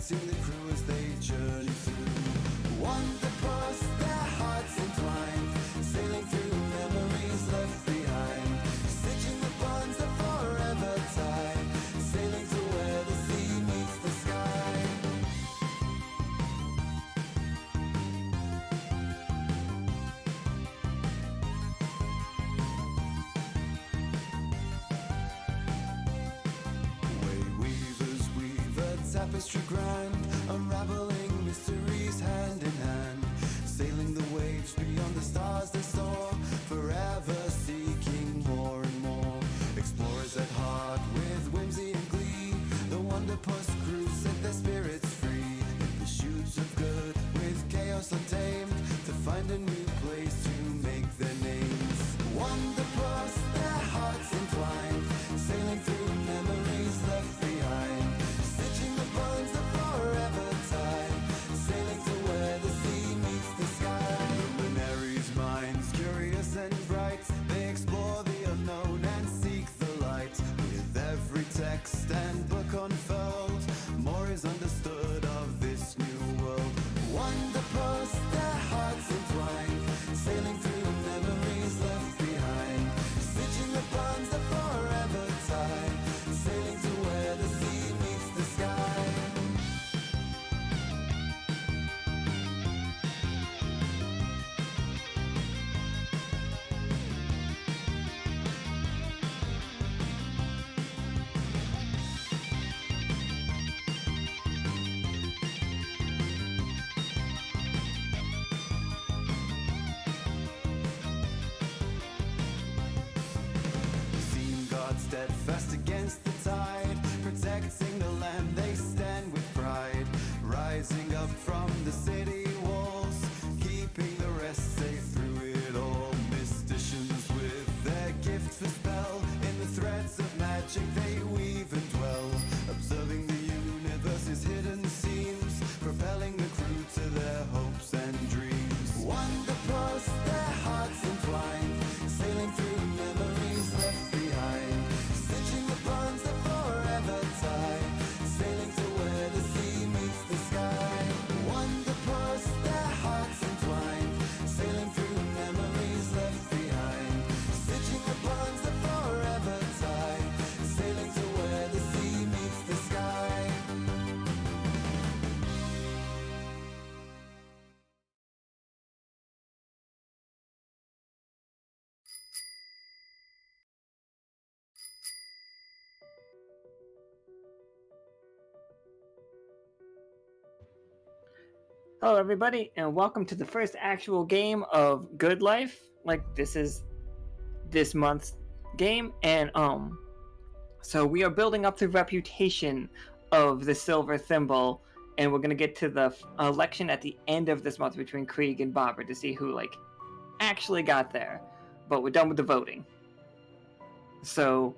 greeting the crew as they journey through. Wanderpus, their hearts entwined, sailing through memories left behind, stitching the bonds that forever tie, sailing to where the sea meets the sky. Tapestry grand, unraveling mysteries hand in hand, sailing the waves beyond the stars they soar, forever seeking more and more. Explorers at heart with whimsy and glee, the Wanderpus crew set their spirits free, in pursuit of good with chaos untamed, to find a new place to make their names. Wanderpus, their hearts entwined, sailing through memories left behind, bonds that forever tie, sailing to where the sea meets the sky. Luminaries' minds, curious and bright, they explore the unknown and seek the light. With every text and book unfurled, more is understood of this new world. Wanderpus, their hearts entwined, sailing through memories left behind, stitching the bonds that forever tie, sailing to where the sea meets the sky. Steadfast against the tide, protecting the land they stand with pride, rising up from the city walls, keeping the rest safe through it all. Mysticians with their gift for spell, in the threads of magic they weave and dwell, observing the universe's hidden seams, propelling the crew to their hopes and dreams. Wanderpus, their hearts entwined, sailing through memories left behind, stitching the bonds that forever tie, sailing to where the sea meets the sky. Wanderpus, their hearts entwined, sailing through memories left behind, stitching the bonds that forever tie, sailing to where the sea meets the sky. Hello everybody, and welcome to the first actual game of Good Life. This is this month's game, and so we are building up the reputation of the Silver Thimble, and we're gonna get to the election at the end of this month between Krieg and Bobber to see who actually got there. But we're done with the voting. So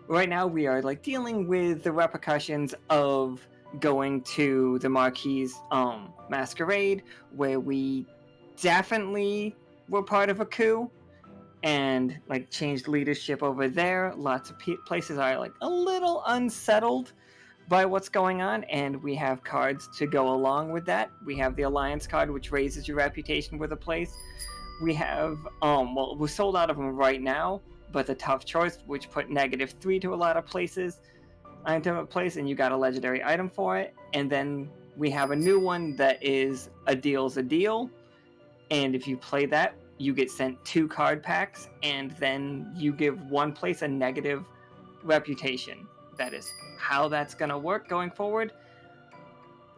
right now we are dealing with the repercussions of going to the Marquis masquerade, where we definitely were part of a coup and changed leadership over there. Lots of places are a little unsettled by what's going on, and we have cards to go along with that. We have the Alliance card, which raises your reputation with a place. We have we're sold out of them right now, but the Tough Choice, which put -3 to a lot of places, item place, and you got a legendary item for it. And then we have a new one that is a deal's a deal, and if you play that, you get sent 2 card packs, and then you give one place a negative reputation. That is how that's gonna work going forward.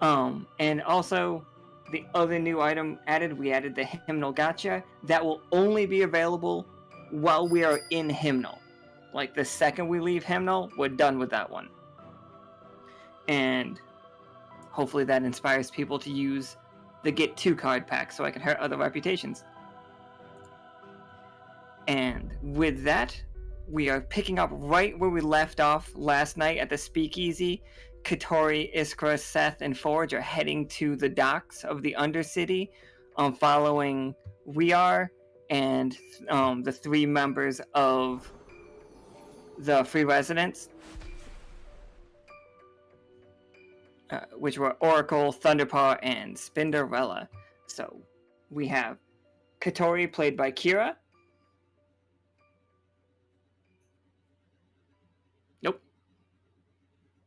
And also the other new item added, we added the Hymnal Gacha. That will only be available while we are in Hymnal. The second we leave Hymnal, we're done with that one. And hopefully that inspires people to use the get 2 card pack so I can hurt other reputations. And with that, we are picking up right where we left off last night at the Speakeasy. Catori, Iskra, Seth, and Forge are heading to the docks of the Undercity, following We Are and the 3 members of the Free Residents. which were Oracle, Thunderpaw, and Spinderella. So we have Catori, played by Kiera. Nope.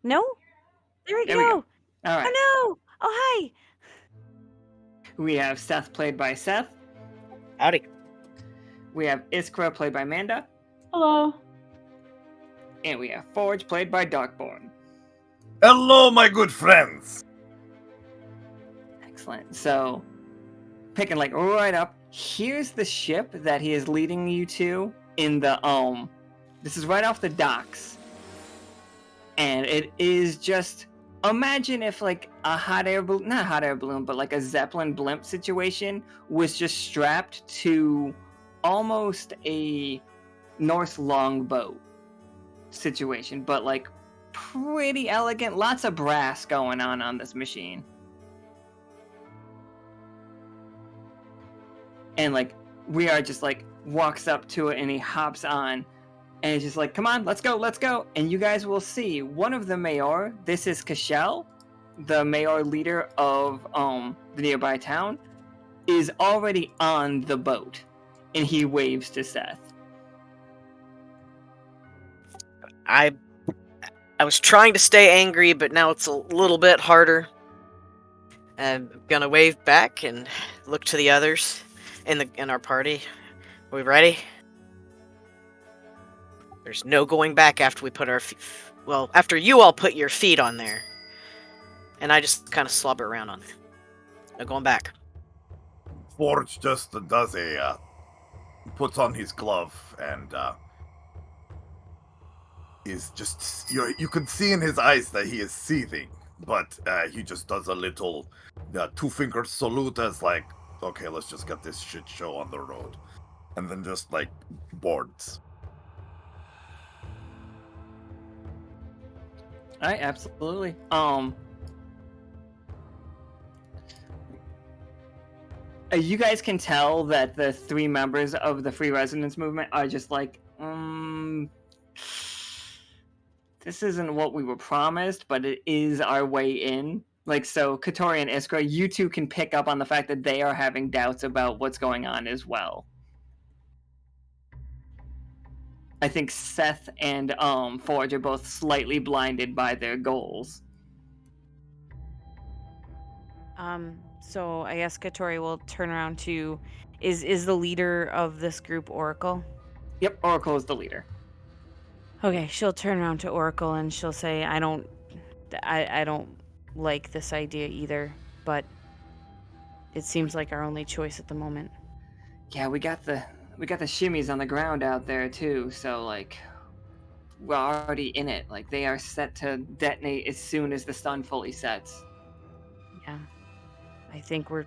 No? There we There we go. go. All right. Oh no! Oh hi! We have Seth, played by Seth. Howdy. We have Iskra, played by Manda. Hello. And we have Forge, played by Darkborn. Hello, my good friends. Excellent. So, picking like right up, here's the ship that he is leading you to in the this is right off the docks. And it is just, imagine if like a hot air balloon, not a hot air balloon, but like a Zeppelin blimp situation was just strapped to almost a Norse longboat situation, but like pretty elegant, lots of brass going on this machine. And like we are just like walks up to it and he hops on and it's just like, come on, let's go. And you guys will see one of the mayor, this is Cashel, the mayor leader of the nearby town, is already on the boat. And he waves to Seth. I was trying to stay angry, but now it's a little bit harder. I'm gonna wave back and look to the others in our party. Are we ready? There's no going back after we put our well, after you all put your feet on there. And I just kind of slobber around on there. No going back. Forge just does a puts on his glove and is just you can see in his eyes that he is seething, but he just does a little two-finger salute as like, okay, let's just get this shit show on the road, and then just like boards. All right, absolutely. You guys can tell that the three members of the Free Residence Movement are just like, this isn't what we were promised, but it is our way in. Like, so Catori and Iskra, you two can pick up on the fact that they are having doubts about what's going on as well. I think Seth and Forge are both slightly blinded by their goals. So I guess Catori will turn around to, is the leader of this group Oracle? Yep, Oracle is the leader. Okay, she'll turn around to Oracle and she'll say, I don't like this idea either, but it seems like our only choice at the moment. Yeah, we got the shimmies on the ground out there too, so like we're already in it. Like they are set to detonate as soon as the sun fully sets. Yeah. I think we're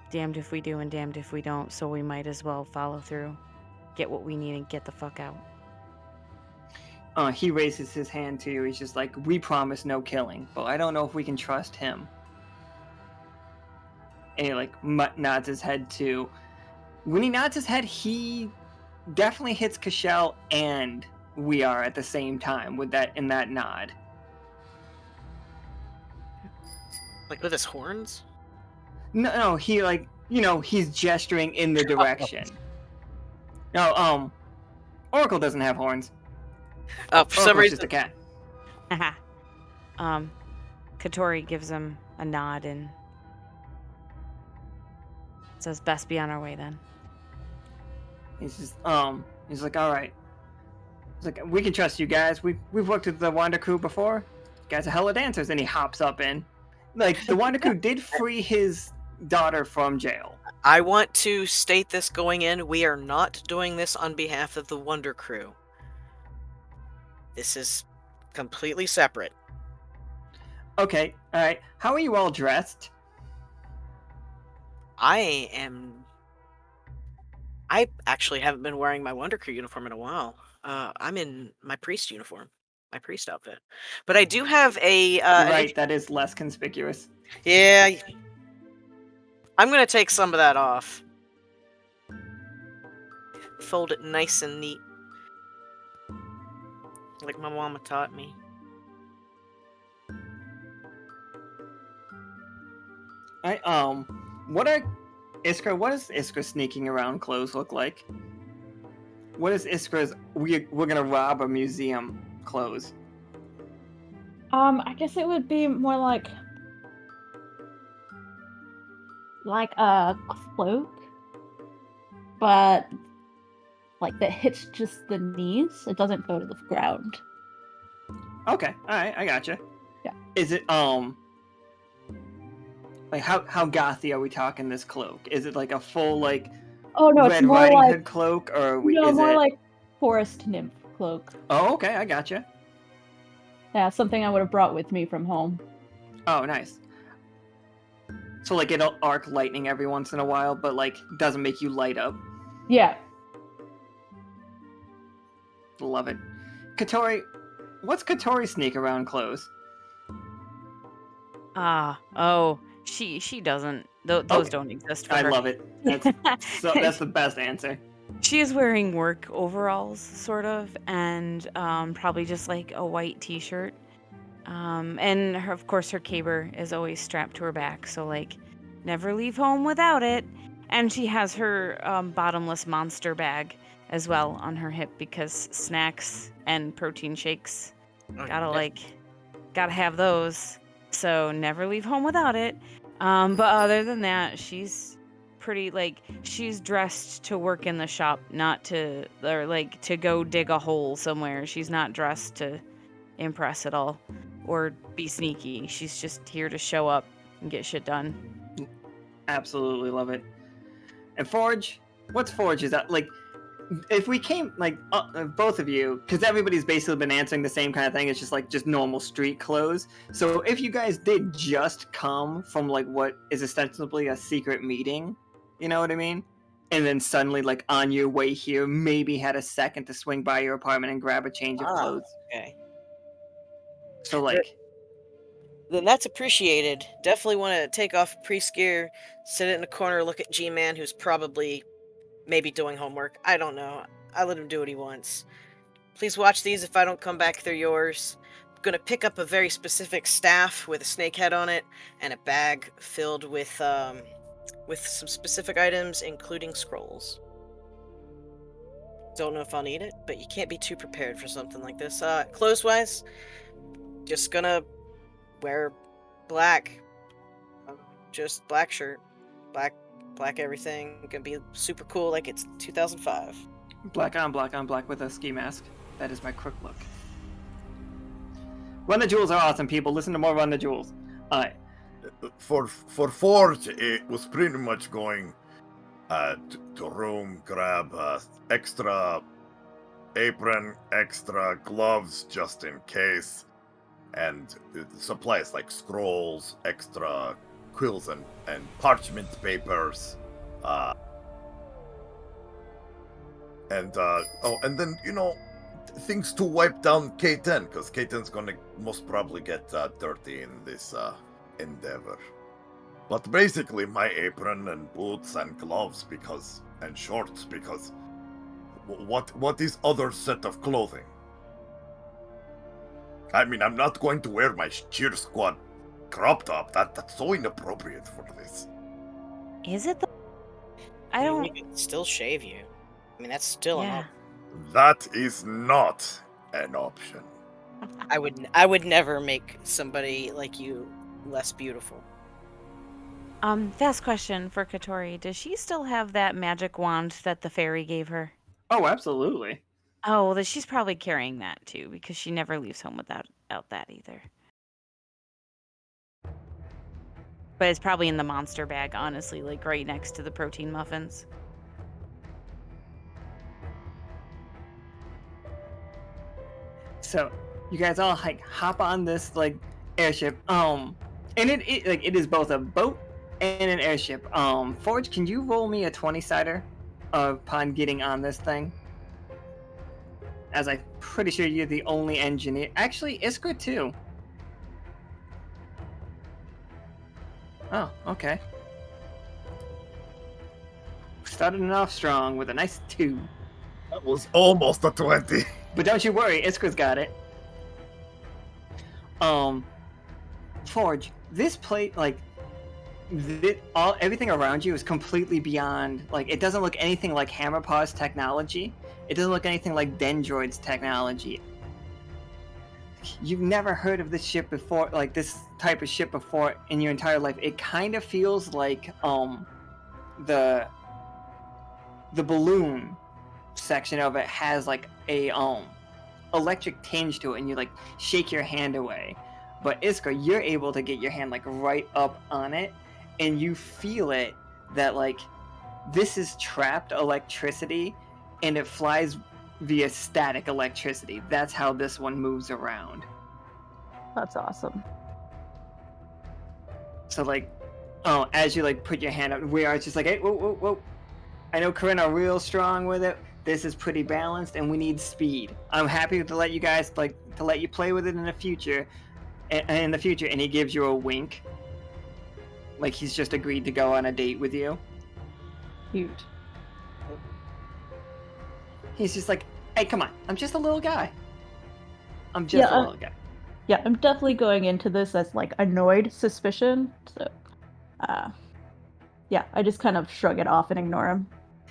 damned if we do and damned if we don't, so we might as well follow through, get what we need, and get the fuck out. He raises his hand to you. He's just like, we promise no killing, but I don't know if we can trust him. And he like nods his head too. When he nods his head, he definitely hits Cashel and we are at the same time with that in that nod. Like with his horns? No, he like, he's gesturing in the direction. No, Oracle doesn't have horns. Oh, for some Oracle's reason. just a cat. Catori gives him a nod and says, best be on our way then. He's just, he's like, all right. He's like, we can trust you guys. We've worked with the Wander crew before. You guys are hella dancers. And he hops up in. Like, the Wander crew did free his daughter from jail. I want to state this going in. We are not doing this on behalf of the Wonder Crew. This is completely separate. Okay, all right. How are you all dressed? I actually haven't been wearing my Wonder Crew uniform in a while. I'm in my priest uniform, my priest outfit. But I do have a... right, that is less conspicuous. Yeah. I'm going to take some of that off. Fold it nice and neat. Like my mama taught me. What are Iskra? What does Iskra sneaking around clothes look like? What is Iskra's? We're gonna rob a museum clothes. I guess it would be more like a cloak, but like that hits just the knees. It doesn't go to the ground. Okay, all right, I gotcha. Yeah. Is it like how gothy are we talking this cloak? Is it like a full like Oh no, it's Red more Riding like Hood cloak, or no, is more it? like forest nymph cloak. Oh, okay, I gotcha. Yeah, something I would have brought with me from home. Oh, nice. So like it'll arc lightning every once in a while, but like doesn't make you light up. Yeah. Love it. Catori, what's Catori sneak around clothes? She doesn't. Those don't exist for I her. love it. That's the best answer. She is wearing work overalls, sort of, and probably just like a white t-shirt. And of course her caber is always strapped to her back, so like never leave home without it. And she has her bottomless monster bag as well on her hip because snacks and protein shakes gotta have those. So never leave home without it. But other than that, she's pretty she's dressed to work in the shop, not to to go dig a hole somewhere. She's not dressed to impress at all or be sneaky. She's just here to show up and get shit done. Absolutely love it. And Forge, what's Forge? Is that like if we came both of you, because everybody's basically been answering the same kind of thing. It's just normal street clothes. So if you guys did just come from like what is ostensibly a secret meeting, you know what I mean? And then suddenly like on your way here, maybe had a second to swing by your apartment and grab a change of clothes. Okay. So like. Then that's appreciated. Definitely want to take off priest gear, sit in a corner, look at G-Man, who's probably maybe doing homework. I don't know. I let him do what he wants. Please watch these. If I don't come back, they're yours. I'm going to pick up a very specific staff with a snake head on it and a bag filled with some specific items, including scrolls. Don't know if I'll need it, but you can't be too prepared for something like this. Clothes-wise, just gonna wear black. Just black shirt. Black everything. Gonna be super cool like it's 2005. Black on black with a ski mask. That is my crook look. Run the Jewels are awesome, people. Listen to more Run the Jewels. Alright. For Forge, it was pretty much going to room, grab extra apron, extra gloves just in case, and supplies like scrolls, extra quills and parchment papers, and then things to wipe down K10, because K10's gonna most probably get dirty in this endeavor. But basically my apron and boots and gloves and shorts, because what is other set of clothing? I mean, I'm not going to wear my cheer squad crop top. That's so inappropriate for this. Is it? I mean, don't. we can still shave you. I mean, that's still an Yeah. option. That is not an option. I would never make somebody like you less beautiful. Fast question for Catori. Does she still have that magic wand that the fairy gave her? Oh, absolutely. Oh, well, then she's probably carrying that too, because she never leaves home without that either. But it's probably in the monster bag, honestly, like right next to the protein muffins. So you guys all hop on this airship. And it is both a boat and an airship. Forge, can you roll me a 20-sider upon getting on this thing? As I'm pretty sure you're the only engineer. Actually, Iskra too. Oh, okay. Starting off strong with a nice 2. That was almost a 20. But don't you worry, Iskra's got it. Forge, this plate, everything around you is completely beyond. Like, it doesn't look anything like Hammerpaw's technology. It doesn't look anything like Dendroid's technology. You've never heard of this ship before, like this type of ship before in your entire life. It kind of feels like the balloon section of it has like a electric tinge to it, and you like shake your hand away. But Iskra, you're able to get your hand like right up on it, and you feel it that like this is trapped electricity, and it flies via static electricity. That's how this one moves around. That's awesome. So like, as you like put your hand up, we are just like, hey, whoa. I know Corinne are real strong with it. This is pretty balanced, and we need speed. I'm happy to let you guys to let you play with it in the future. And he gives you a wink, like he's just agreed to go on a date with you. Cute. He's just like, hey, come on, I'm just a little guy. I'm just a little guy. Yeah, I'm definitely going into this as like annoyed suspicion. So, yeah, I just kind of shrug it off and ignore him.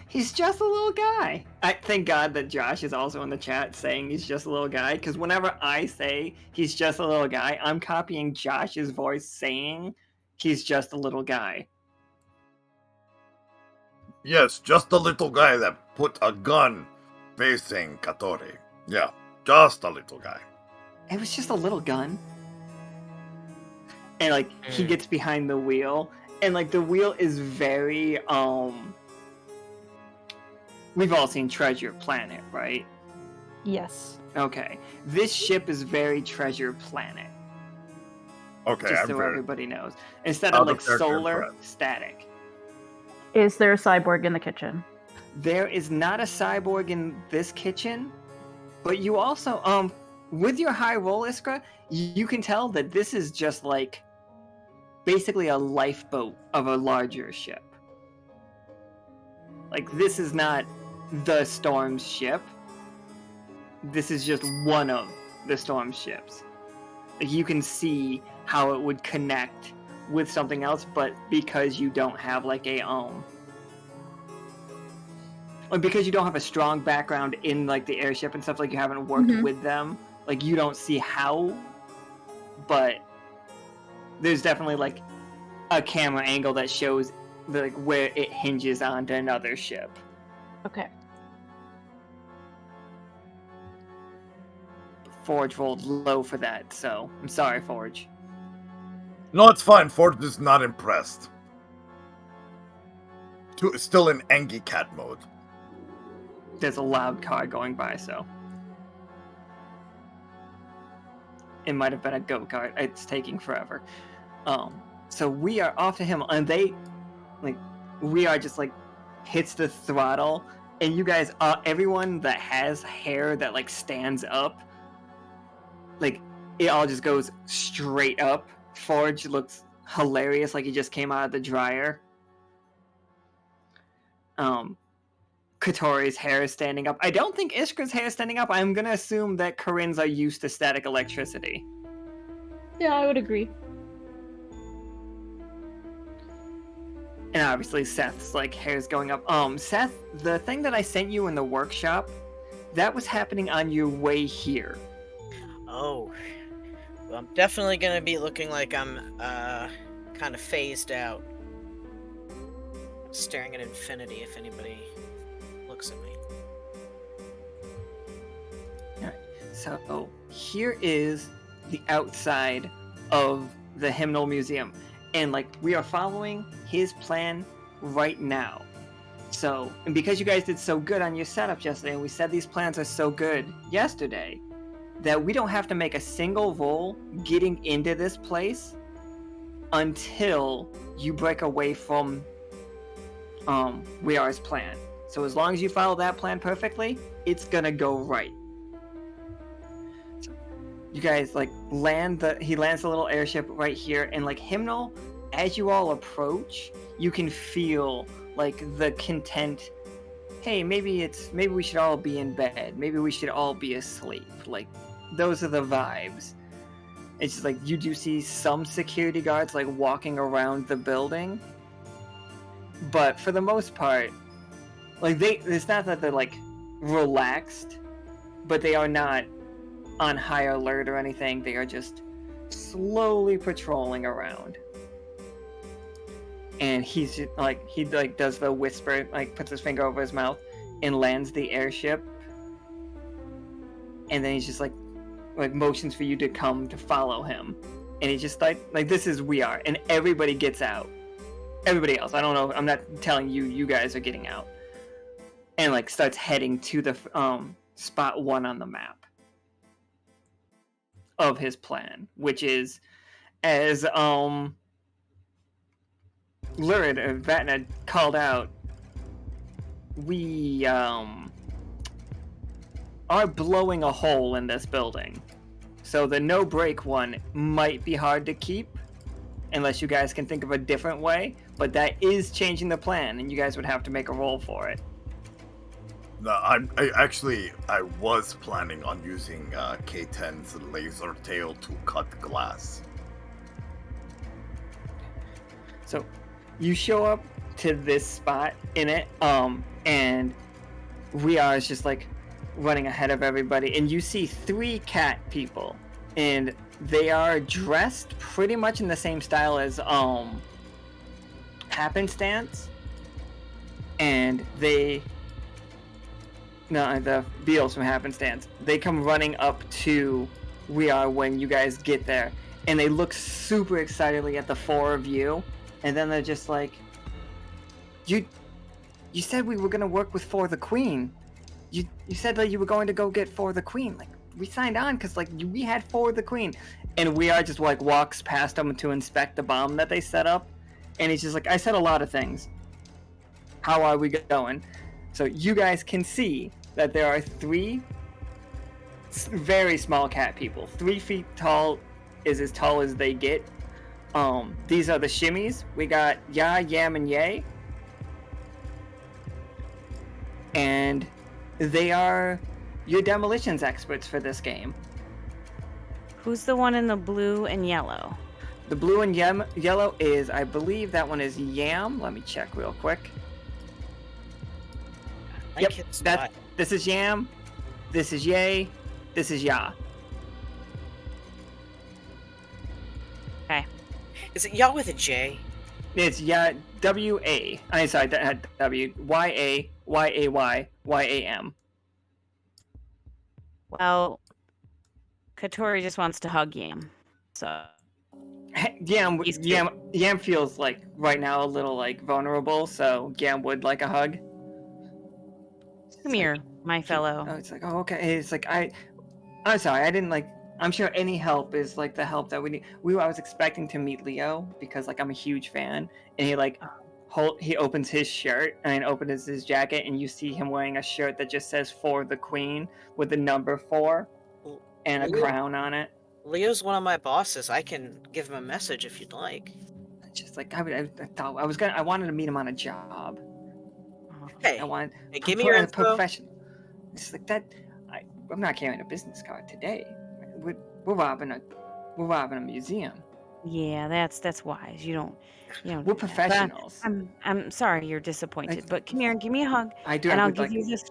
He's just a little guy. I thank God that Josh is also in the chat saying he's just a little guy, because whenever I say he's just a little guy, I'm copying Josh's voice saying he's just a little guy. Yes, just a little guy that put a gun facing Catori. Yeah, just a little guy. It was just a little gun. And like he gets behind the wheel, and like the wheel is very we've all seen Treasure Planet, right? Yes. Okay. This ship is very Treasure Planet. Okay, just I'm so very... everybody knows. Instead of like solar, static. Is there a cyborg in the kitchen? There is not a cyborg in this kitchen, but you also, with your high roll, Iskra, you can tell that this is just like basically a lifeboat of a larger ship. Like, this is not the Storm's ship. This is just one of the Storm's ships. Like, you can see how it would connect with something else, but because you don't have like a or because you don't have a strong background in like the airship and stuff, like you haven't worked with them, like you don't see how, but there's definitely like a camera angle that shows like where it hinges onto another ship. Okay. Forge rolled low for that, so I'm sorry, Forge. No, it's fine. Forge is not impressed. Still in Angie Cat mode. There's a loud car going by, so it might have been a go-kart. It's taking forever. So we are off to him, and they, like, we are just like hits the throttle, and you guys, everyone that has hair that like stands up, like it all just goes straight up. Forge looks hilarious, like he just came out of the dryer. Catori's hair is standing up. I don't think Iskra's hair is standing up. I'm gonna assume that Corinne's are used to static electricity. Yeah, I would agree. And obviously Seth's like hair's going up. Seth, the thing that I sent you in the workshop, that was happening on your way here. Oh. Well, I'm definitely gonna be looking like I'm kind of phased out. Staring at infinity if anybody looks at me. Alright, so here is the outside of the Hymnal Museum. And like we are following his plan right now. So, and because you guys did so good on your setup yesterday, and we said these plans are so good yesterday, that we don't have to make a single roll getting into this place until you break away from Wear's plan. So as long as you follow that plan perfectly, it's gonna go right. So you guys like he lands the little airship right here, and like Hymnal, as you all approach, you can feel like the content. Hey, maybe we should all be in bed. Maybe we should all be asleep. Like those are the vibes. It's just like you do see some security guards like walking around the building, but for the most part, like it's not that they're like relaxed, but they are not on high alert or anything. They are just slowly patrolling around. And he's just, like, he like does the whisper, like puts his finger over his mouth and lands the airship. And then he's just like motions for you to come to follow him. And he's just like this is we are, and everybody gets out. Everybody else, I don't know, I'm not telling you, you guys are getting out. And like starts heading to the spot 1 on the map of his plan, which is, as Lurid and Vatna called out, we are blowing a hole in this building. So the no break one might be hard to keep unless you guys can think of a different way, but that is changing the plan, and you guys would have to make a roll for it. No, I was planning on using K10's laser tail to cut glass. So you show up to this spot in it, and Riar is just like running ahead of everybody, and you see 3 cat people, and they are dressed pretty much in the same style as Happenstance, and the Beals from Happenstance. They come running up to Riar when you guys get there, and they look super excitedly at the 4 of you, and then they're just like, You said we were gonna work with For the Queen. You said that you were going to go get For the Queen. Like, we signed on because like we had For the Queen. And Riar just like walks past them to inspect the bomb that they set up, and he's just like, I said a lot of things. How are we going? So you guys can see that there are 3 very small cat people. 3 feet tall is as tall as they get. These are the shimmies. We got Ya, Yam, and Yay. And they are your demolitions experts for this game. Who's the one in the blue and yellow? The blue and yellow is, I believe that one is Yam. Let me check real quick. Yep, this is Yam, this is Yay, this is Ya. Okay. Is it Ya with a J? It's Ya, W-A. I'm sorry, W. Y-A, Y-A-Y, Y-A-M. Well, Catori just wants to hug Yam, so... Yam feels like, right now, a little, like, vulnerable, so Yam would like a hug. Come here, my fellow. Oh, it's like, oh, okay. It's like, I'm sorry, I didn't, like, I'm sure any help is, like, the help that we need. I was expecting to meet Leo, because, like, I'm a huge fan, and he, like, he opens his shirt, and opens his jacket, and you see him wearing a shirt that just says For the Queen, with the number 4, and a crown on it. Leo's one of my bosses. I can give him a message if you'd like. Just like, I thought, I wanted to meet him on a job. Hey, give me your info. Professional. It's like that. I'm not carrying a business card today. We're robbing a museum. Yeah, that's wise. You don't. We're professionals. I'm sorry you're disappointed, but come here and give me a hug. I do. And I'll give you this.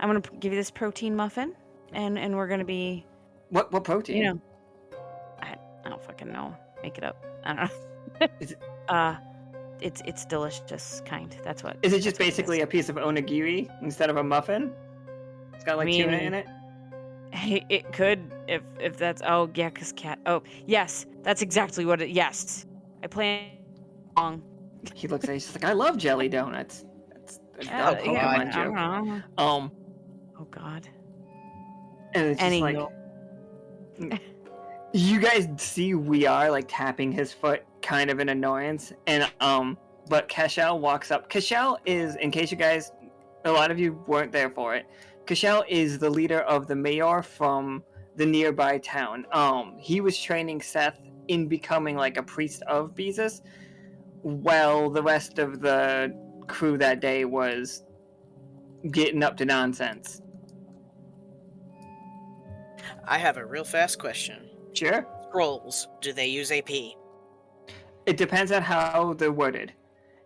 I'm gonna give you this protein muffin, and we're gonna be. What protein? I don't fucking know. Make it up. I don't know. Is it? It's delicious kind. That's what. Is it just basically a piece of onigiri instead of a muffin? It's got like tuna in it. Hey, it could if that's cause cat. Oh yes, that's exactly what it. Yes, I plan wrong. He looks at you, he's just like, I love jelly donuts. That's a Pokemon joke. Oh God. And it's just like, you guys see we are like tapping his foot, kind of in annoyance, and but Cashel walks up. Cashel is, in case you guys, a lot of you weren't there for it, Cashel is the leader of the mayor from the nearby town. He was training Seth in becoming like a priest of Beezus, while the rest of the crew that day was getting up to nonsense. I have a real fast question. Sure. scrolls, do they use AP? It depends on how they're worded.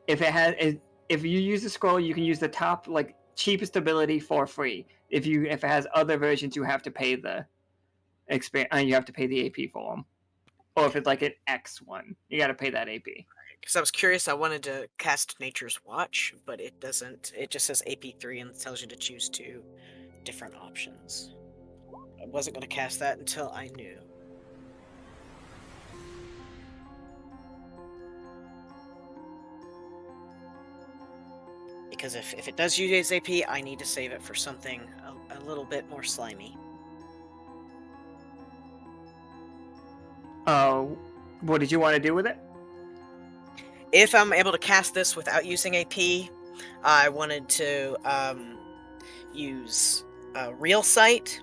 If you use the scroll, you can use the top like cheapest ability for free. If it has other versions, you have to pay the you have to pay the AP for them. Or if it's like an X one, you got to pay that AP. Because I was curious, I wanted to cast Nature's Watch, but it doesn't. It just says AP3 and tells you to choose 2 different options. I wasn't going to cast that until I knew. Because if it does use AP, I need to save it for something a little bit more slimy. What did you want to do with it? If I'm able to cast this without using AP, I wanted to use Real Sight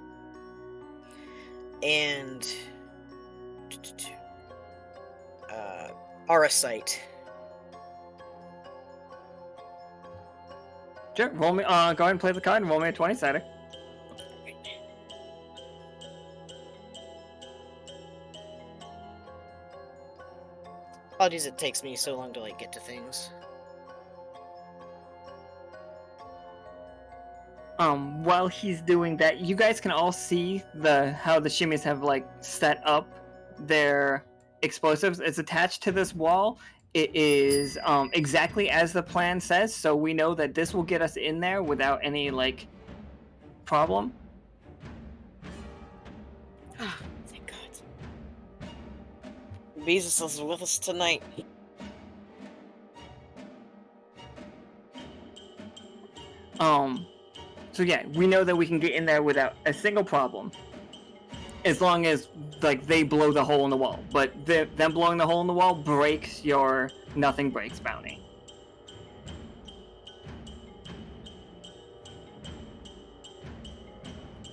and Aura Sight. Sure. Roll me. Go ahead and play the card and roll me a 20-sider. Apologies, it takes me so long to like get to things. While he's doing that, you guys can all see how the shimmies have like set up their explosives. It's attached to this wall. It is exactly as the plan says, so we know that this will get us in there without any like problem. Thank God. Jesus is with us tonight. So yeah, we know that we can get in there without a single problem, as long as like they blow the hole in the wall. But them blowing the hole in the wall breaks your nothing breaks bounty.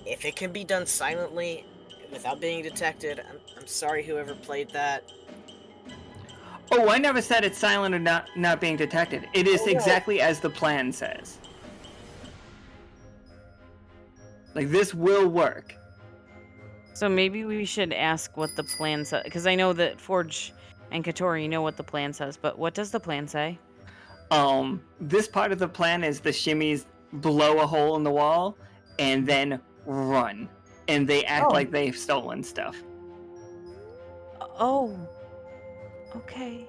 If it can be done silently, without being detected, I'm sorry whoever played that. Oh, I never said it's silent or not being detected. It is exactly as the plan says. Like, this will work. So maybe we should ask what the plan says, because I know that Forge and Catori know what the plan says, but what does the plan say? This part of the plan is the shimmies blow a hole in the wall and then run. And they act like they've stolen stuff. Oh. Okay.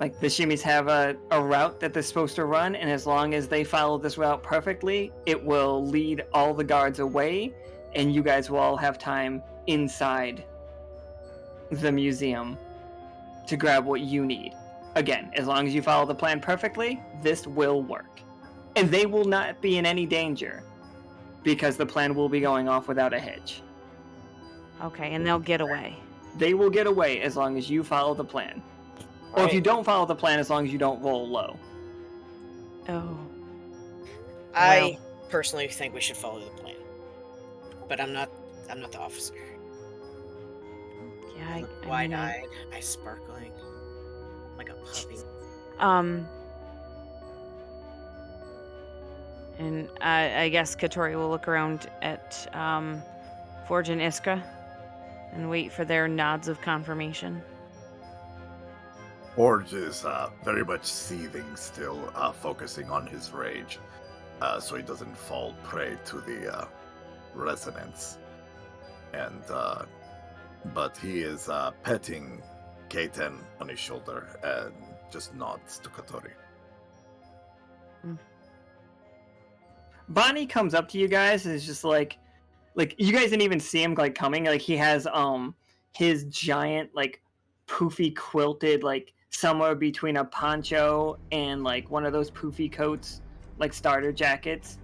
Like, the shimmies have a route that they're supposed to run, and as long as they follow this route perfectly, it will lead all the guards away, and you guys will all have time inside the museum to grab what you need. Again, as long as you follow the plan perfectly, this will work. And they will not be in any danger, because the plan will be going off without a hitch. Okay, and they'll get away. They will get away as long as you follow the plan. Or if you don't follow the plan, as long as you don't roll low. Oh. I personally think we should follow the plan. But I'm not the officer. Yeah, I wide-eyed, eyes sparkling, like a puppy. And I guess Catori will look around at Forge and Iskra and wait for their nods of confirmation. Forge is very much seething still, focusing on his rage, so he doesn't fall prey to the resonance. And but he is petting K10 on his shoulder and just nods to Catori. Bonnie comes up to you guys and is just like you guys didn't even see him like coming. Like, he has his giant like poofy quilted, like somewhere between a poncho and like one of those poofy coats, like starter jackets,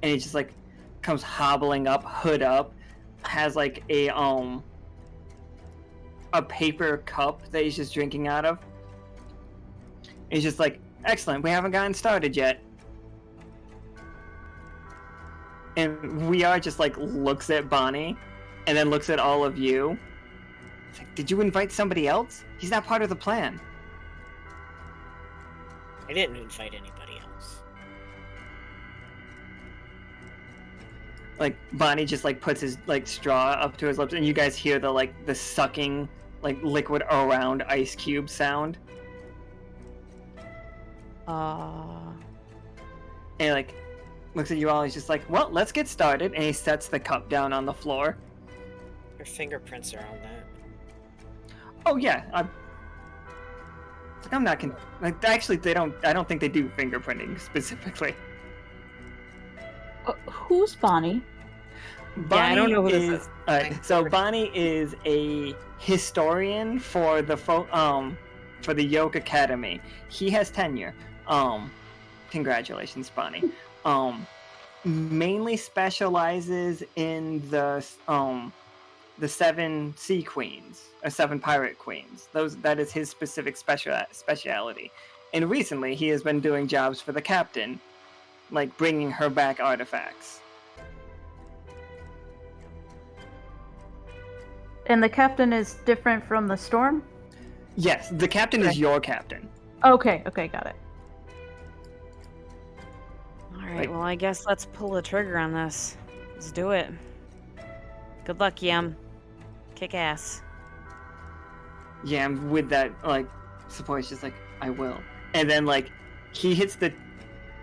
and he just like comes hobbling up, hood up, has like a paper cup that he's just drinking out of. And he's just like, excellent, we haven't gotten started yet. And we are just like looks at Bonnie and then looks at all of you. It's like, did you invite somebody else? He's not part of the plan. I didn't invite anybody else. like Bonnie just like puts his like straw up to his lips, and you guys hear the sucking like liquid around ice cube sound. And he like looks at you all. He's just like, "Well, let's get started." And he sets the cup down on the floor. Your fingerprints are on that. Oh yeah, I'm not like actually they don't. I don't think they do fingerprinting specifically. Who's Bonnie? Bonnie I don't know who this is. So Bonnie is a historian for the Yoke Academy. He has tenure. Congratulations, Bonnie. Mainly specializes in the 7 sea queens or 7 pirate queens. That is his specific speciality. And recently, he has been doing jobs for the captain, like bringing her back artifacts. And the captain is different from the storm? Yes, the captain is your captain. Okay, got it. Alright, well, I guess let's pull the trigger on this. Let's do it. Good luck, Yam. Kick ass. Yeah, with that, like, support, it's just like, I will. And then, like, he hits the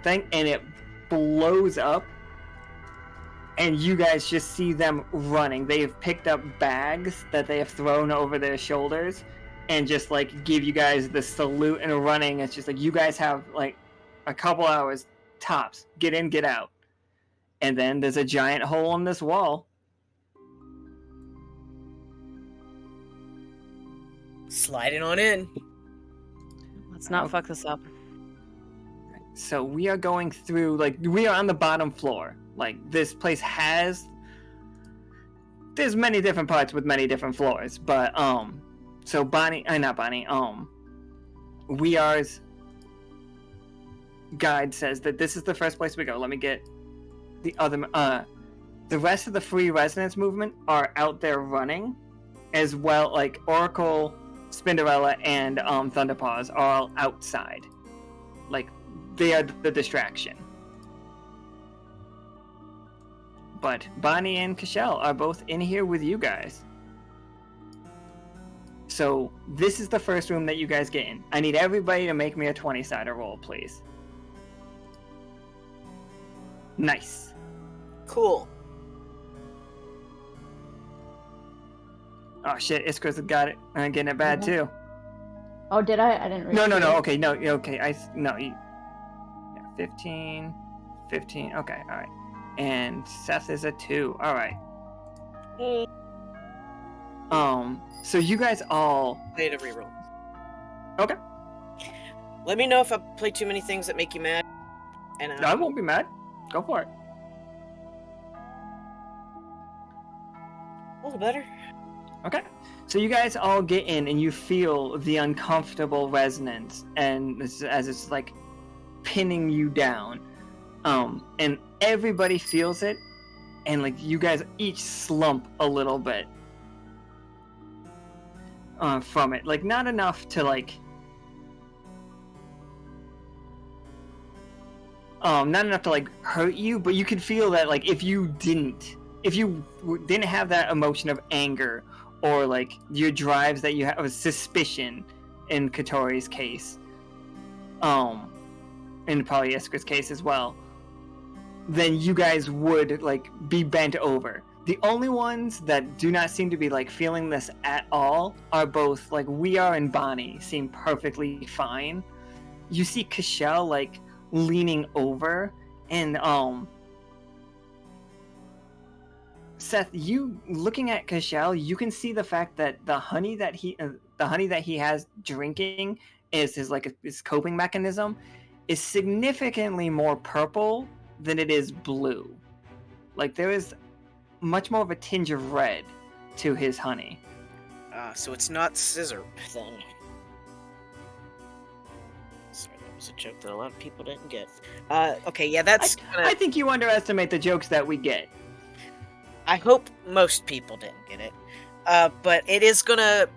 thing, and it blows up, and you guys just see them running. They have picked up bags that they have thrown over their shoulders, and just, like, give you guys the salute and running. It's just like, you guys have, like, a couple hours, tops. Get in, get out. And then there's a giant hole in this wall. Sliding on in. Let's not fuck this up. So we are going through, like, we are on the bottom floor. Like, this place there's many different parts with many different floors, but, so We Are's guide says that this is the first place we go. Let me get the other, the rest of the free resonance movement are out there running, as well, like, Oracle, Spinderella, and, Thunderpaws are all outside. Like, they are the distraction. But Bonnie and Cashel are both in here with you guys. So this is the first room that you guys get in. I need everybody to make me a 20-sider roll, please. Nice. Cool. Oh shit, Iskra's got it. I'm getting it bad too. Oh, did I? I didn't read No. it. Okay, no. Okay, yeah, 15. Okay, all right. And Seth is a 2. All right. So you guys all Play to reroll. Okay. Let me know if I play too many things that make you mad. And I won't be mad. Go for it. A little better. Okay. So you guys all get in and you feel the uncomfortable resonance and as it's like pinning you down. And everybody feels it, and like you guys each slump a little bit from it. Like not enough to like hurt you, but you can feel that like if you didn't have that emotion of anger or like your drives that you have of suspicion in Catori's case, and probably Iskra's case as well, then you guys would like be bent over. The only ones that do not seem to be like feeling this at all are both like We Are and Bonnie seem perfectly fine. You see Cashel like leaning over, and Seth, you looking at Cashel, you can see the fact that the honey that he has drinking is his coping mechanism is significantly more purple than it is blue. Like there is much more of a tinge of red to his honey. So it's not scissor then. Sorry, that was a joke that a lot of people didn't get. Okay, yeah, that's. I think you underestimate the jokes that we get. I hope most people didn't get it. But it is gonna.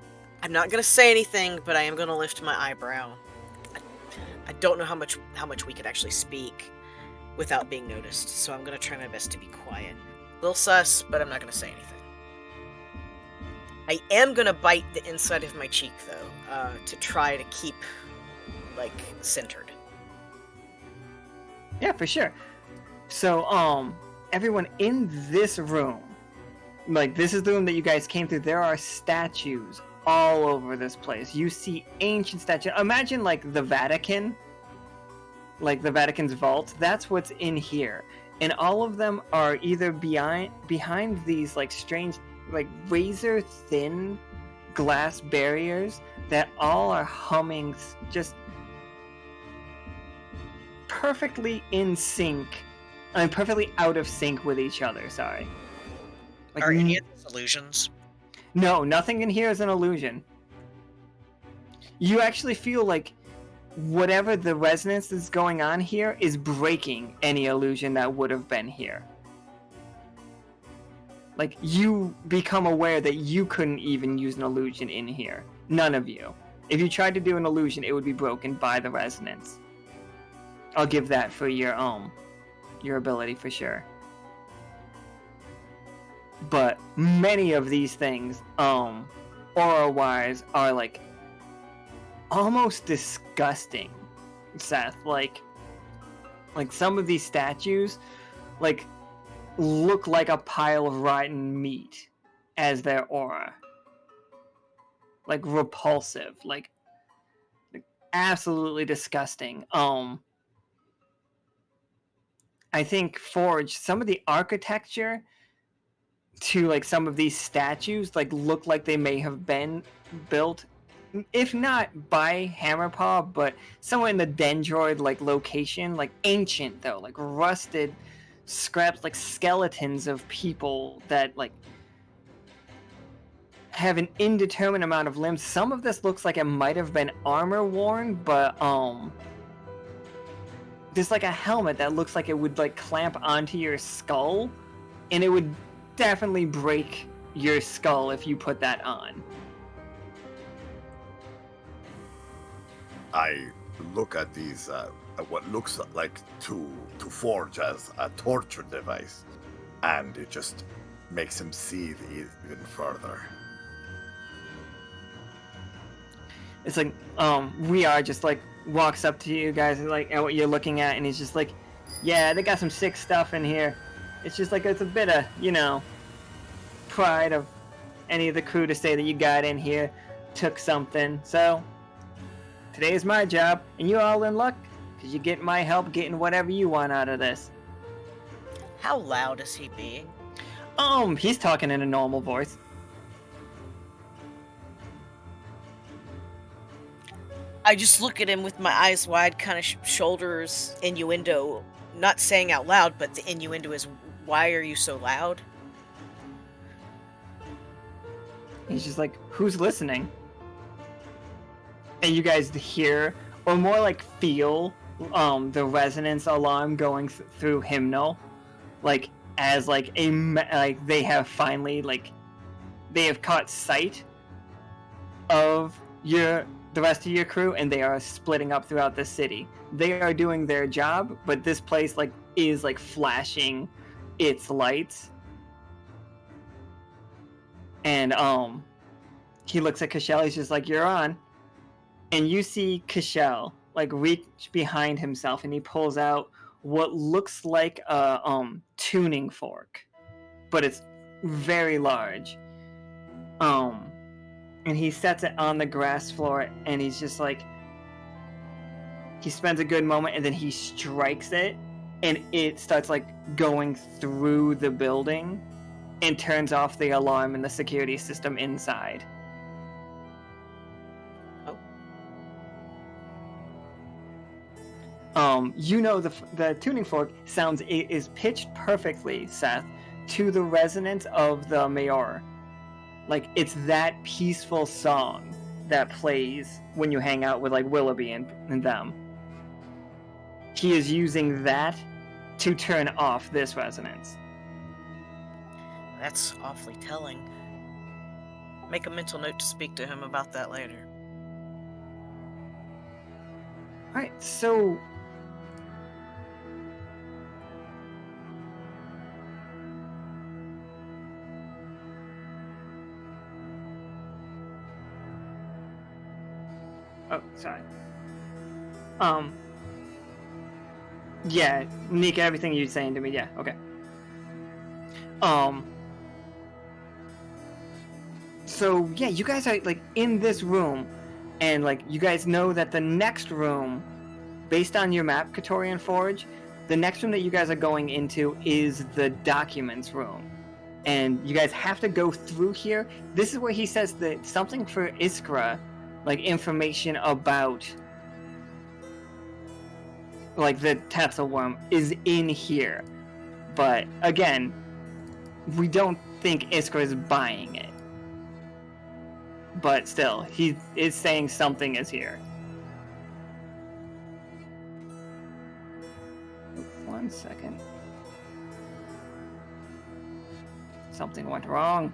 I'm not gonna say anything, but I am gonna lift my eyebrow. I don't know how much we could actually speak without being noticed, so I'm gonna try my best to be quiet. Little sus, but I'm not gonna say anything. I am gonna bite the inside of my cheek though, to try to keep centered. Yeah, for sure. So, everyone in this room, like this is the room that you guys came through. There are statues all over this place. You see ancient statues. Imagine like the Vatican, like the Vatican's vault. That's what's in here, and all of them are either behind these like strange, like razor thin glass barriers that all are humming, just perfectly in sync. I mean, perfectly out of sync with each other. Sorry. Like, Are any of these illusions? No, nothing in here is an illusion. You actually feel like whatever the resonance that's going on here is breaking any illusion that would have been here. Like, you become aware that you couldn't even use an illusion in here. None of you. If you tried to do an illusion, it would be broken by the resonance. I'll give that for your ability for sure. But many of these things, aura-wise, are like almost disgusting, Seth. Like some of these statues, like, look like a pile of rotten meat as their aura. Like repulsive, like absolutely disgusting. I think Forge, some of the architecture to like some of these statues like look like they may have been built, if not by Hammerpaw, but somewhere in the Dendroid like location, like ancient though, like rusted scraps, like skeletons of people that like have an indeterminate amount of limbs. Some of this looks like it might have been armor worn, but there's like a helmet that looks like it would like clamp onto your skull, and it would definitely break your skull if you put that on. I look at these, what looks like to Forge as a torture device, and it just makes him seethe even further. It's like, we are just like walks up to you guys like at what you're looking at, and he's just like, yeah, they got some sick stuff in here. It's just like, it's a bit of, pride of any of the crew to say that you got in here, took something. So today's my job, and you're all in luck because you get my help getting whatever you want out of this. How loud is he being? He's talking in a normal voice. I just look at him with my eyes wide, kind of shoulders innuendo, not saying out loud, but the innuendo is, why are you so loud? He's just like, who's listening? And you guys hear, or more like feel, the resonance alarm going through Hymnal, like as like they have finally they have caught sight of the rest of your crew, and they are splitting up throughout the city. They are doing their job, but this place is flashing its lights. And he looks at Cashel. He's just like, you're on. And you see Cashel reach behind himself, and he pulls out what looks like a tuning fork, but it's very large. And he sets it on the grass floor, and he's just like, he spends a good moment, and then he strikes it, and it starts going through the building and turns off the alarm and the security system inside. The tuning fork is pitched perfectly, Seth, to the resonance of the Mayor. It's that peaceful song that plays when you hang out with Willoughby and them. He is using that to turn off this resonance. That's awfully telling. Make a mental note to speak to him about that later. Alright, so Sorry. Yeah, Nika, everything you're saying to me, yeah, okay. So, yeah, you guys are, like, in this room, and, like, you guys know that the next room, based on your map, Catori and Forge, the next room that you guys are going into is the documents room. And you guys have to go through here. This is where he says that something for Iskra, like, information about, like, the Tetzel worm is in here. But, again, we don't think Iskra is buying it. But still, he is saying something is here. 1 second. Something went wrong.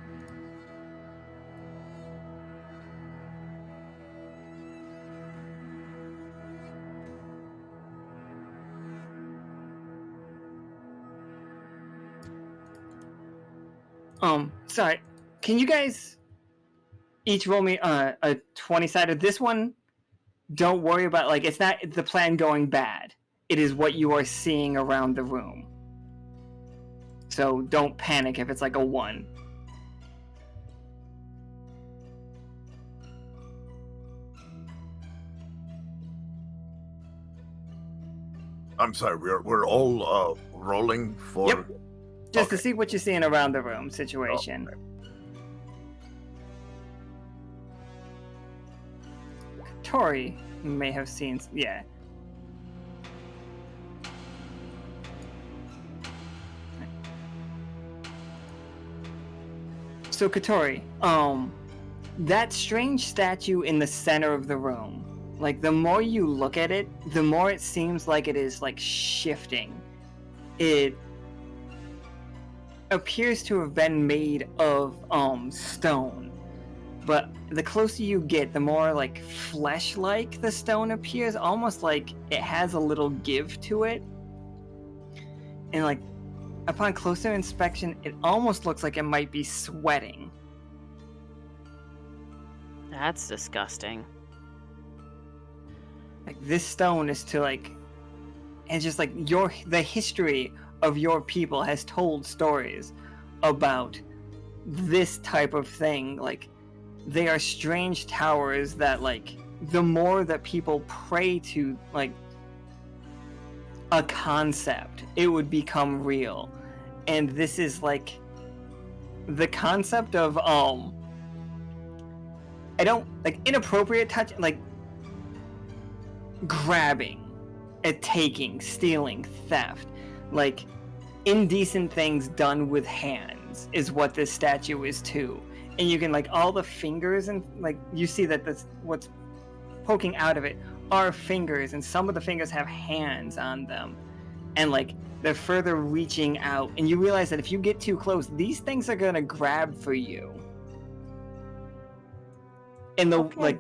Sorry. Can you guys each roll me a 20-sided? This one, don't worry about, like, it's not the plan going bad. It is what you are seeing around the room. So don't panic if it's like a 1. I'm sorry, we're all rolling for... Yep. Just to Okay. see what you're seeing around the room situation. Tori may have seen, yeah. So Catori, that strange statue in the center of the room, like, the more you look at it, the more it seems like it is, like, shifting. It appears to have been made of stone, but the closer you get, the more, like, flesh-like the stone appears, almost like it has a little give to it. And, like, upon closer inspection, it almost looks like it might be sweating. That's disgusting. Like, this stone is to, like, it's just like the history of your people has told stories about this type of thing. Like, they are strange towers that, like, the more that people pray to, like, a concept, it would become real. And this is, like, the concept of I don't, like, inappropriate touch, like, grabbing, taking, stealing, theft, like, indecent things done with hands is what this statue is too. And you can, like, all the fingers, and, like, you see that that's what's poking out of it are fingers, and some of the fingers have hands on them, and, like, they're further reaching out, and you realize that if you get too close, these things are gonna grab for you. And like,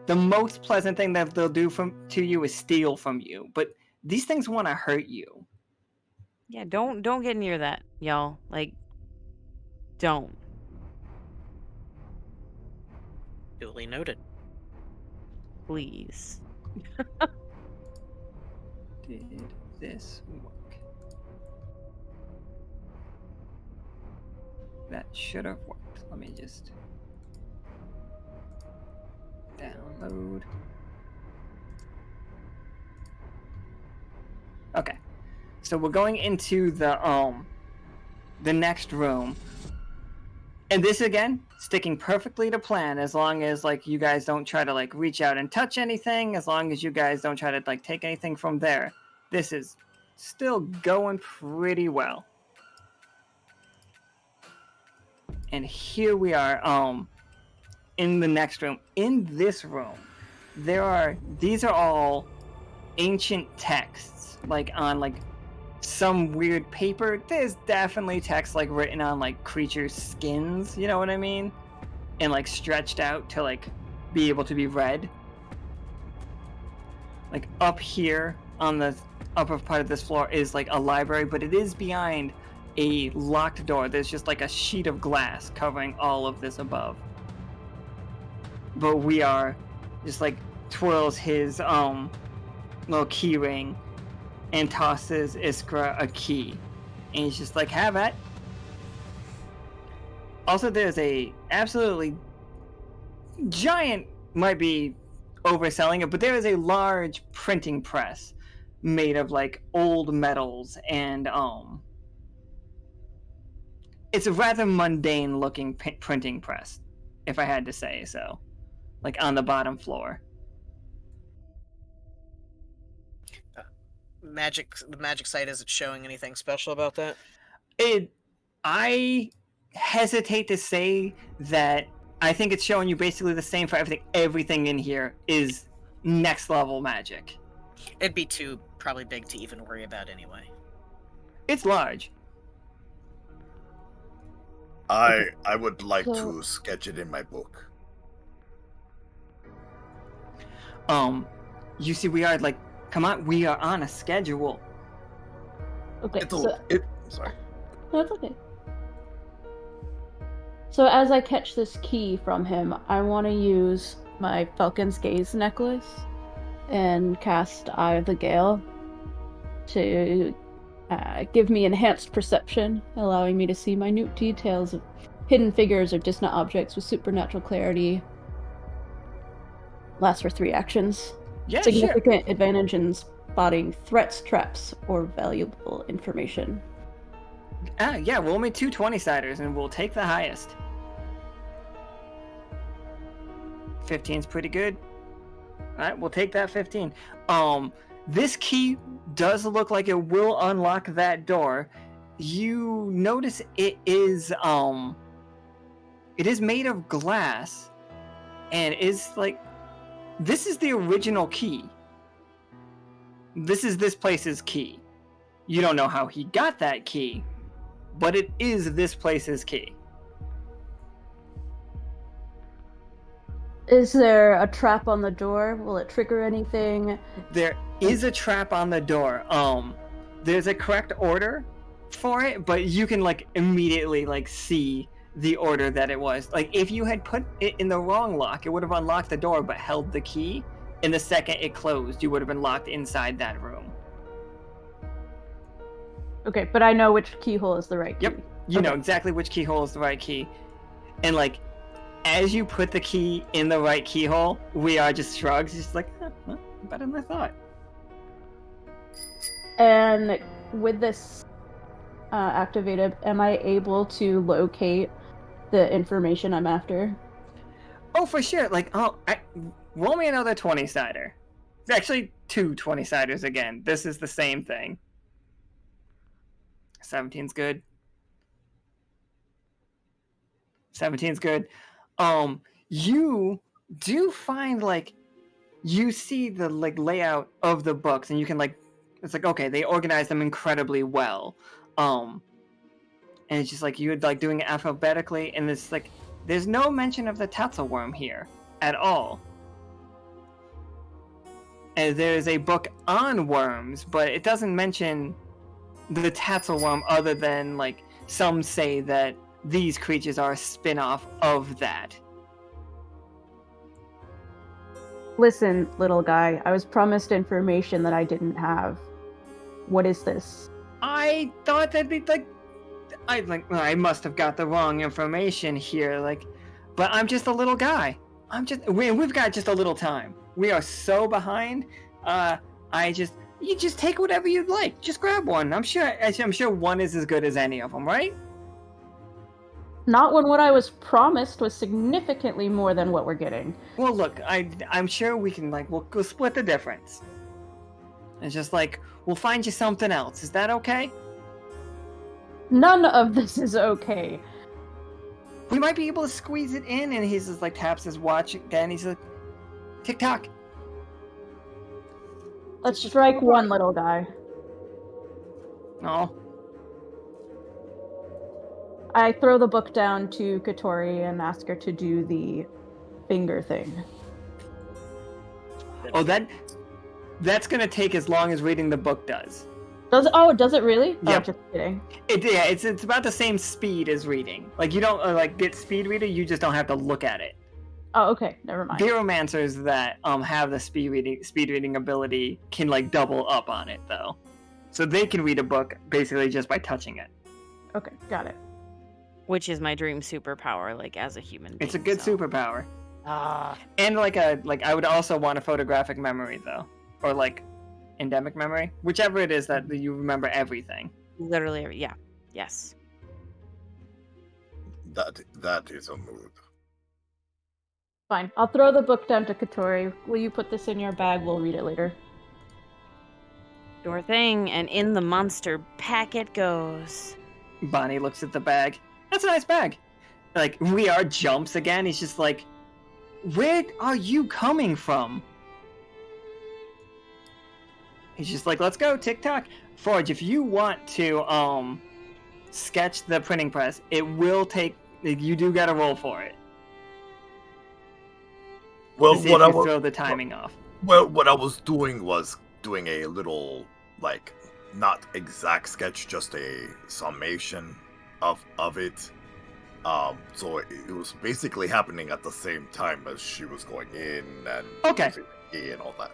the most pleasant thing that they'll do to you is steal from you, but these things want to hurt you. Yeah, don't get near that, y'all. Like, don't. Duly noted. Please. Did this work? That should have worked. Let me just download. Okay, so we're going into the next room, and this again sticking perfectly to plan, as long as, like, you guys don't try to, like, reach out and touch anything, as long as you guys don't try to, like, take anything from there. This is still going pretty well. And here we are in the next room. In this room, these are all ancient texts, like, on, like, some weird paper. There's definitely text, like, written on, like, creatures' skins, you know what I mean? And, like, stretched out to, like, be able to be read. Like, up here on the upper part of this floor is, like, a library, but it is behind a locked door. There's just, like, a sheet of glass covering all of this above. But we are just, like, twirls his little key ring and tosses Iskra a key. And he's just like, have at. Also, there's a absolutely giant, might be overselling it, but there is a large printing press made of like old metals, and it's a rather mundane looking printing press, if I had to say so, like on the bottom floor. The magic site isn't showing anything special about that. I hesitate to say that. I think it's showing you basically the same for everything. Everything in here is next level magic. It'd be too probably big to even worry about anyway. It's large. I would like to sketch it in my book. You see, we are like, come on, we are on a schedule. Okay, Sorry. No, it's okay. So as I catch this key from him, I want to use my Falcon's Gaze necklace and cast Eye of the Gale to give me enhanced perception, allowing me to see minute details of hidden figures or distant objects with supernatural clarity. Lasts for 3 actions. Yeah, Significant advantage in spotting threats, traps, or valuable information. Yeah, roll me 2 20-siders and we'll take the highest. 15's pretty good. Alright, we'll take that 15. This key does look like it will unlock that door. You notice it is made of glass, and is like, this is the original key. This is this place's key. You don't know how he got that key, but it is this place's key. Is there a trap on the door? Will it trigger anything? There is a trap on the door. There's a correct order for it, but you can like immediately like see the order that it was. Like if you had put it in the wrong lock, it would have unlocked the door but held the key. And the second it closed, you would have been locked inside that room. Okay, but I know which keyhole is the right key. Yep, you know exactly which keyhole is the right key. And like, as you put the key in the right keyhole, we are just shrugs, just like, well, better than I thought. And with this activated, am I able to locate the information I'm after? Oh, for sure. Like, roll me another 20-sider. It's actually 2 20-siders again. This is the same thing. 17's good. 17's good. You do find, like, you see the, like, layout of the books, and you can, like, it's like, okay, they organize them incredibly well. And it's just, like, you're, like, doing it alphabetically, and it's, like, there's no mention of the Tatzelworm here at all. And there's a book on worms, but it doesn't mention the Tatzelworm other than, like, some say that these creatures are a spin-off of that. Listen, little guy, I was promised information that I didn't have. What is this? I thought that'd be, like, I must have got the wrong information here, like, but I'm just a little guy. We've got just a little time. We are so behind. You just take whatever you'd like. Just grab one. I'm sure one is as good as any of them, right? Not when what I was promised was significantly more than what we're getting. Well, look, I'm sure we can, like, we'll split the difference. It's just like, we'll find you something else. Is that okay? None of this is okay. We might be able to squeeze it in, and he's just like taps his watch again. He's like, tick-tock. Let's strike one, little guy. No. I throw the book down to Catori and ask her to do the finger thing. Oh, that's gonna take as long as reading the book does. Does it really? Yep. Oh, just kidding. It's about the same speed as reading. Like, you don't get speed reader, you just don't have to look at it. Oh, okay. Never mind. Beeromancers that have the speed reading ability can like double up on it though, so they can read a book basically just by touching it. Okay, got it. Which is my dream superpower, like as a human being. It's a good so. superpower. Ah. And like I would also want a photographic memory though, or like endemic memory, whichever it is that you remember everything. Literally, yeah. Yes. That is a mood. Fine. I'll throw the book down to Catori. Will you put this in your bag? We'll read it later. Sure thing, and in the monster pack it goes. Bonnie looks at the bag. That's a nice bag. Like, we are jumps again. He's just like, where are you coming from? He's just like, let's go, tick-tock. Forge, if you want to sketch the printing press, it will take, you do gotta roll for it. Well, To see if you throw the timing off. Well, what I was doing was doing a little, like, not exact sketch, just a summation of it. So it was basically happening at the same time as she was going in and Okay. and all that.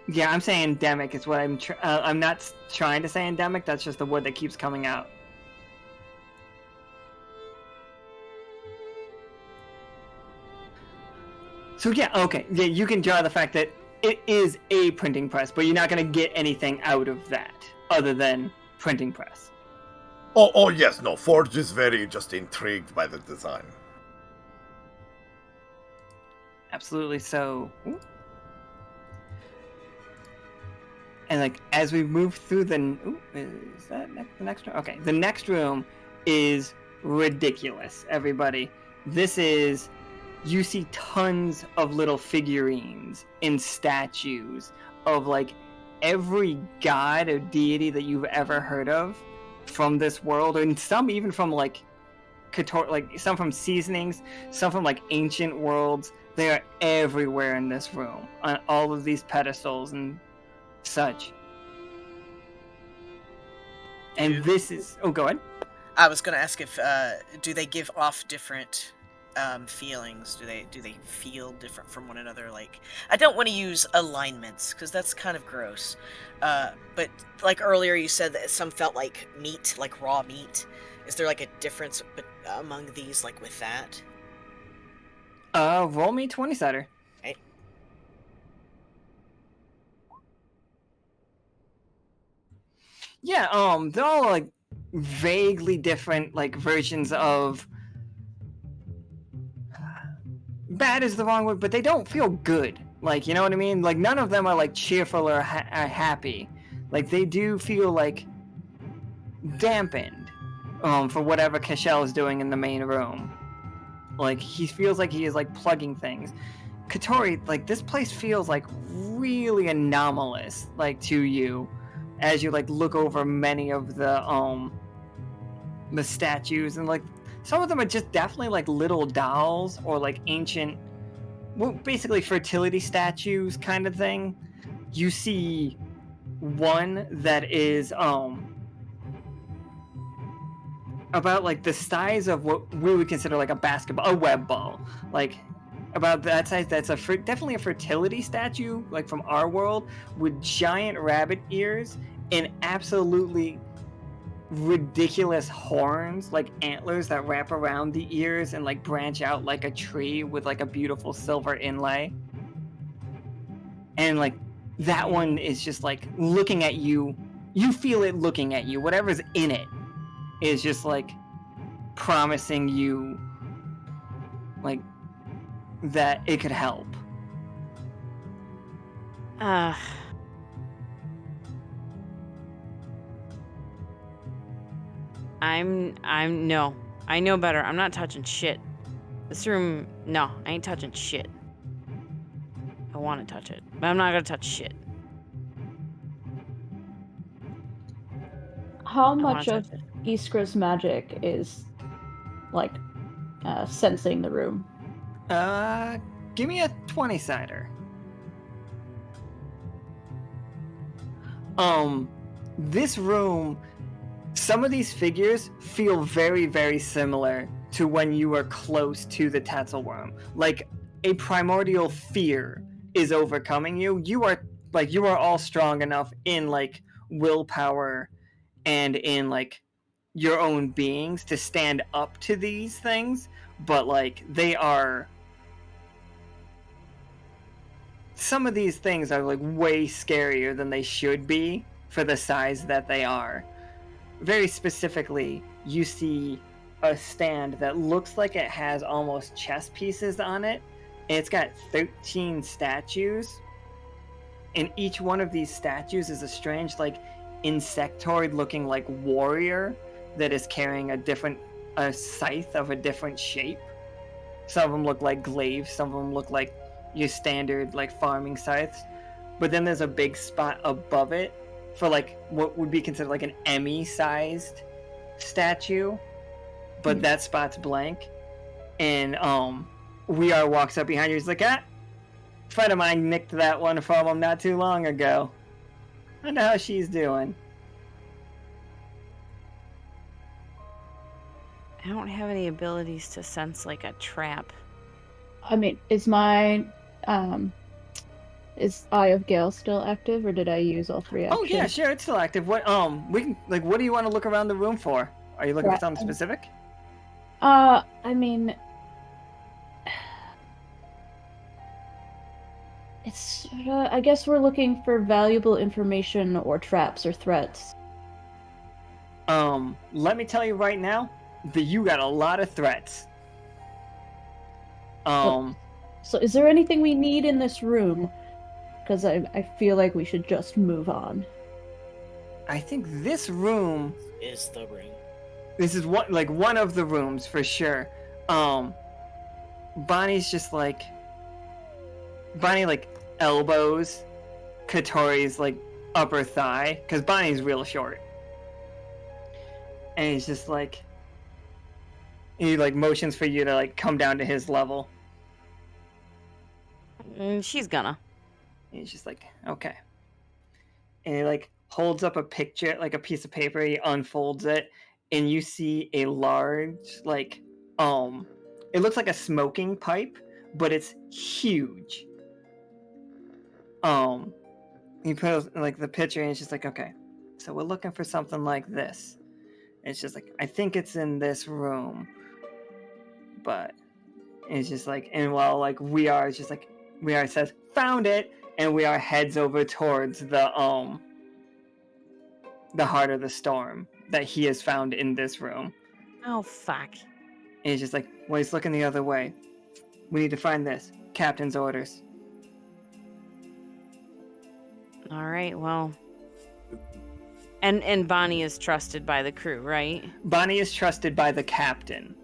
Yeah, I'm saying endemic is what I'm not trying to say endemic, that's just the word that keeps coming out. So yeah, okay, yeah, you can draw the fact that it is a printing press, but you're not going to get anything out of that other than printing press. Oh yes, no, Forge is very just intrigued by the design. Absolutely. So, ooh. And like as we move through is that the next room? Okay, the next room is ridiculous. Everybody, this is. You see tons of little figurines and statues of like every god or deity that you've ever heard of from this world, and some even from like Catori, like some from Seasonings, some from like ancient worlds. They are everywhere in this room on all of these pedestals and such. And this is go ahead. I was gonna ask if do they give off different feelings? Do they feel different from one another? Like, I don't want to use alignments because that's kind of gross. But like earlier, you said that some felt like meat, like raw meat. Is there like a difference among these, like with that? Roll me 20-sider. Okay. Yeah, they're all like vaguely different, like versions of. Bad is the wrong word, but they don't feel good. Like, you know what I mean? Like, none of them are like cheerful or happy. Like, they do feel like dampened, for whatever Cashel is doing in the main room. Like, he feels like he is like plugging things. Catori, like, this place feels like really anomalous, like, to you, as you like look over many of the statues, and like some of them are just definitely like little dolls or like ancient, well, basically fertility statues kind of thing. You see one that is about like the size of what we would consider like a web ball, like about that size. That's definitely a fertility statue, like from our world, with giant rabbit ears and absolutely ridiculous horns, like antlers that wrap around the ears and like branch out like a tree with like a beautiful silver inlay. And like that one is just like looking at you. You feel it looking at you. Whatever's in it is just like promising you like that it could help. No. I know better. I'm not touching shit. This room, no, I ain't touching shit. I want to touch it, but I'm not gonna touch shit. How much of Iskra's magic is like sensing the room? Give me a 20-sider. This room some of these figures feel very, very similar to when you were close to the Tetzelworm. Like a primordial fear is overcoming you. You are all strong enough in like willpower and in like your own beings to stand up to these things, but like they are, some of these things are like way scarier than they should be for the size that they are. Very specifically, you see a stand that looks like it has almost chess pieces on it, and it's got 13 statues, and each one of these statues is a strange like insectoid looking like warrior that is carrying a scythe of a different shape. Some of them look like glaives, some of them look like your standard like farming scythes, but then there's a big spot above it for like what would be considered like an Emmy sized statue, but that spot's blank. And We Are walks up behind you. He's like, a friend of mine nicked that one from him not too long ago. I know how she's doing. I don't have any abilities to sense like a trap. I mean, is my is Eye of Gale still active, or did I use all 3 actions? Oh yeah, sure, it's still active. What we can like, what do you want to look around the room for? Are you looking for something specific? I mean, it's I guess we're looking for valuable information or traps or threats. Let me tell you right now that you got a lot of threats. So is there anything we need in this room? Because I feel like we should just move on. I think this room Is the room. This is one of the rooms for sure. Bonnie's just like Bonnie like elbows Catori's like upper thigh, because Bonnie's real short. And he's just like, he like motions for you to like come down to his level. She's gonna. And he's just like, okay. And he like holds up a picture, like a piece of paper, he unfolds it, and you see a large, like, it looks like a smoking pipe, but it's huge. He puts like the picture, and it's just like, okay, so we're looking for something like this. And it's just like, I think it's in this room, but it's just like, and while like We Are, it's just like, We Are says, found it, and We Are heads over towards the heart of the storm that he has found in this room. Oh, fuck. And he's just like, well, he's looking the other way. We need to find this. Captain's orders. All right, well. And Bonnie is trusted by the crew, right? Bonnie is trusted by the captain.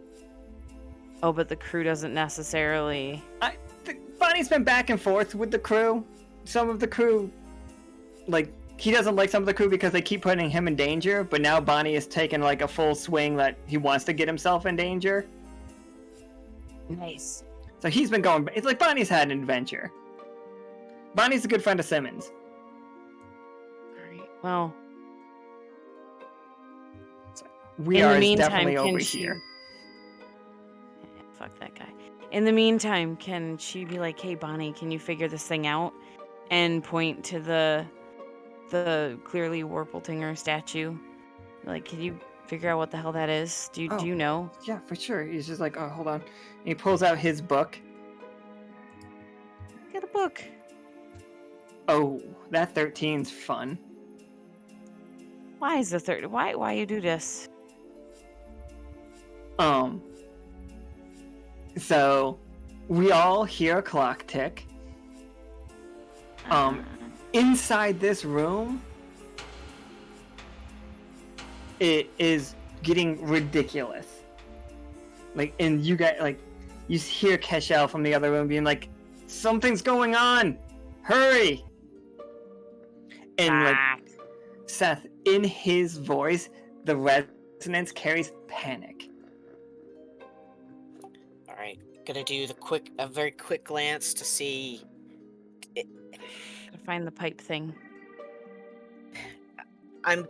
Oh, but the crew doesn't necessarily... Bonnie's been back and forth with the crew. Some of the crew, like, he doesn't like some of the crew because they keep putting him in danger, but now Bonnie has taken like a full swing that he wants to get himself in danger. Nice. So he's been going, it's like Bonnie's had an adventure. Bonnie's a good friend of Simmons. All right, well... We In Are the meantime, definitely can over she- here. Fuck that guy. In the meantime, can she be like, hey, Bonnie, can you figure this thing out? And point to the clearly Warpletinger statue. Like, can you figure out what the hell that is? Do you know? Yeah, for sure. He's just like, oh, hold on. And he pulls out his book. Get a book. Oh, that 13's fun. Why is the third? Why you do this? So we all hear a clock tick. Inside this room, it is getting ridiculous. Like, and you got like, you hear Keshel from the other room being like, "Something's going on! Hurry!" And like, Seth, in his voice, the resonance carries panic. All right, gonna do a very quick glance to see. Gotta find the pipe thing. I'm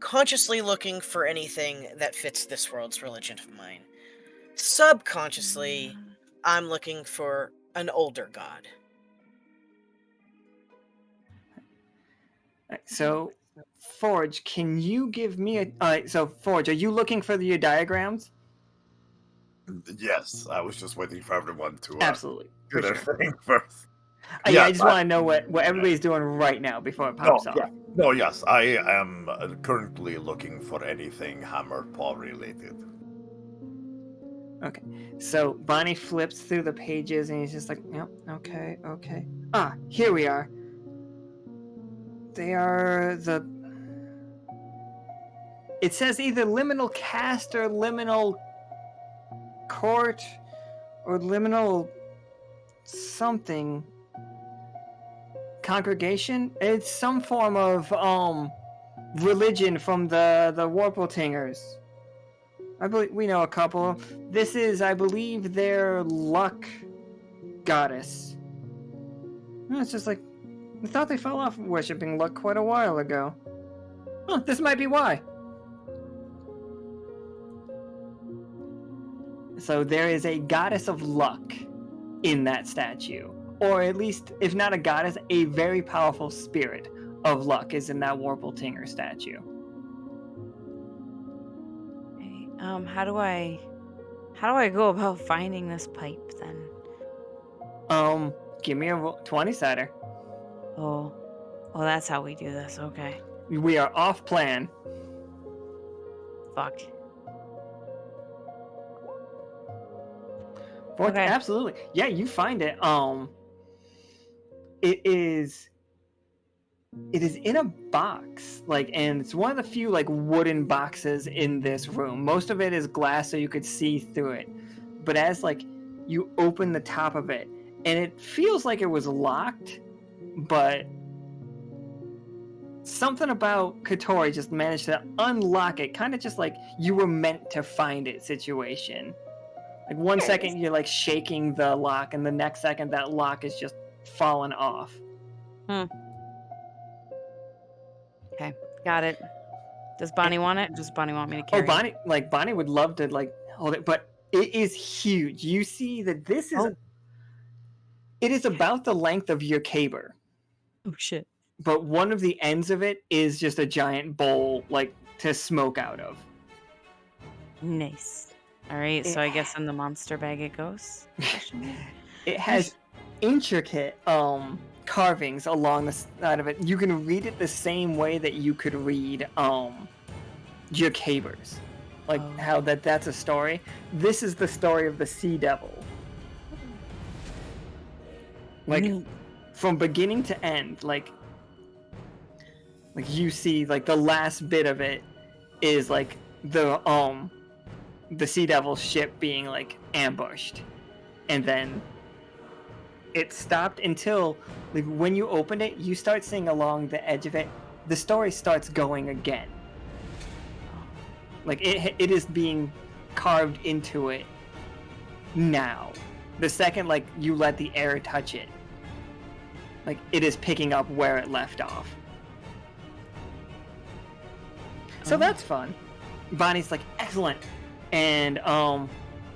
consciously looking for anything that fits this world's religion of mine. Subconsciously, I'm looking for an older god. So, Forge, can you give me a... so, Forge, are you looking for your diagrams? Yes, I was just waiting for everyone to Absolutely. do For their sure. thing first. Yeah, I just want to know what everybody's doing right now before it pops off. No, yes, I am currently looking for anything hammer paw related. Okay, so Bonnie flips through the pages and he's just like, yep, okay. Ah, here we are. They are the... It says either liminal cast or liminal court or liminal something congregation. It's some form of religion from the Warpletingers. I believe we know a couple. This is, I believe, their luck goddess. It's just like, I thought they fell off worshipping luck quite a while ago. Huh, this might be why. So there is a goddess of luck in that statue. Or at least, if not a goddess, a very powerful spirit of luck is in that Warpletinger statue. Okay. How do I go about finding this pipe then? Give me a 20-sider. Oh, that's how we do this. Okay. We are off plan. Fuck. Okay. Absolutely. Yeah, you find it. It is in a box, and it's one of the few wooden boxes in this room. Most of it is glass, so you could see through it. But as you open the top of it, and it feels like it was locked, but something about Catori just managed to unlock it, kind of just like you were meant to find it situation. Like 1 second you're shaking the lock, and the next second that lock is just falling off. Okay, got it. Does Bonnie want it? Does Bonnie want me to carry it? Bonnie would love to hold it, but it is huge. You see that this is it is about the length of your caber. Oh shit. But one of the ends of it is just a giant bowl to smoke out of. Nice. All right, so I guess in the monster bag it goes. It has intricate carvings along the side of it. You can read it the same way that you could read your cabers. How that's a story. This is the story of the Sea Devil. From beginning to end, you see the last bit of it is the Sea Devil's ship being ambushed, and then it stopped until when you opened it, you start seeing along the edge of it, the story starts going again. It is being carved into it now. The second you let the air touch it, it is picking up where it left off. So that's fun. Bonnie's excellent. And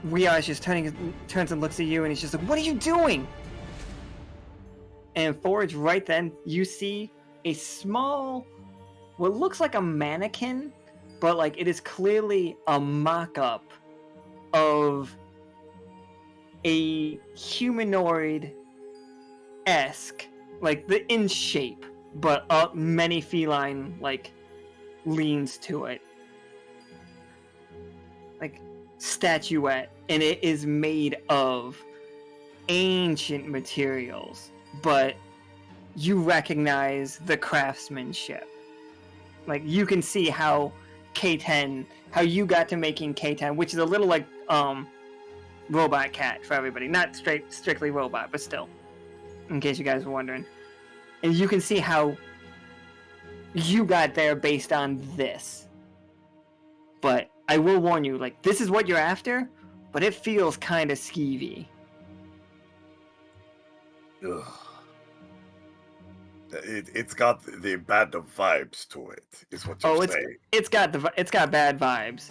Riaz just turns and looks at you, and he's just like, "What are you doing?" And Forge, right then, you see a small, what looks like a mannequin, but it is clearly a mock-up of a humanoid-esque, in shape, but many feline leans to it. Statuette, and it is made of ancient materials, but you recognize the craftsmanship. You can see how K10, how you got to making K10, which is a little robot cat for everybody, not strictly robot, but still, in case you guys were wondering. And you can see how you got there based on this. But I will warn you, this is what you're after, but it feels kind of skeevy. Ugh. It's got the bad vibes to it, is what you're saying. it's got bad vibes.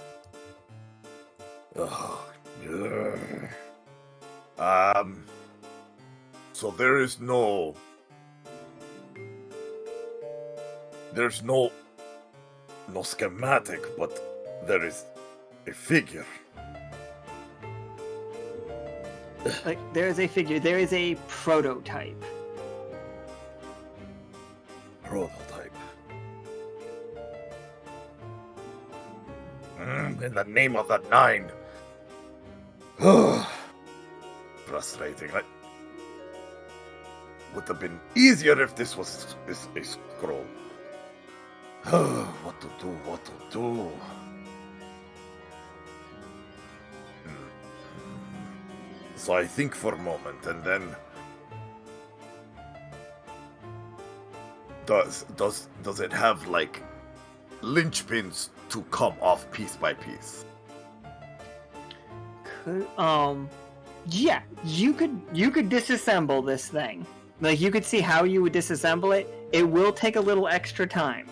Oh, so there's no schematic, but there is a figure. Like there is a figure. There is a prototype. Prototype. In the name of the 9. Frustrating. Would have been easier if this was a scroll. What to do? So I think for a moment, and then does it have like linchpins to come off piece by piece? Yeah, you could disassemble this thing. Like you could see how you would disassemble it. It will take a little extra time.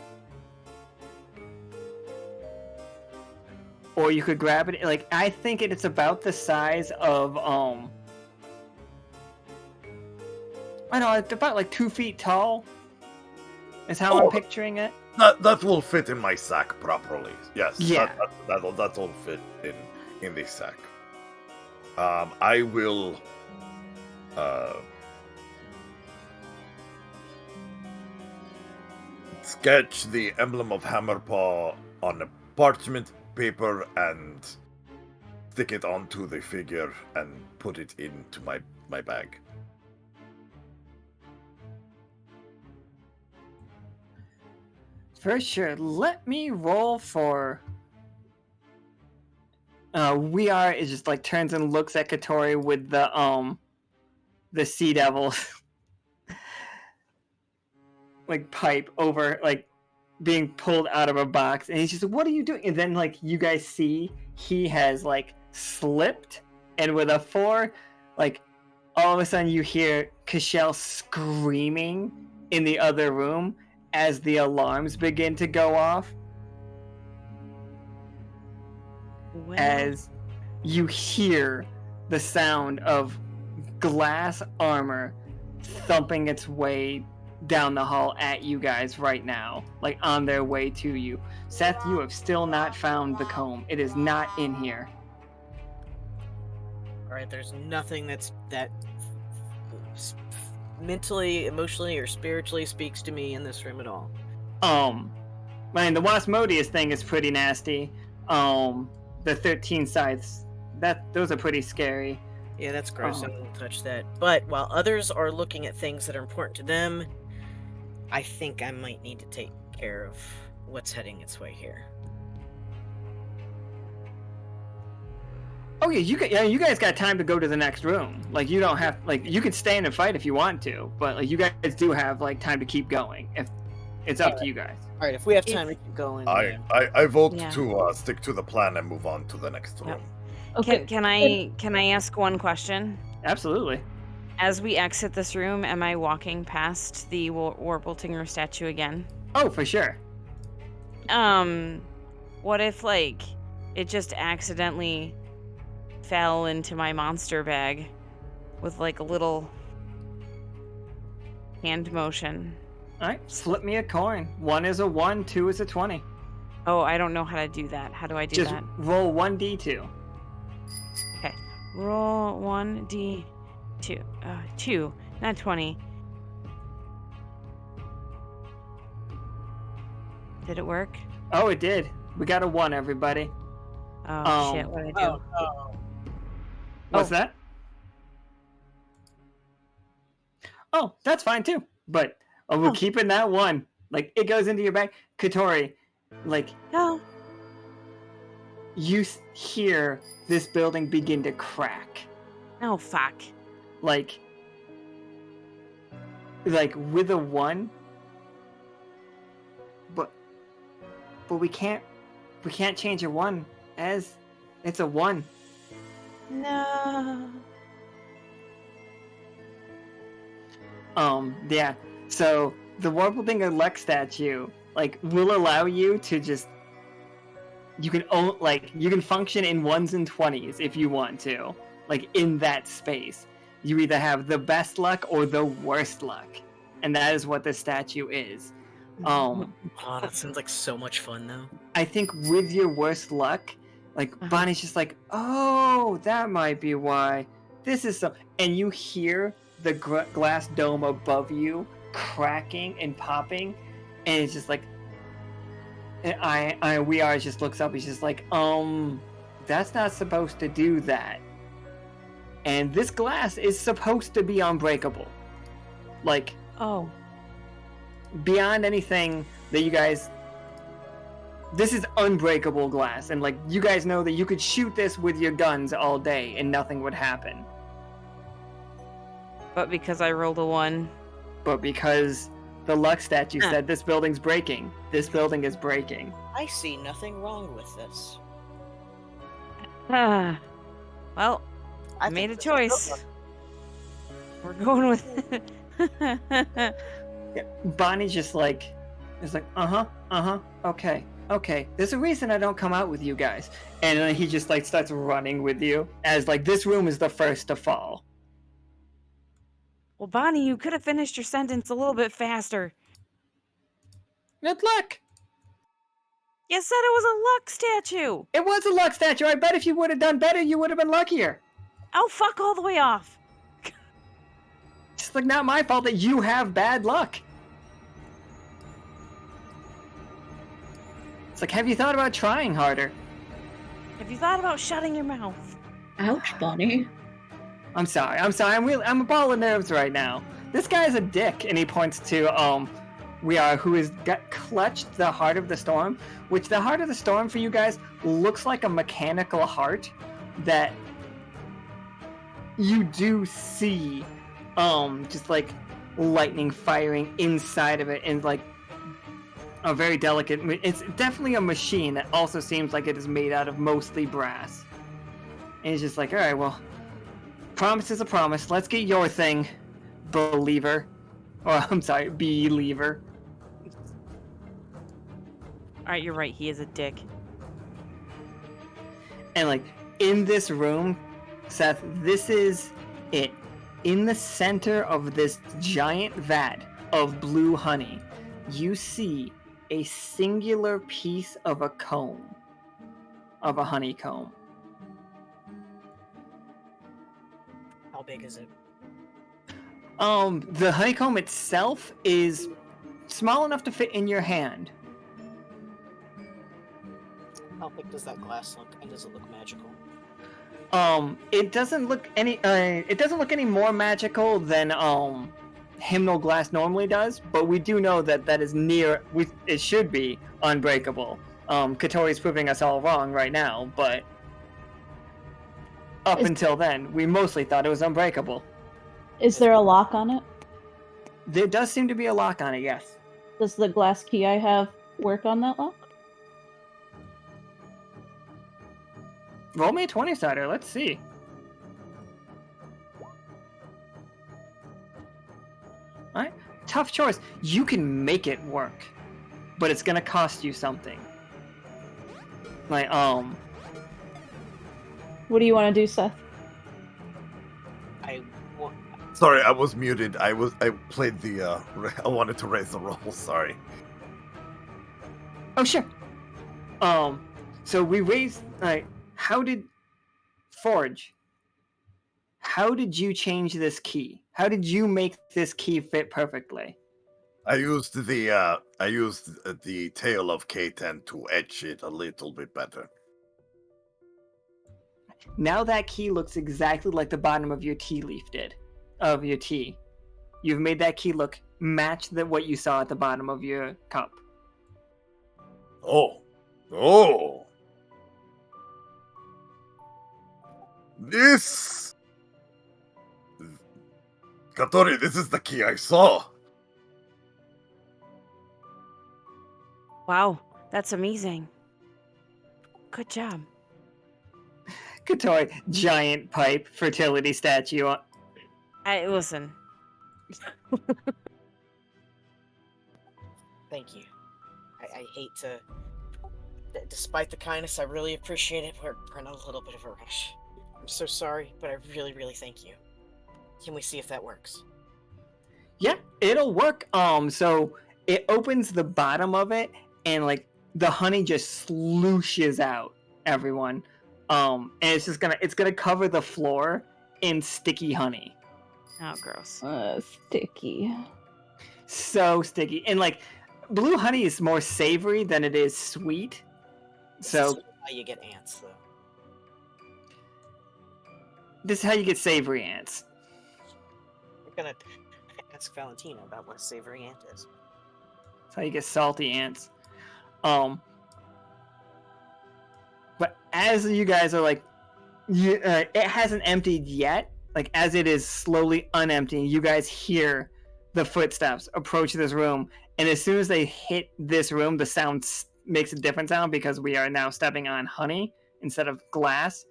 Or you could grab it. Like I think it's about the size of I don't know, it's about like 2 feet tall. Is how I'm picturing it. That will fit in my sack properly. Yes. Yeah. That'll fit in the sack. I will sketch the emblem of Hammerpaw on a parchment paper and stick it onto the figure and put it into my bag. For sure. Let me roll for. It just like turns and looks at Catori with the sea devil like pipe over like being pulled out of a box, and he's just like, "What are you doing?" And then like you guys see he has like slipped, and with a 4, like all of a sudden you hear Cashel screaming in the other room as the alarms begin to go off. Well, As you hear the sound of glass armor thumping its way down the hall at you guys right now, like on their way to you. Seth, you have still not found the comb. It is not in here. Alright, there's nothing that mentally, emotionally, or spiritually speaks to me in this room at all. I mean, the Wasmodius thing is pretty nasty. The 13 scythes, those are pretty scary. Yeah, that's gross. I won't touch that. But while others are looking at things that are important to them, I think I might need to take care of what's heading its way here. Oh yeah, you guys got time to go to the next room. Like you don't have, like you could stand and fight if you want to, but like you guys do have like time to keep going. If it's up to you guys. All right, if we have time to keep going. I vote Yeah. to stick to the plan and move on to the next room. Yep. Okay. Can I ask one question? Absolutely. As we exit this room, am I walking past the Warbletinger statue again? Oh, for sure. What if like it just accidentally fell into my monster bag with like a little hand motion? All right, flip me a coin. 1 is a 1, 2 is a 20. Oh, I don't know how to do that. How do I do Just that? roll 1d2. Okay. Roll 1d2. 2, not 20. Did it work? Oh, it did. We got a 1, everybody. Oh shit, what did I do? What's that? Oh, that's fine too. But we're keeping that 1. Like it goes into your bag. Catori, like Oh. you hear this building begin to crack. Oh fuck. Like with a 1. But we can't change a 1 as it's a 1. No. Yeah. So the Warbling Elect statue like will allow you to just you can function in 1s and 20s if you want to, like in that space. You either have the best luck or the worst luck, and that is what the statue is. Oh, that sounds like so much fun, though. I think with your worst luck, like Bonnie's just like, oh, that might be why. This is some, and you hear the glass dome above you cracking and popping, and it's just like, and We Are just looks up. He's just like, that's not supposed to do that. And this glass is supposed to be unbreakable, like, beyond anything that you guys. This is unbreakable glass, and like you guys know that you could shoot this with your guns all day and nothing would happen. But because I rolled a 1. But because the luck statue said this building's breaking, this building is breaking. I see nothing wrong with this. Well, I made a choice. We're going with it. Yeah, Bonnie's just like, it's like, okay. There's a reason I don't come out with you guys. And then he just like starts running with you as like this room is the first to fall. Well, Bonnie, you could have finished your sentence a little bit faster. Good luck. You said it was a luck statue. It was a luck statue. I bet if you would have done better, you would have been luckier. Oh, fuck all the way off. It's like not my fault that you have bad luck. It's like, have you thought about trying harder? Have you thought about shutting your mouth? Ouch, Bonnie. I'm sorry. I'm a ball of nerves right now. This guy's a dick, and he points to We Are, who has got clutched the Heart of the Storm, which the Heart of the Storm for you guys looks like a mechanical heart that you do see, just like lightning firing inside of it, and like a very delicate. It's definitely a machine that also seems like it is made out of mostly brass. And he's just like, all right, well, promise is a promise. Let's get your thing, believer. Or I'm sorry, believer. Alright, you're right, he is a dick. And like in this room, Seth, this is it. In the center of this giant vat of blue honey, you see a singular piece of a comb, of a honeycomb. How big is it? The honeycomb itself is small enough to fit in your hand. How big does that glass look, and does it look magical? It doesn't look any more magical than Hymnal glass normally does, but we do know that is it should be unbreakable. Catori's proving us all wrong right now, but until then, we mostly thought it was unbreakable. Is there a lock on it? There does seem to be a lock on it, yes. Does the glass key I have work on that lock? Roll me a 20-sider, let's see. Alright, tough choice. You can make it work, but it's gonna cost you something. Like, What do you want to do, Seth? Sorry, I was muted. I played the. I wanted to raise the roll. Sorry. Oh sure. So we raised. How did Forge? How did you change this key? How did you make this key fit perfectly? I used the tail of K10 to etch it a little bit better. Now that key looks exactly like the bottom of your tea leaf did. Of your tea. You've made that key match what you saw at the bottom of your cup. Oh. This... Catori, this is the key I saw. Wow, that's amazing. Good job. Catori, giant pipe, fertility statue. Listen. Thank you. I hate to... Despite the kindness, I really appreciate it. We're in a little bit of a rush. I'm so sorry, but I really, really thank you. Can we see if that works? Yeah, it'll work. So it opens the bottom of it, and like the honey just slooshes out, everyone. And it's gonna cover the floor in sticky honey. Oh, gross. Sticky. So sticky, and like blue honey is more savory than it is sweet. So This is how you get ants, though. this is how you get savory ants. We're gonna ask Valentina about what a savory ant is. That's how you get salty ants. But as you guys are like, it hasn't emptied yet. Like as it is slowly unemptying, you guys hear the footsteps approach this room, and as soon as they hit this room, the sound makes a different sound because we are now stepping on honey instead of glass.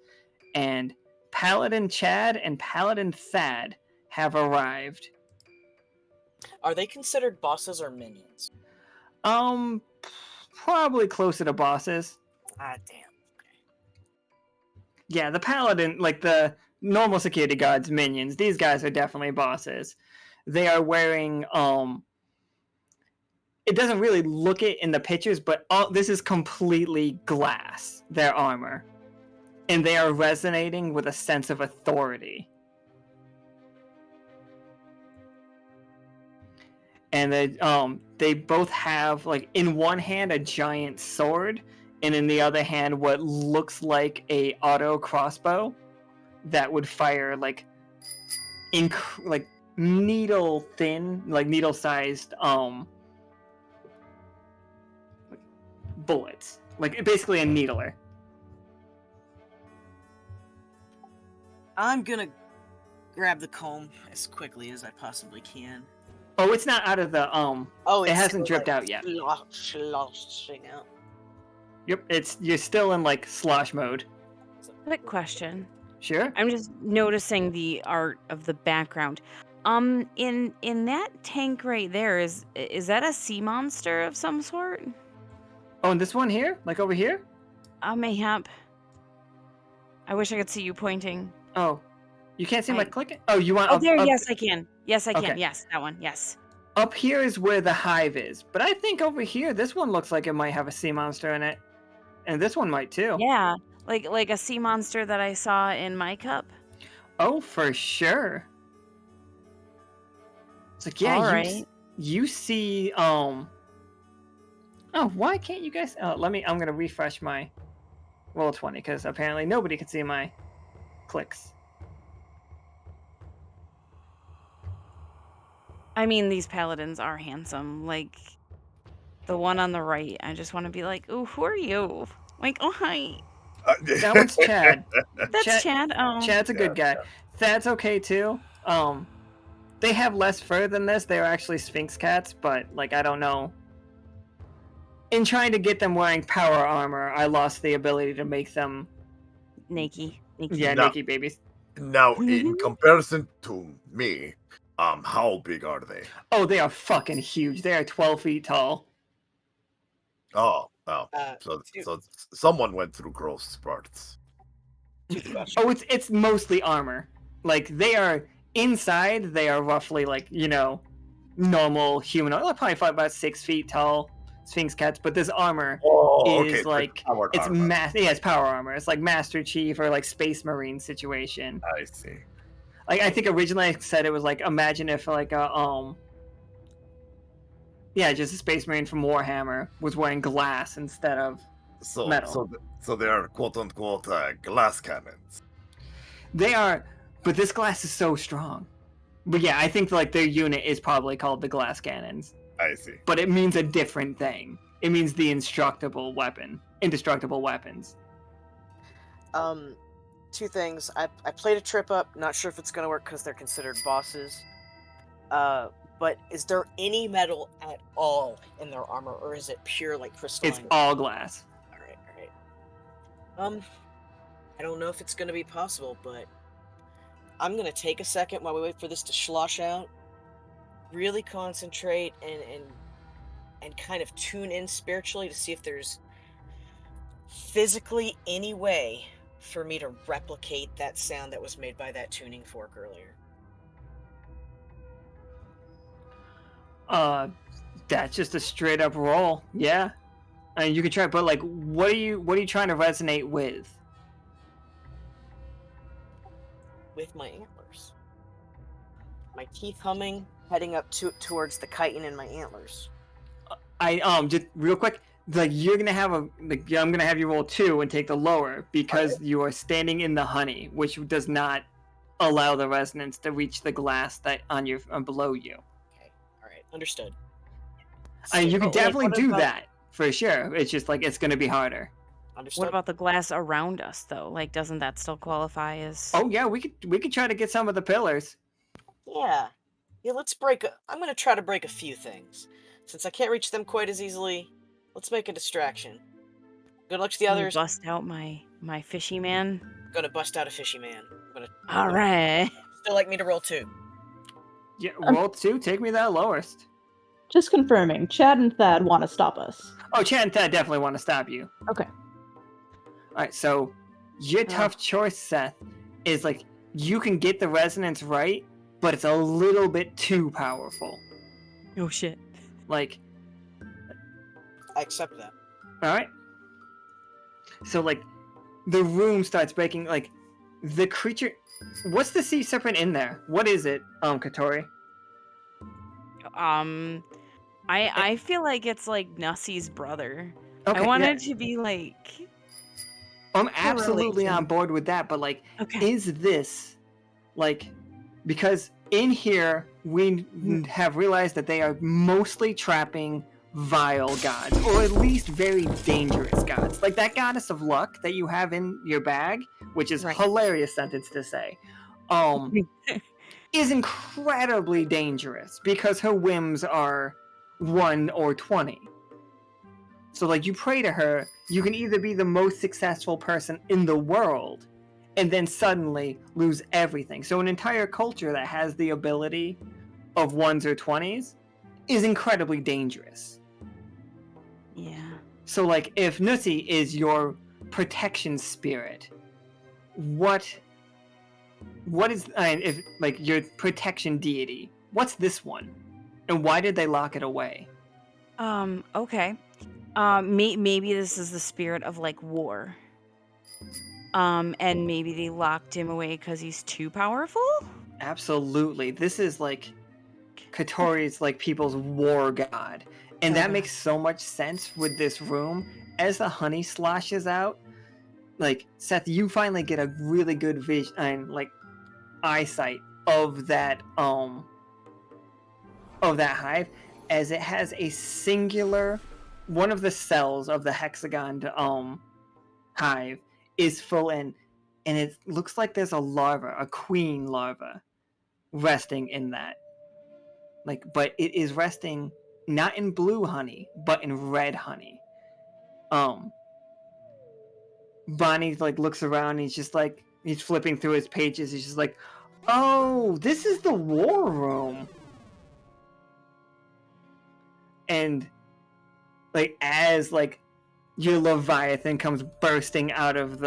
And Paladin Chad and Paladin Thad have arrived. Are they considered bosses or minions? Probably closer to bosses. Ah, damn. Yeah, the Paladin, like the normal security guards, minions, these guys are definitely bosses. They are wearing, it doesn't really look it in the pictures, but this is completely glass, their armor. And they are resonating with a sense of authority. And they both have, like, in one hand a giant sword, and in the other hand what looks like a auto crossbow that would fire like needle thin, like needle sized bullets, like basically a needler. I'm gonna grab the comb as quickly as I possibly can. Oh, it's not out of the Oh, it hasn't dripped out yet. Sloshing out. Yep, you're still in like slosh mode. Quick question. Sure. I'm just noticing the art of the background. In that tank right there, is that a sea monster of some sort? Oh, and this one here, like over here. Mayhap. I wish I could see you pointing. Oh, you can't see my clicking. Oh, you want? Oh, there. Yes, I can. Yes, I can. Okay. Yes, that one. Yes. Up here is where the hive is, but I think over here, this one looks like it might have a sea monster in it, and this one might too. Yeah, like a sea monster that I saw in my cup. Oh, for sure. It's like, yeah, All right. you see, oh, why can't you guys, I'm gonna refresh my Roll20, because apparently nobody can see my clicks. I mean, these paladins are handsome. Like, the one on the right, I just want to be like, ooh, who are you? Like, oh, hi. That one's Chad. That's Chad. Oh. Chad's a good guy. Thad's okay, too. They have less fur than this. They're actually Sphinx cats, but, like, I don't know. In trying to get them wearing power armor, I lost the ability to make them... Naked. Yeah, No. naked babies. Now, in comparison to me, how big are they? Oh, they are fucking huge. They are 12 feet tall. Oh. So someone went through growth spurts. Oh, it's mostly armor. Like, they are inside, they are roughly like, normal humanoid. They're probably about 6 feet tall Sphinx cats, but this armor is like, it's it's power armor. It's like Master Chief or like Space Marine situation. I see. Like, I think originally I said it was like, imagine if like a just a Space Marine from Warhammer was wearing glass instead of metal. So they are quote unquote glass cannons. They are, but this glass is so strong. But yeah, I think like their unit is probably called the glass cannons. I see. But it means a different thing. It means the indestructible weapons. Two things. I played a trip up. Not sure if it's gonna work because they're considered bosses. But is there any metal at all in their armor, or is it pure like crystalline? It's all glass. All right. I don't know if it's gonna be possible, but I'm gonna take a second while we wait for this to slosh out. Really concentrate and and kind of tune in spiritually to see if there's physically any way for me to replicate that sound that was made by that tuning fork earlier. That's just a straight up roll. Yeah. I mean, you can try, but like, what are you trying to resonate with? With my antlers. My teeth humming, heading up towards the chitin in my antlers. Just real quick, like you're gonna have I'm gonna have you roll 2 and take the lower because you are standing in the honey, which does not allow the resonance to reach the glass that on below you. Okay, all right, understood. I mean, you can But, like, definitely what do about- that for sure. It's just like it's gonna be harder. Understood. What about the glass around us, though? Like, doesn't that still qualify as? Oh yeah, we could try to get some of the pillars. Yeah, let's I'm gonna try to break a few things. Since I can't reach them quite as easily, let's make a distraction. Good luck to the Can you others. bust out my fishy man. I'm gonna bust out a fishy man. All right. Still like me to roll 2. Yeah, roll 2. Take me that lowest. Just confirming, Chad and Thad want to stop us. Oh, Chad and Thad definitely want to stop you. Okay. All right, so your tough choice, Seth, is like you can get the resonance right, but it's a little bit too powerful. Oh shit. Like, I accept that. all right. So like, the room starts breaking. Like, the creature. What's the sea serpent in there? What is it, Catori? I feel like it's like Nussie's brother. Okay, I want yeah. it to be like. I'm absolutely relation. on board with that, but like, Okay. is this like, because in here we have realized that they are mostly trapping vile gods, or at least very dangerous gods, like that goddess of luck that you have in your bag, which is Right. hilarious sentence to say, is incredibly dangerous because her whims are 1 or 20. So like, you pray to her, you can either be the most successful person in the world and then suddenly lose everything. So an entire culture that has the ability of 1s or 20s is incredibly dangerous. Yeah. So like, if Nussi is your protection spirit, what is if like your protection deity, what's this one? And why did they lock it away? Okay. Maybe this is the spirit of like war. And maybe they locked him away because he's too powerful? Absolutely. This is like Catori's like people's war god. And that Okay. makes so much sense with this room. As the honey sloshes out, like, Seth, you finally get a really good vision and like eyesight of that hive, as it has a singular one of the cells of the hexagon hive is full in, and it looks like there's a larva, a queen larva, resting in that. Like, but it is resting not in blue honey, but in red honey. Bonnie like looks around and he's flipping through his pages. He's just like, oh, this is the war room. And like, as like your Leviathan comes bursting out of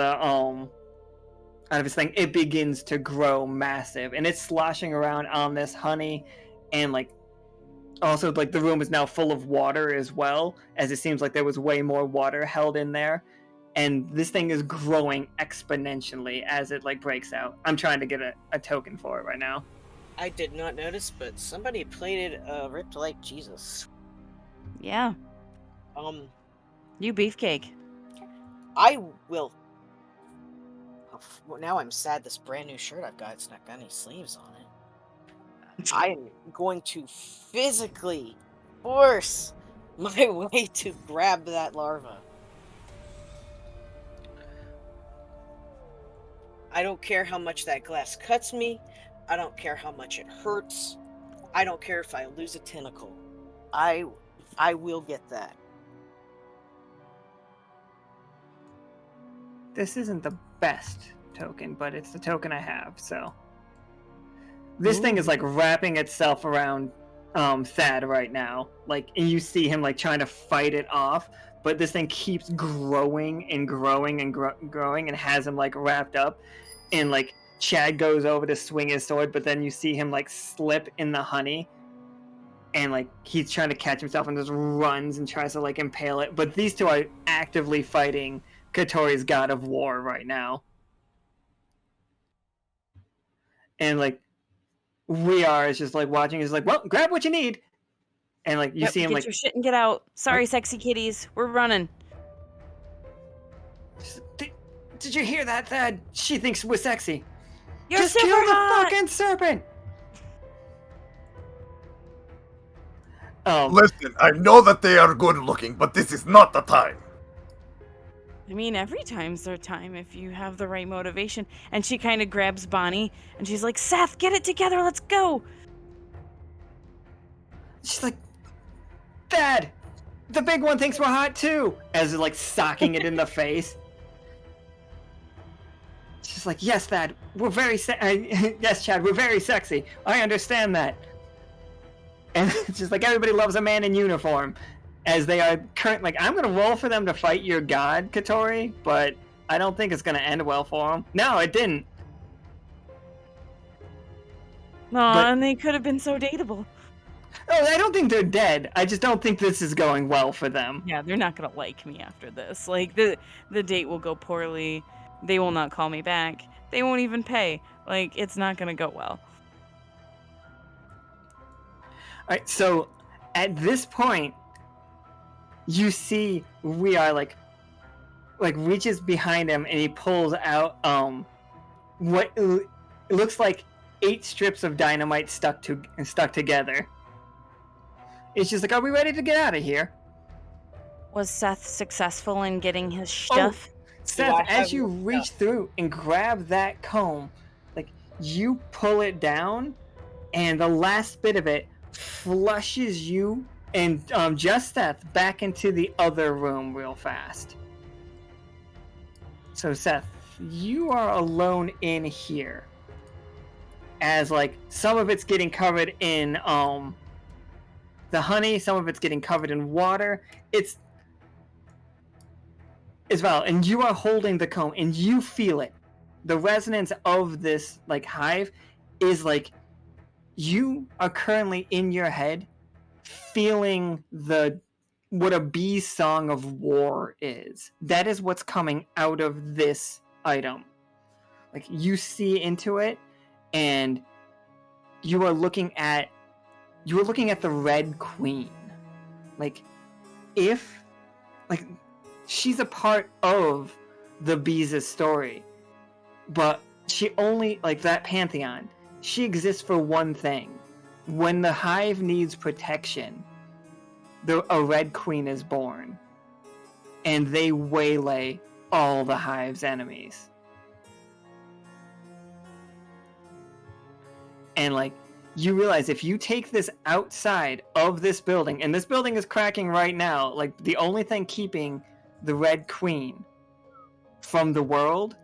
his thing, it begins to grow massive, and it's sloshing around on this honey, and like, also like the room is now full of water as well, as it seems like there was way more water held in there, and this thing is growing exponentially as it like breaks out. I'm trying to get a token for it right now. I did not notice, but somebody plated ripped like Jesus. Yeah. You beefcake. I will. Oh, now I'm sad this brand new shirt I've got, it's not got any sleeves on it. I am going to physically force my way to grab that larva. I don't care how much that glass cuts me. I don't care how much it hurts. I don't care if I lose a tentacle. I will get that. This isn't the best token, but it's the token I have, so. This thing is like wrapping itself around Thad right now. Like, and you see him like trying to fight it off, but this thing keeps growing and growing and growing and has him like wrapped up. And like Chad goes over to swing his sword, but then you see him like slip in the honey, and like he's trying to catch himself and just runs and tries to like impale it. But these two are actively fighting Catori's god of war right now. And like we are just like watching, is like, well, grab what you need. And like you see him get like, your shit and get out. Sorry, sexy kitties. We're running. did you hear that, Thad? She thinks we're sexy. You're Just super kill the hot. fucking serpent. Listen, I know that they are good looking, but this is not the time. I mean, every time's their time if you have the right motivation. And she kind of grabs Bonnie and she's like, Seth, get it together. Let's go. She's like, Thad, the big one thinks we're hot too. As like socking it in the face. She's like, yes, Thad, we're very yes, Chad, we're very sexy. I understand that. And it's just like everybody loves a man in uniform. As they are like, I'm gonna roll for them to fight your god, Catori, but I don't think it's gonna end well for them. No, it didn't. Aw, and they could have been so dateable. Oh, I don't think they're dead. I just don't think this is going well for them. Yeah, they're not gonna like me after this. Like the date will go poorly. They will not call me back. They won't even pay. Like, it's not gonna go well. Alright, so at this point, you see we are like reaches behind him and he pulls out what it looks like 8 strips of dynamite stuck together. It's just like, are we ready to get out of here? Was Seth successful in getting his stuff? Seth, as you reach through and grab that comb, like you pull it down, and the last bit of it flushes you and just Seth back into the other room real fast. So Seth, you are alone in here. As like some of it's getting covered in the honey, some of it's getting covered in water. It's well, and you are holding the comb and you feel it. The resonance of this like hive is like you are currently in your head feeling what a bee's song of war is. That is what's coming out of this item. Like you see into it, and you are looking at the Red Queen. Like if like she's a part of the bees' story, but she only like that pantheon. She exists for one thing. When the hive needs protection, a Red Queen is born, and they waylay all the hive's enemies. And like you realize if you take this outside of this building, and this building is cracking right now, like the only thing keeping the Red Queen from the world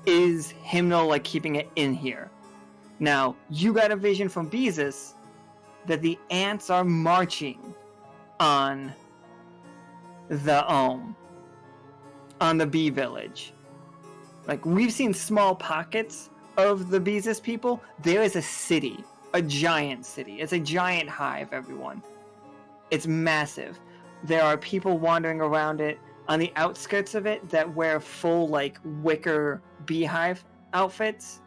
is Hymnal, like keeping it in here. Now, you got a vision from Beezus that the ants are marching on the bee village. Like we've seen small pockets of the Beezus people. There is a city, a giant city. It's a giant hive, everyone. It's massive. There are people wandering around it on the outskirts of it that wear full like wicker beehive outfits.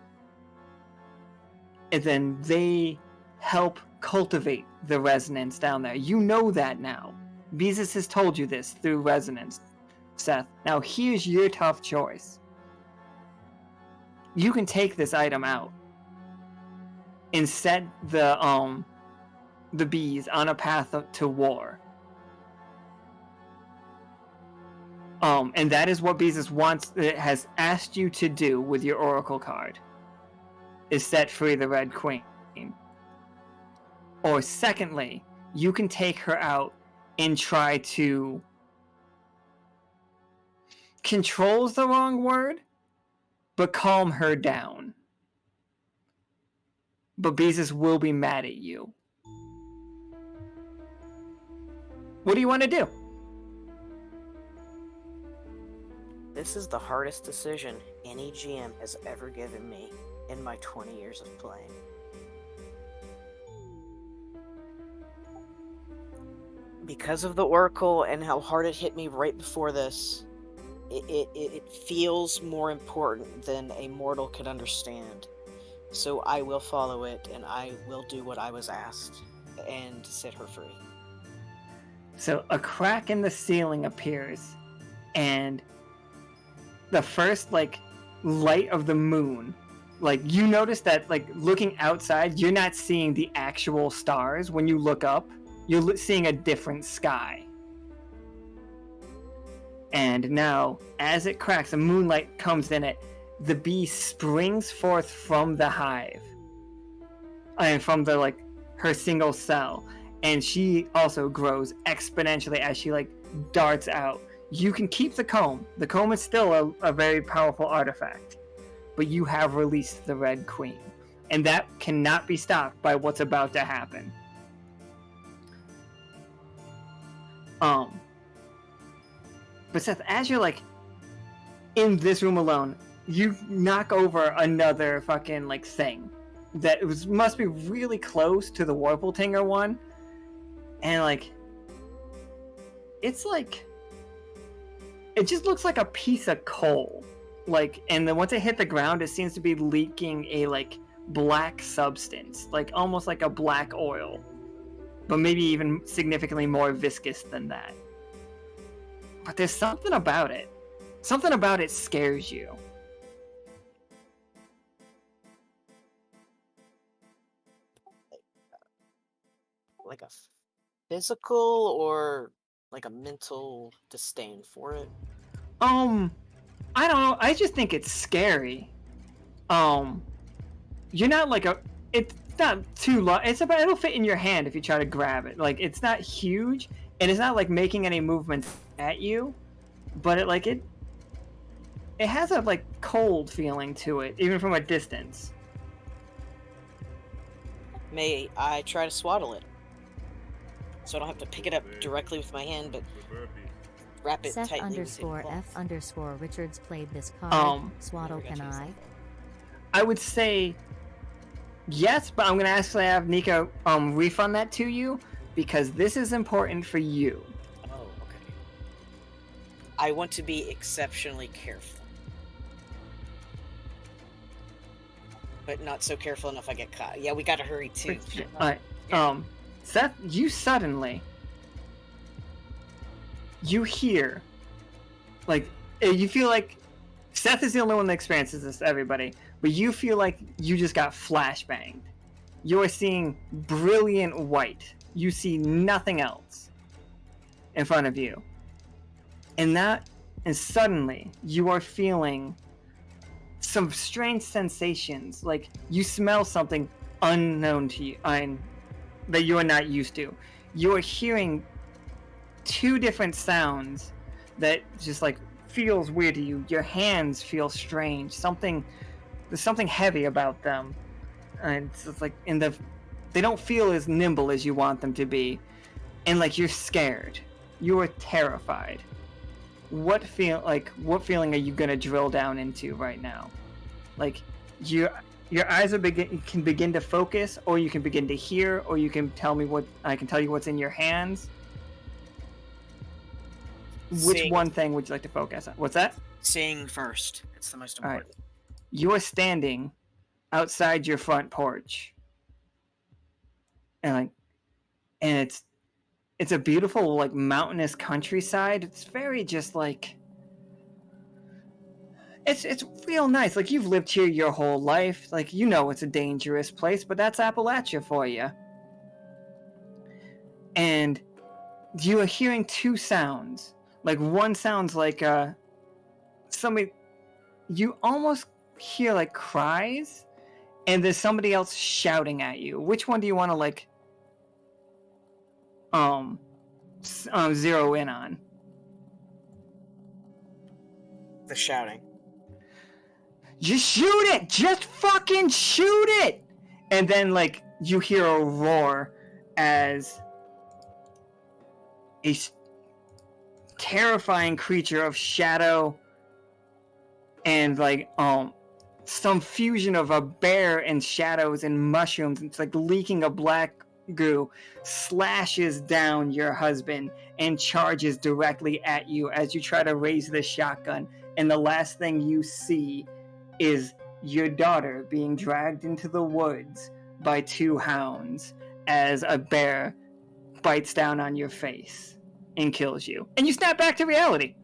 And then they help cultivate the resonance down there. You know that now. Beezus has told you this through resonance, Seth. Now here's your tough choice. You can take this item out and set the bees on a path to war. And that is what Beezus has asked you to do with your Oracle card. Is set free the Red Queen. Or secondly, you can take her out and try to... Control's the wrong word, but calm her down. But Beezus will be mad at you. What do you want to do? This is the hardest decision any GM has ever given me in my 20 years of playing. Because of the Oracle and how hard it hit me right before this, it feels more important than a mortal could understand. So I will follow it, and I will do what I was asked, and set her free. So a crack in the ceiling appears, and the first, like, light of the moon, like, you notice that, like, looking outside, you're not seeing the actual stars. When you look up, you're seeing a different sky. And now, as it cracks, the moonlight comes in it, the bee springs forth from the hive. And from the, like, her single cell. And she also grows exponentially as she, like, darts out. You can keep the comb. The comb is still a very powerful artifact. But you have released the Red Queen. And that cannot be stopped by what's about to happen. But Seth, as you're, like, in this room alone, you knock over another fucking, like, thing that must be really close to the Warpletinger one, and, like, it's like, it just looks like a piece of coal, like, and then once it hit the ground, it seems to be leaking a, like, black substance, like, almost like a black oil, but maybe even significantly more viscous than that. But there's something about it. Something about it scares you. Like a physical or like a mental disdain for it? I don't know. I just think it's scary. You're not like it's not too long. It'll fit in your hand if you try to grab it. Like, it's not huge, and it's not like making any movements at you, but it has a, like, cold feeling to it, even from a distance. May I try to swaddle it? So I don't have to pick it up directly with my hand, but wrap it Seth tightly within _F cloth. Richards played this card. Swaddle Never got can to use I? that. I would say yes, but I'm gonna actually have Nico refund that to you, because this is important for you. Oh, okay. I want to be exceptionally careful. But not so careful enough I get caught. Yeah, we gotta hurry too. Alright, Seth, you suddenly, you hear, like, you feel like, Seth is the only one that experiences this, everybody, but you feel like you just got flashbanged. You're seeing brilliant white. You see nothing else in front of you. And suddenly, you are feeling some strange sensations, like you smell something unknown to you, that you are not used to. You are hearing two different sounds that just, like, feels weird to you. Your hands feel strange. There's something heavy about them, and it's like they don't feel as nimble as you want them to be, and, like, you're scared. You are terrified. What feeling are you gonna drill down into right now? Like, your eyes can begin to focus, or you can begin to hear, or you can tell me I can tell you what's in your hands. Which one thing would you like to focus on? What's that? Seeing first. It's the most All right. important. You are standing outside your front porch, and it's a beautiful, like, mountainous countryside. It's very just like it's real nice. Like, you've lived here your whole life. Like, you know it's a dangerous place, but that's Appalachia for you. And you are hearing two sounds. Like, one sounds like somebody. You almost hear, like, cries, and there's somebody else shouting at you. Which one do you want to, like, zero in on? The shouting. Just shoot it! Just fucking shoot it! And then, like, you hear a roar as terrifying creature of shadow and like some fusion of a bear and shadows and mushrooms. It's like leaking a black goo, slashes down your husband and charges directly at you as you try to raise the shotgun. And the last thing you see is your daughter being dragged into the woods by 2 hounds as a bear bites down on your face and kills you. And you snap back to reality.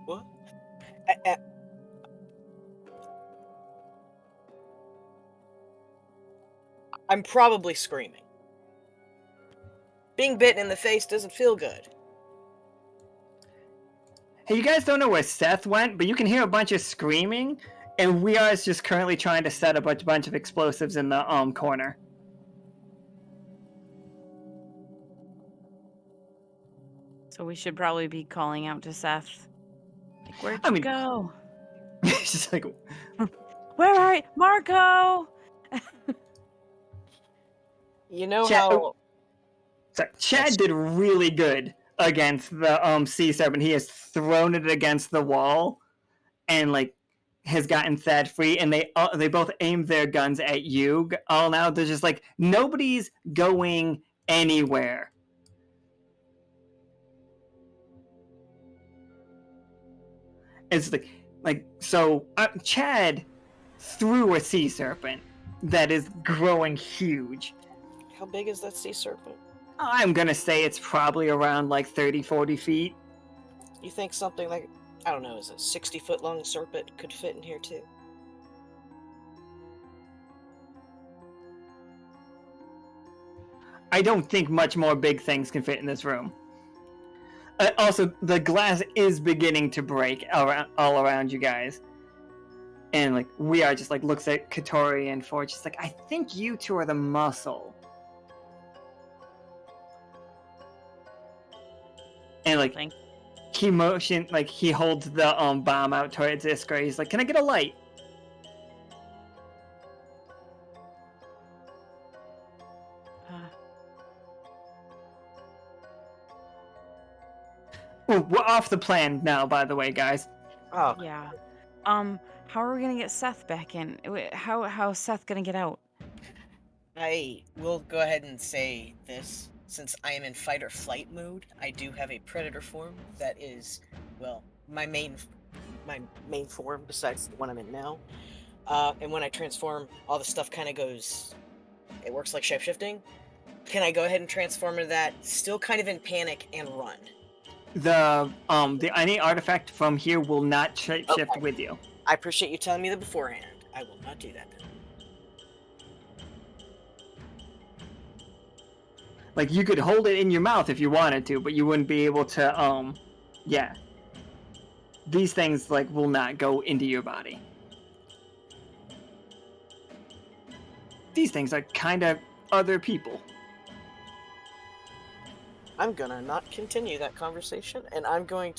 What? I'm probably screaming. Being bitten in the face doesn't feel good. Hey, you guys don't know where Seth went, but you can hear a bunch of screaming, and we are just currently trying to set up a bunch of explosives in the corner. So we should probably be calling out to Seth. Like, where'd you go? It's just like, Where are you? Marco! You know Chad, how... sorry, Chad did really good against the sea serpent. He has thrown it against the wall and like has gotten Thad free, and they both aimed their guns at you. All now they're just like, nobody's going anywhere. It's like so Chad threw a sea serpent that is growing huge. How big is that sea serpent? I'm gonna say it's probably around like 30-40 feet. You think something like, I don't know, is a 60-foot long serpent could fit in here too? I don't think much more big things can fit in this room. Also, the glass is beginning to break all around you guys. And like we are just like looks at Catori and Forge. Just like, I think you two are the muscle. And like he motioned, like he holds the bomb out towards Iskra. He's like, "Can I get a light?" Ooh, we're off the plan now, by the way, guys. Oh. Yeah. How are we gonna get Seth back in? How's Seth gonna get out? I will go ahead and say this. Since I am in fight or flight mode, I do have a predator form that is, well, my main form besides the one I'm in now. And when I transform, all the stuff kind of goes. It works like shapeshifting. Can I go ahead and transform into that? Still kind of in panic and run. The any artifact from here will not shapeshift with you. I appreciate you telling me that beforehand. I will not do that then. Like, you could hold it in your mouth if you wanted to, but you wouldn't be able to, yeah. These things, like, will not go into your body. These things are kind of other people. I'm gonna not continue that conversation, and I'm gonna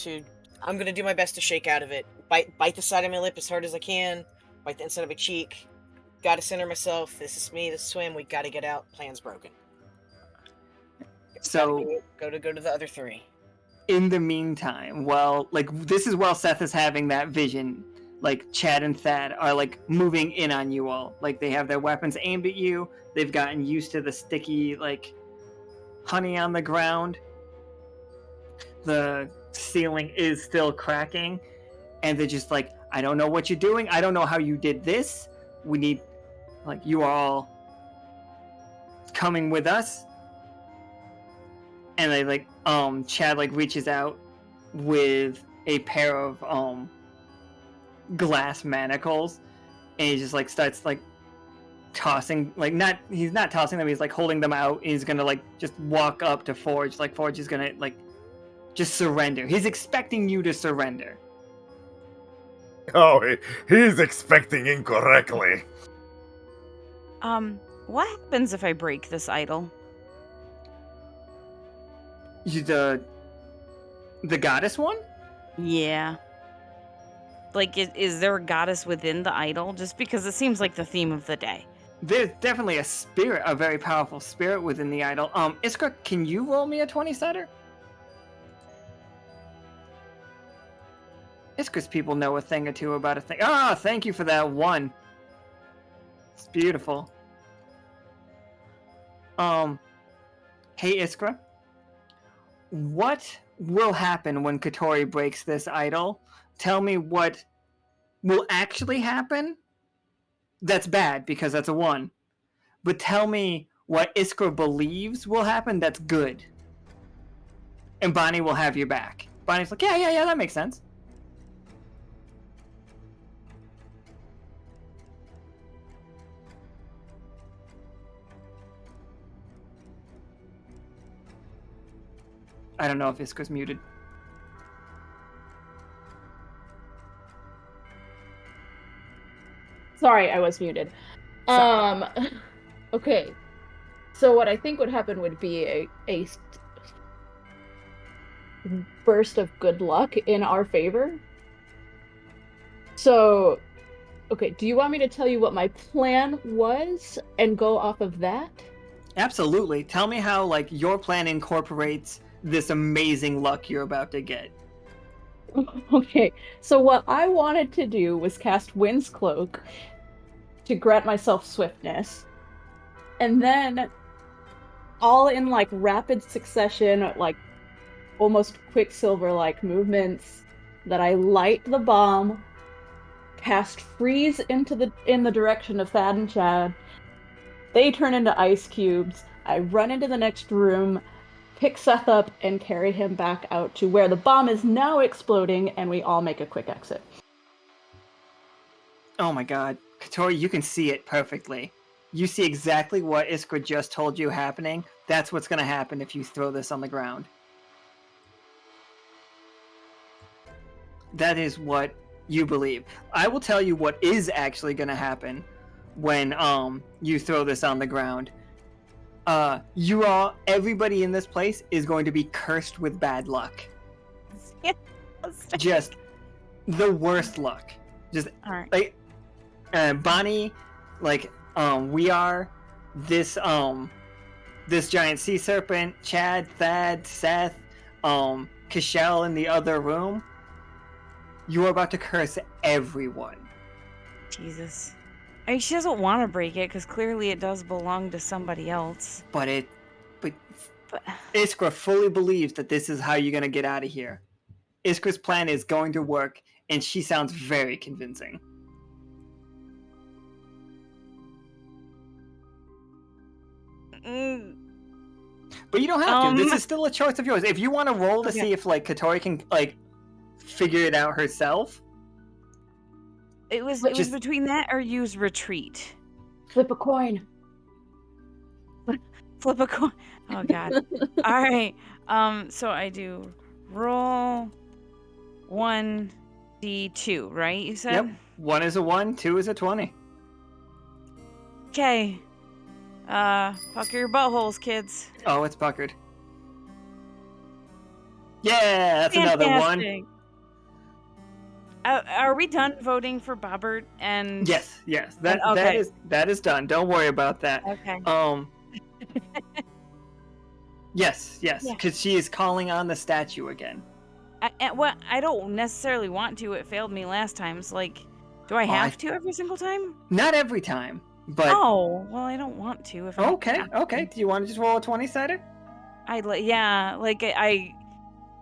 do my best to shake out of it. Bite the side of my lip as hard as I can, bite the inside of my cheek. Gotta center myself. This is me, this swim, we gotta get out. Plan's broken. So go to the other 3. In the meantime, this is while Seth is having that vision, like Chad and Thad are like moving in on you all. Like they have their weapons aimed at you. They've gotten used to the sticky like honey on the ground. The ceiling is still cracking, and they're just like, I don't know what you're doing. I don't know how you did this. We need, like, you are all coming with us. And they like Chad like reaches out with a pair of glass manacles, and he just like starts like tossing, like he's not tossing them, he's like holding them out, and he's gonna like just walk up to Forge, like Forge is gonna like just surrender. He's expecting you to surrender. Oh, he's expecting incorrectly. What happens if I break this idol? The goddess one? Yeah. Like, is there a goddess within the idol? Just because it seems like the theme of the day. there's definitely a spirit, a very powerful spirit within the idol. Iskra, can you roll me a 20-sider? Iskra's people know a thing or two about a thing. Ah, thank you for that one. It's beautiful. Hey Iskra, what will happen when Catori breaks this idol? Tell me what will actually happen. That's bad because that's a 1. But tell me what Iskra believes will happen. That's good. And Bonnie will have your back. Bonnie's like, yeah, that makes sense. I don't know if Iskra's muted. Sorry, I was muted. Okay. So what I think would happen would be a burst of good luck in our favor. So, okay, do you want me to tell you what my plan was and go off of that? Absolutely. Tell me how, like, your plan incorporates this amazing luck you're about to get. Okay, so what I wanted to do was cast Wind's Cloak to grant myself swiftness, and then all in like rapid succession, like almost Quicksilver-like movements, that I light the bomb, cast freeze in the direction of Thad and Chad. They turn into ice cubes. I run into the next room, pick Seth up, and carry him back out to where the bomb is now exploding, and we all make a quick exit. Oh my god. Catori, you can see it perfectly. You see exactly what Iskra just told you happening. That's what's going to happen if you throw this on the ground. That is what you believe. I will tell you what is actually going to happen when you throw this on the ground. Everybody in this place is going to be cursed with bad luck. Just the worst luck. Just Alright. like Bonnie, like we are this giant sea serpent, Chad, Thad, Seth, Kashel in the other room. You are about to curse everyone. Jesus. I mean, she doesn't want to break it because clearly it does belong to somebody else. But Iskra fully believes that this is how you're gonna get out of here. Iskra's plan is going to work, and she sounds very convincing. But you don't have to. This is still a choice of yours. If you want to roll to see if like Catori can like figure it out herself. It was between that or use retreat. Flip a coin. Flip a coin. Oh god. All right. So I do roll 1d2, right? You said. Yep. 1 is a 1, 2 is a 20. Okay. Pucker your buttholes, kids. Oh, it's puckered. Yeah, that's another one. Are we done voting for Bobbert and? Yes. That is done. Don't worry about that. Okay. Yes, because she is calling on the statue again. I don't necessarily want to. It failed me last time. So like, do I have to every single time? Not every time, but. Oh well, I don't want to. If okay. Do you want to just roll a 20-sider?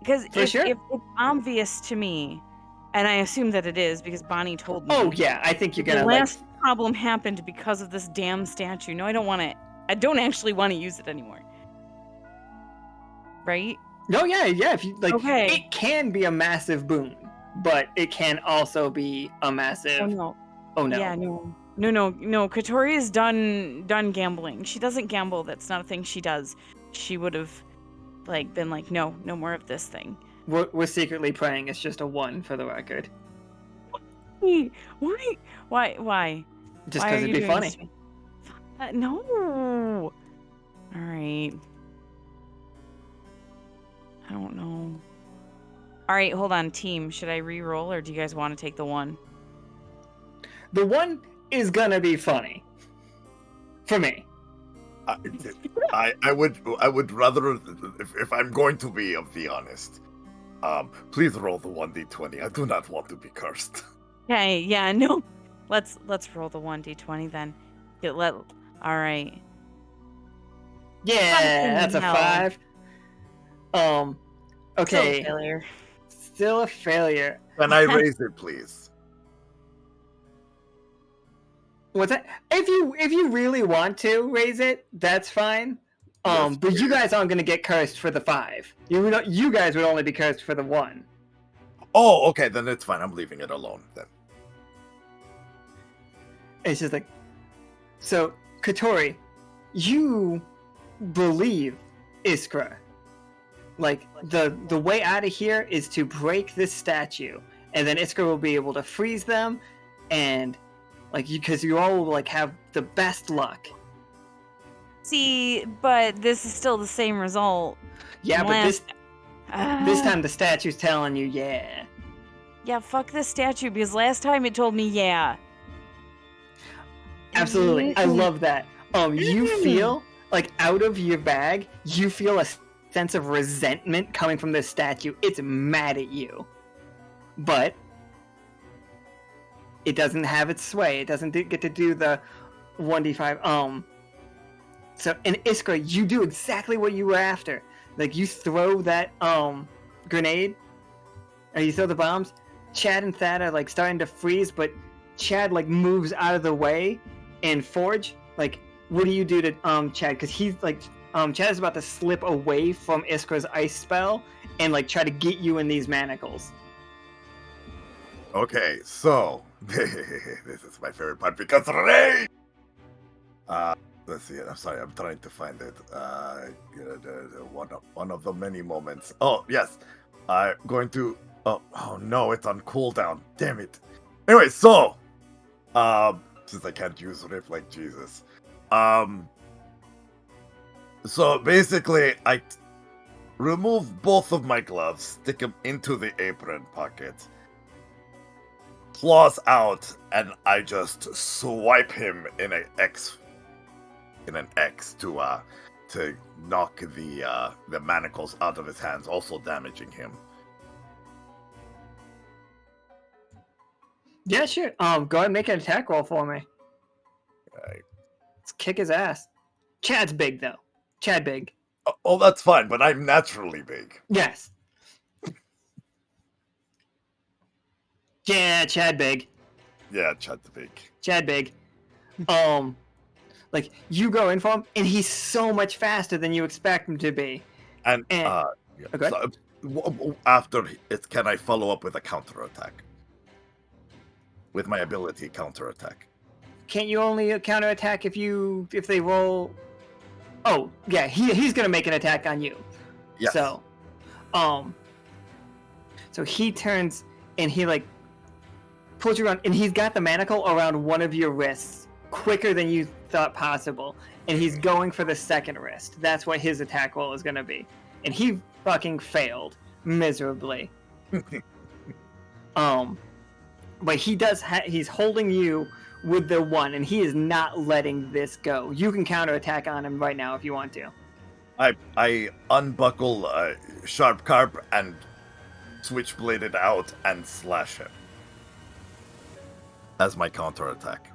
Because if sure? it's obvious to me. And I assume that it is because Bonnie told me. Oh yeah, I think you're gonna. The last problem happened because of this damn statue. No, I don't want it. I don't actually want to use it anymore. Right? No, yeah. If you like, okay. It can be a massive boon, but it can also be a massive. Oh no. Yeah, no. Catori is done gambling. She doesn't gamble. That's not a thing she does. She would have, been like, no more of this thing. We're secretly praying it's just a 1 for the record. Why? Just because it'd be funny. No. All right. I don't know. All right, hold on, team. Should I re-roll or do you guys want to take the 1? The 1 is gonna be funny. For me. I would rather, if I'm going to be of the honest, please roll the 1d20. I do not want to be cursed. Okay, yeah, no. Let's roll the 1d20 then. All right. Yeah, that's a Hell. 5. Still Okay. a failure. Still a failure. Can I raise it, please? What's that? If you really want to raise it, that's fine. Yes, But you please. guys aren't gonna get cursed for the 5. You guys would only be cursed for the 1. Oh, okay, then it's fine. I'm leaving it alone then. It's just like, so Catori, you believe Iskra. Like the way out of here is to break this statue, and then Iskra will be able to freeze them, and like because you all will like have the best luck. See, but this is still the same result. Yeah, but Last- this time the statue's telling you, yeah. Yeah, fuck this statue, because last time it told me yeah. Absolutely. I love that. You feel like out of your bag, you feel a sense of resentment coming from this statue. It's mad at you. But it doesn't have its sway. It doesn't get to do the 1d5. So in Iskra, you do exactly what you were after. Like you throw that grenade, or you throw the bombs. Chad and Thad are like starting to freeze, but Chad like moves out of the way. And Forge, like, what do you do to Chad? Because he's like, Chad is about to slip away from Iskra's ice spell and like try to get you in these manacles. Okay, so this is my favorite part because rain. Let's see. I'm sorry. I'm trying to find it. One of the many moments. Oh yes, I'm going to. Oh no, it's on cooldown. Damn it. Anyway, so since I can't use Riff like Jesus, so basically I remove both of my gloves, stick them into the apron pocket, claws out, and I just swipe him in an X to knock the manacles out of his hands, also damaging him. Yeah, sure. Go ahead and make an attack roll for me. Right. Let's kick his ass. Chad's big though. Chad big. Oh, that's fine, but I'm naturally big. Yes. Yeah, Chad big. Yeah, Chad's big. Chad big. Like you go in for him, and he's so much faster than you expect him to be. And okay. so, after it, can I follow up with a counterattack? With my ability counterattack. Can't you only counterattack if they roll? Oh yeah, he's gonna make an attack on you. Yes. So, so he turns and he like pulls you around, and he's got the manacle around one of your wrists quicker than you thought possible, and he's going for the second wrist. That's what his attack roll is gonna be, and he fucking failed miserably. But he does. He's holding you with the 1, and he is not letting this go. You can counterattack on him right now if you want to. I unbuckle Sharp Carp and switchblade it out and slash him as my counterattack.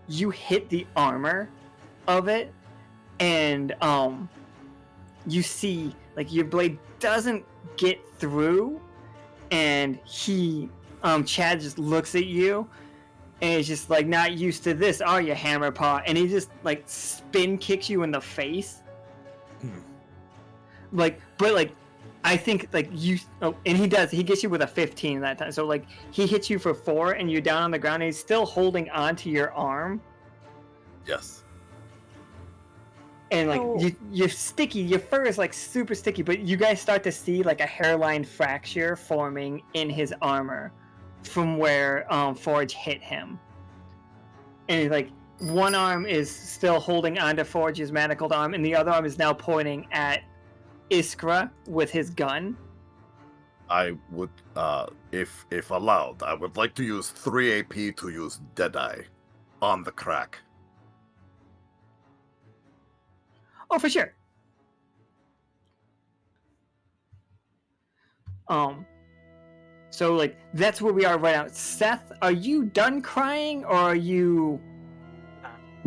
You hit the armor of it, and you see like your blade doesn't get through. And Chad just looks at you, and he's just like, not used to this, are you, Hammer Paw? And he just like spin kicks you in the face. But I think like you. Oh, and he gets you with a 15 that time. So like he hits you for 4, and you're down on the ground, and he's still holding onto your arm. Yes. And like you're sticky, your fur is like super sticky, but you guys start to see like a hairline fracture forming in his armor from where Forge hit him. And like one arm is still holding onto Forge's manacled arm, and the other arm is now pointing at Iskra with his gun. I would, if allowed, I would like to use 3 AP to use Deadeye on the crack. Oh, for sure. So like that's where we are right now. Seth, are you done crying or are you?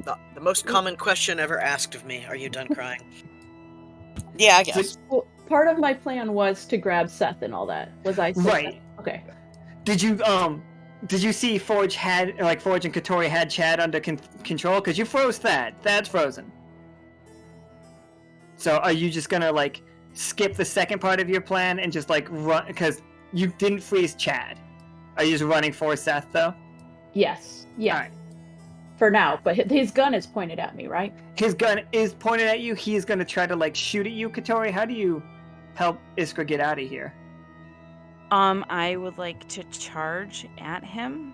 The most common question ever asked of me: Are you done crying? Yeah, I guess. Well, part of my plan was to grab Seth and all that. Was I Right. Okay. Did you see Forge and Catori had Chad under control? Because you froze Thad. Thad's frozen. So are you just gonna like skip the second part of your plan and just like run? Because you didn't freeze Chad. Are you just running for Seth though? Yes. Yeah. All right. For now, but his gun is pointed at me, right? His gun is pointed at you. He's gonna try to like shoot at you, Catori. How do you help Iskra get out of here? I would like to charge at him.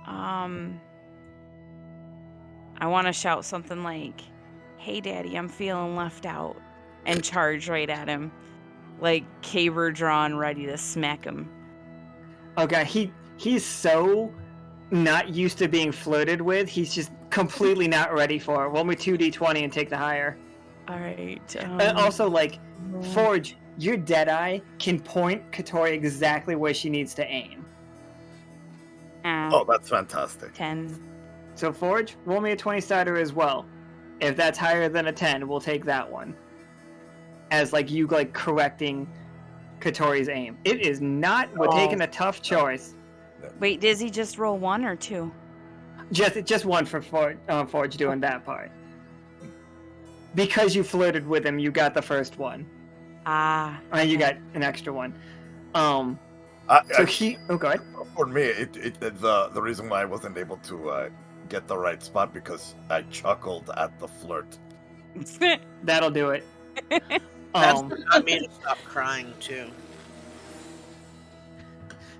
I want to shout something like, "Hey, Daddy, I'm feeling left out," and charge right at him, like caber drawn, ready to smack him. Okay, he's so not used to being flirted with. He's just completely not ready for it. Roll me 2d20 and take the higher. All right. And also, like, Forge, your Deadeye can point Catori exactly where she needs to aim. Oh, that's fantastic. 10. So, Forge, roll me a 20-sider as well. If that's higher than a 10, we'll take that one. As, like, you, like, correcting Catori's aim. It is not. We're taking a tough choice. Wait, does he just roll 1 or 2? Just one for Forge doing that part. Because you flirted with him, you got the first one. Ah. And you got an extra one. Oh, go ahead. For me, the reason why I wasn't able to get the right spot because I chuckled at the flirt. That'll do it. That's not me to stop crying too.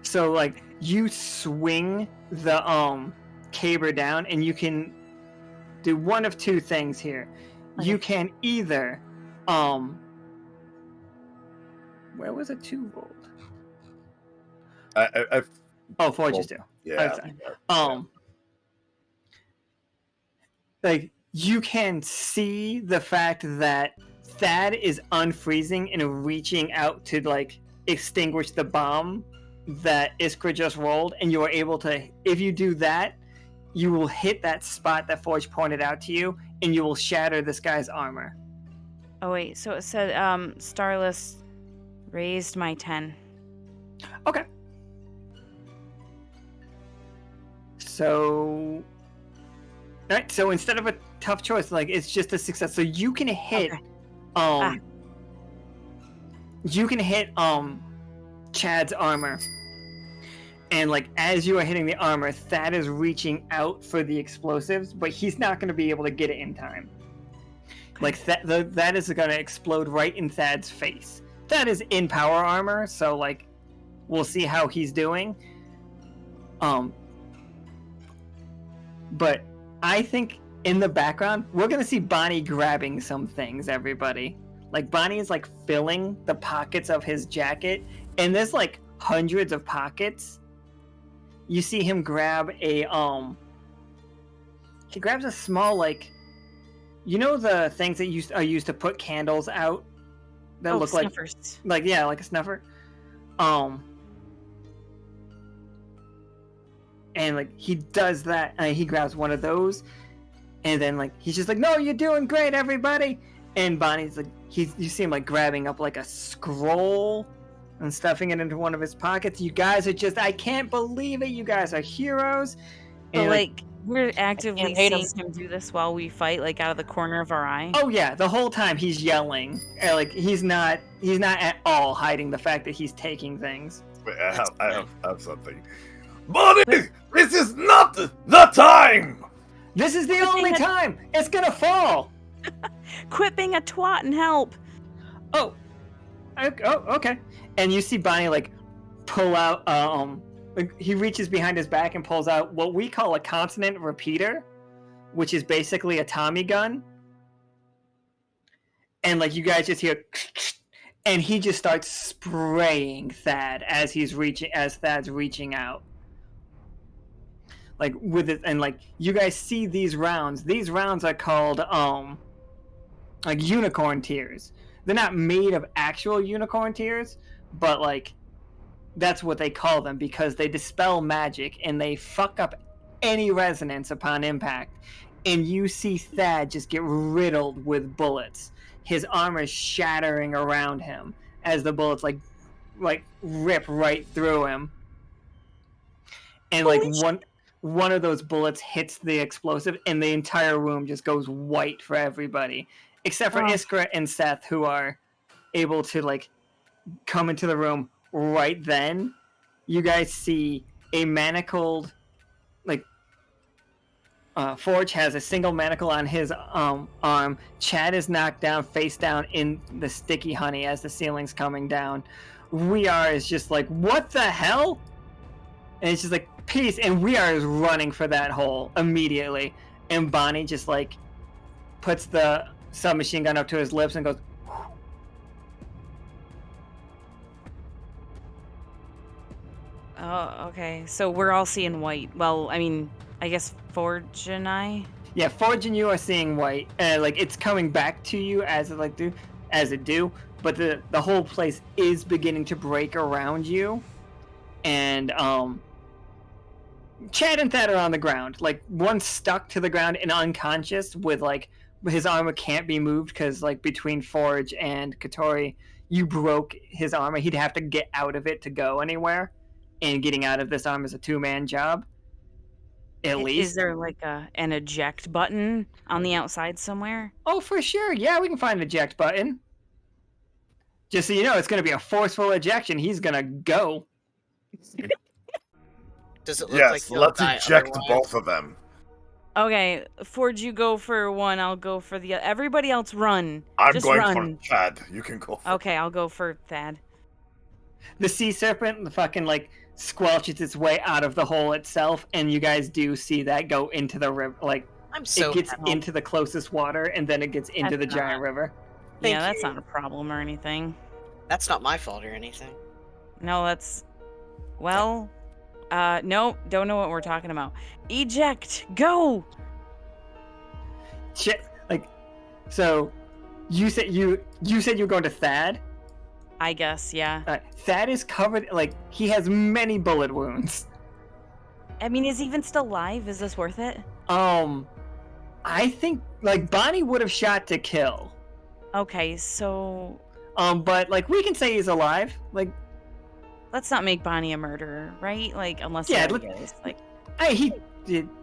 So like you swing the caber down, and you can do one of two things here. Okay. You can either where was it 2 rolled? Forge is 2. Yeah. Like you can see the fact that Thad is unfreezing and reaching out to like extinguish the bomb that Iskra just rolled, and you are able to, if you do that, you will hit that spot that Forge pointed out to you, and you will shatter this guy's armor. Oh wait, so it said Starless raised my 10. Okay. So alright, so instead of a tough choice, like it's just a success. So you can hit you can hit Chad's armor. And like as you are hitting the armor, Thad is reaching out for the explosives, but he's not going to be able to get it in time. Like that is going to explode right in Thad's face. Thad is in power armor, so like we'll see how he's doing. But I think in the background we're going to see Bonnie grabbing some things, everybody. Like Bonnie is like filling the pockets of his jacket, and there's like hundreds of pockets. You see him grab a he grabs a small, like, you know the things that are used to put candles out that look snuffers. like a snuffer. And like he does that, and he grabs one of those, and then like he's just like, "No, you're doing great, everybody." And Bonnie's like, you see him like grabbing up like a scroll and stuffing it into one of his pockets. You guys are just, I can't believe it. You guys are heroes. And so like we're actively seeing him do this while we fight, like out of the corner of our eye. Oh yeah, the whole time he's yelling. Like he's not at all hiding the fact that he's taking things. Wait, I have something. Bonnie, this is not the time. This is the only time. It's gonna fall. Quit being a twat and help. Oh, okay. And you see Bonnie like pull out. Like, he reaches behind his back and pulls out what we call a consonant repeater, which is basically a Tommy gun. And like you guys just hear, and he just starts spraying Thad as Thad's reaching out. like with it, and like you guys see these rounds. These rounds are called like unicorn tears. They're not made of actual unicorn tears, but like that's what they call them because they dispel magic and they fuck up any resonance upon impact. And you see Thad just get riddled with bullets. His armor shattering around him as the bullets like rip right through him. And like one of those bullets hits the explosive and the entire room just goes white for everybody. Except for Iskra and Seth, who are able to like come into the room right then. You guys see a manacled, like, Forge has a single manacle on his arm. Chad is knocked down, face down in the sticky honey as the ceiling's coming down. We Are is just like, what the hell? And it's just like, peace. And We Are is running for that hole immediately. And Bonnie just like puts the submachine gun up to his lips and goes, Oh, okay. So we're all seeing white. Well, I mean, I guess Forge and I. yeah, Forge and you are seeing white. Like it's coming back to you as it do. But the whole place is beginning to break around you. And Chad and Thad are on the ground. Like one's stuck to the ground and unconscious with like his armor can't be moved because like between Forge and Catori, you broke his armor. He'd have to get out of it to go anywhere. And getting out of this arm is a 2-man job. At least. Is there like an eject button on the outside somewhere? Oh, for sure. Yeah, we can find an eject button. Just so you know, it's going to be a forceful ejection. He's going to go. Does it look Yes, like he'll let's die eject otherwise? both of them. Okay, Forge, you go for one. I'll go for the other. Everybody else run. I'm Just going run. for Chad. You can go for Okay, I'll go for Thad. The sea serpent, the fucking like squelches its way out of the hole itself, and you guys do see that go into the river. Like I'm so it gets happy. into the closest water, and then it gets into That's the giant river. Thank Yeah, that's you. not a problem or anything. That's not my fault or anything. No, that's... Well... no, don't know what we're talking about. Eject! Go! Shit. Like, so you said you were going to Thad. I guess, yeah. Thad is covered, like, he has many bullet wounds. I mean, is he even still alive? Is this worth it? I think, like, Bonnie would have shot to kill. Okay, so... But, like, we can say he's alive. Like, let's not make Bonnie a murderer, right? Like, unless Yeah, he is. Like,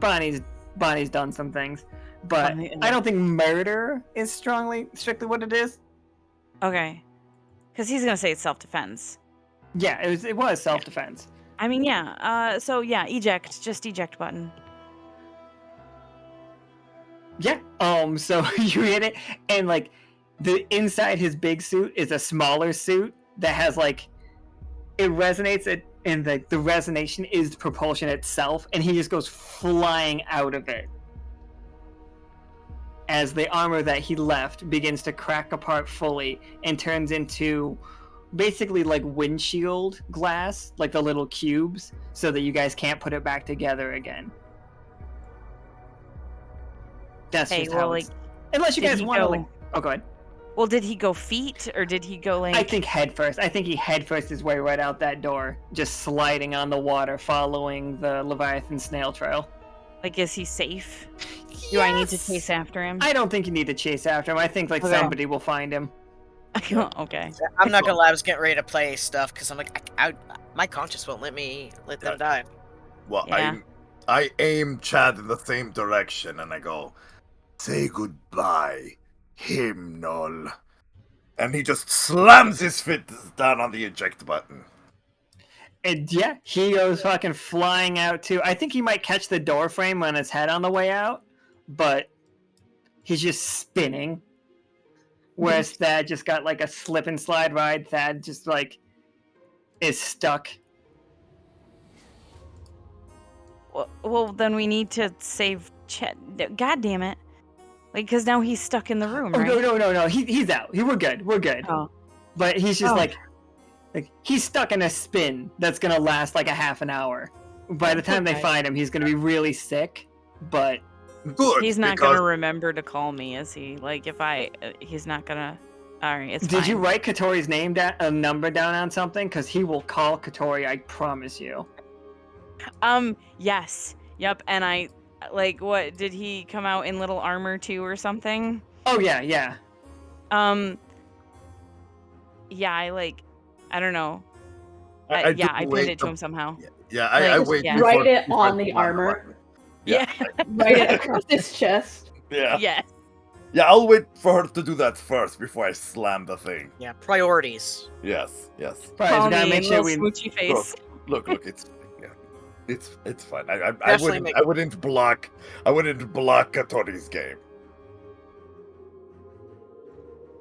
Bonnie's done some things. But Bonnie- I don't think murder is strictly what it is. okay. Because he's gonna say it's self-defense. Yeah, it was self-defense. I mean, yeah. So, yeah, eject. Just eject button. Yeah. So you hit it, and like the inside his big suit is a smaller suit that has like it resonates it, and the resonation is propulsion itself, and he just goes flying out of it as the armor that he left begins to crack apart fully and turns into basically like windshield glass, like the little cubes, so that you guys can't put it back together again. That's Hey, just well, how like, it's... Unless you did guys he want to, go- like... Oh, go ahead. Well, did he go feet, or did he go, like... I think head first. I think he head first his way right out that door, just sliding on the water, following the Leviathan snail trail. Like, is he safe? Do I need to chase after him? I don't think you need to chase after him. I think, like, Okay. somebody will find him. Okay. I'm not gonna lie. I was getting ready to play stuff because I'm like, my conscience won't let them die. Well, Yeah. I aim Chad in the same direction, and I go, "Say goodbye, Hymnal." And he just slams his fist down on the eject button. And yeah, he goes fucking flying out too. I think he might catch the door frame on his head on the way out, but he's just spinning. Whereas Thad just got like a slip and slide ride. Thad just like is stuck. Well, then we need to save Chet. God damn it! Like, because now he's stuck in the room, Oh, right? no. He's out. We're good. Oh. But he's just Oh. like he's stuck in a spin that's gonna last like a half an hour. by the time they Okay. find him, he's gonna be really sick. But Good. He's not because gonna remember to call me, is he? Like, if he's not gonna. All right, it's did fine. you write Catori's name down, a number down on something? Because he will call Catori, I promise you. Yes. Yep. And I, like, what did he come out in little armor too, or something? Oh yeah, yeah. Yeah. I don't know. I do I pinned wait it to him somehow. Yeah, I Like, wait. yeah. before- Write it before I on the put my armor. weapon. Yeah. Write it across his chest. Yeah. Yes. Yeah, I'll wait for her to do that first before I slam the thing. Yeah, priorities. Yes. Probably Call we gotta me make sure little we. smoochy face. Look, it's it's fine. I Definitely wouldn't block Catori's game.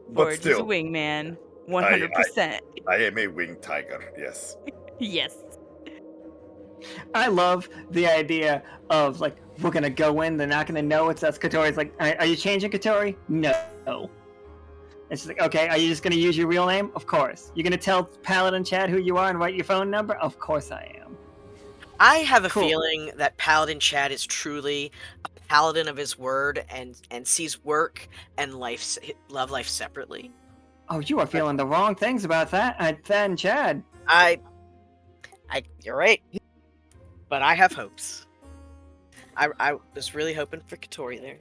But George is a still, wingman. 100%. I am a wing tiger. Yes. Yes. I love the idea of like we're gonna go in, they're not gonna know it's us. Catori's like, are you changing Catori? No. It's like, okay, are you just gonna use your real name? Of course. You're gonna tell Paladin Chad who you are and write your phone number? Of course I am. I have a Cool. feeling that Paladin Chad is truly a paladin of his word and sees work and love life separately. Oh, you are feeling the wrong things about that, Thad and Chad. You're right. But I have hopes. I was really hoping for Catori there.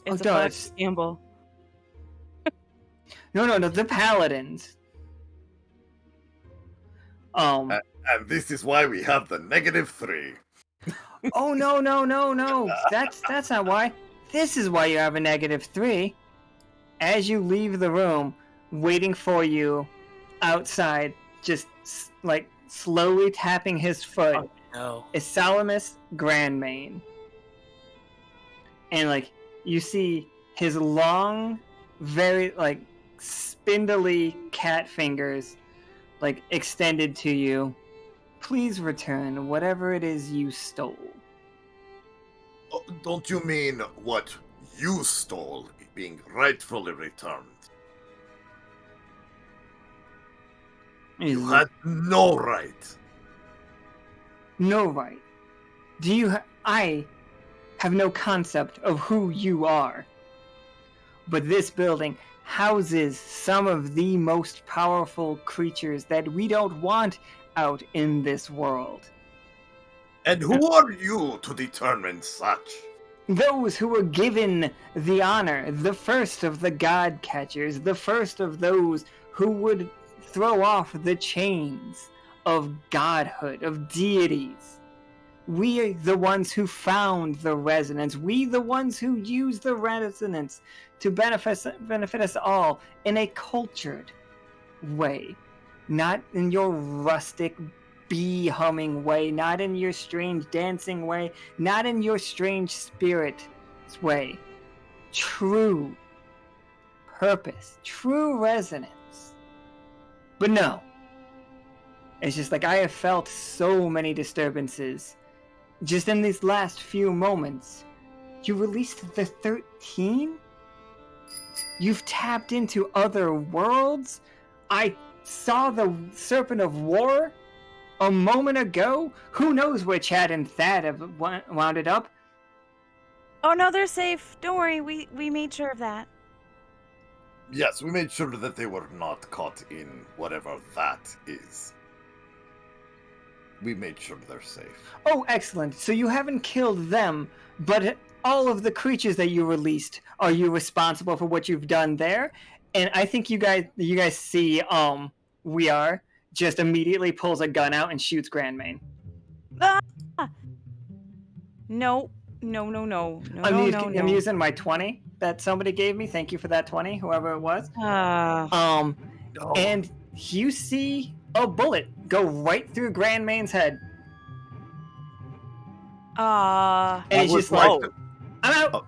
It's a no, black it's- gamble. No, the Paladins. And this is why we have the -3. Oh no. That's not why. This is why you have a -3. As you leave the room, waiting for you outside, just like slowly tapping his foot, Oh, no. is Salamis Grandmane. And like you see his long, very like spindly cat fingers like extended to you. Please return whatever it is you stole. Oh, don't you mean what you stole being rightfully returned? You had no right. No right. I have no concept of who you are. But this building houses some of the most powerful creatures that we don't want out in this world. And who are you to determine such? Those who were given the honor, the first of the god catchers, the first of those who would throw off the chains of godhood, of deities. We are the ones who found the resonance. We the ones who use the resonance to benefit us all in a cultured way. Not in your rustic bee humming way, not in your strange dancing way, not in your strange spirit way. True purpose, true resonance. But no. It's just like I have felt so many disturbances just in these last few moments. You released the 13? You've tapped into other worlds? I saw the Serpent of War a moment ago? Who knows where Chad and Thad have wound it up? Oh no, they're safe. Don't worry. We made sure of that. Yes, we made sure that they were not caught in whatever that is. We made sure they're safe. Oh, excellent. So you haven't killed them, but all of the creatures that you released, are you responsible for what you've done there? And I think you guys see we are just immediately pulls a gun out and shoots Grandmane. Ah! No. I'm using my 20 that somebody gave me. Thank you for that 20, whoever it was. No. And you see a bullet go right through Grandmane's head. And it's just like, I'm out. Oh,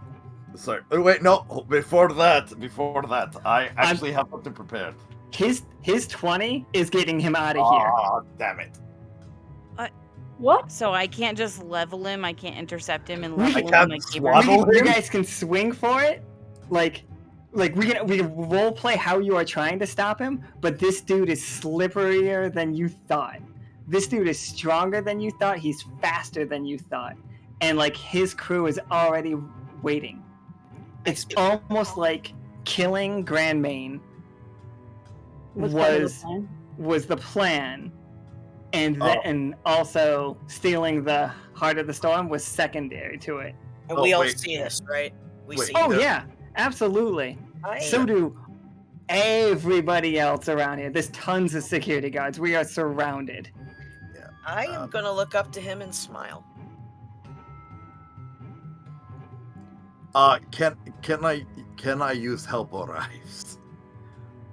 sorry. Wait, no. Before that, I actually have something prepared. His 20 is getting him out of here. Oh, damn it. What? So I can't just level him. I can't intercept him and We level him can't like swap Gabriel? him? You guys can swing for it, like we can role play how you are trying to stop him. But this dude is slipperier than you thought. this dude is stronger than you thought. He's faster than you thought, and like his crew is already waiting. It's almost like killing Grandmain was the plan, and also stealing the Heart of the Storm was secondary to it. And we all see this, right? Yeah, absolutely. So do everybody else around here. There's tons of security guards. We are surrounded. Yeah. I am gonna look up to him and smile. Can I use help arrives?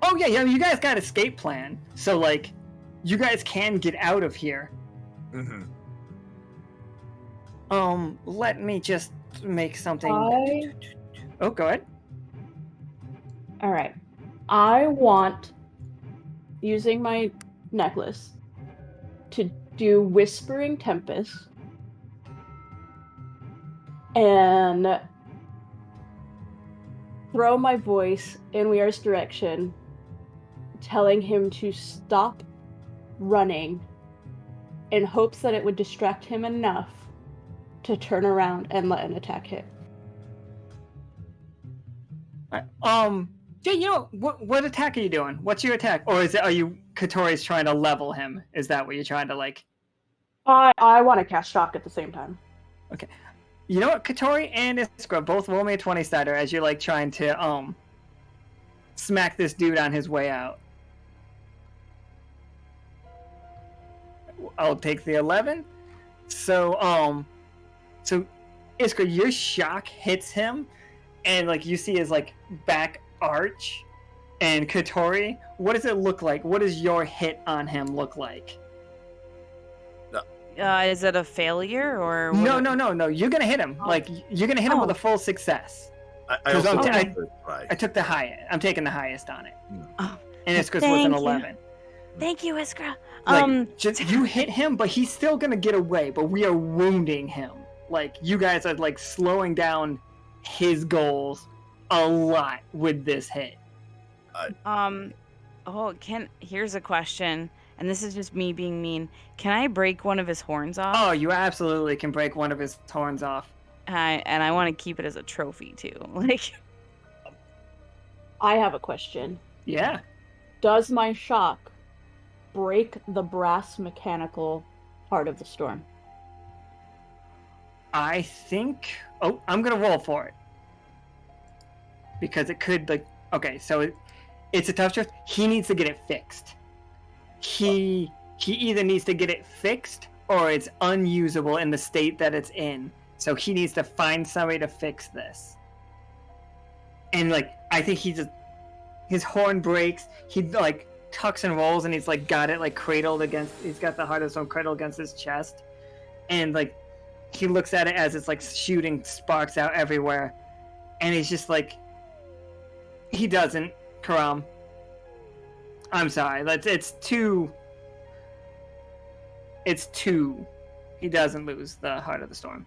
Oh yeah, you guys got escape plan. So like, you guys can get out of here. Mm-hmm. Let me just make something. Oh, go ahead. All right. I want, using my necklace, to do Whispering Tempest and throw my voice in Weir's direction, telling him to stop running in hopes that it would distract him enough to turn around and let an attack hit. Yeah, you know, what attack are you doing? What's your attack? Or are you Catori's trying to level him? Is that what you're trying to like? I want to cast Shock at the same time. Okay. You know what? Catori and Iskra both roll me a 20 starter as you're like trying to smack this dude on his way out. I'll take the 11. So Iskra, your shock hits him, and like you see his like back arch. And Catori, what does it look like? What does your hit on him look like? Is it a failure or? No. You're gonna hit him. Like you're gonna hit him with a full success. I took the highest. I'm taking the highest on it. Oh, and Iskra's with an 11. Thank you, Iskra. You hit him, but he's still gonna get away. But we are wounding him. Like you guys are like slowing down his goals a lot with this hit. Here's a question, and this is just me being mean. Can I break one of his horns off? Oh, you absolutely can break one of his horns off. And I want to keep it as a trophy too. Like, I have a question. Yeah. Does my shock break the brass mechanical Heart of the Storm? I think. Oh, I'm gonna roll for it because it could like. Okay, so it's a tough choice. He needs to get it fixed. He either needs to get it fixed or it's unusable in the state that it's in. So he needs to find somebody to fix this. And like I think his horn breaks. He like tucks and rolls, and he's like got it like cradled against. He's got the Heart of the Storm cradled against his chest, and like he looks at it as it's like shooting sparks out everywhere, and he's just like, he doesn't. Karam. I'm sorry. It's two. It's two. He doesn't lose the Heart of the Storm.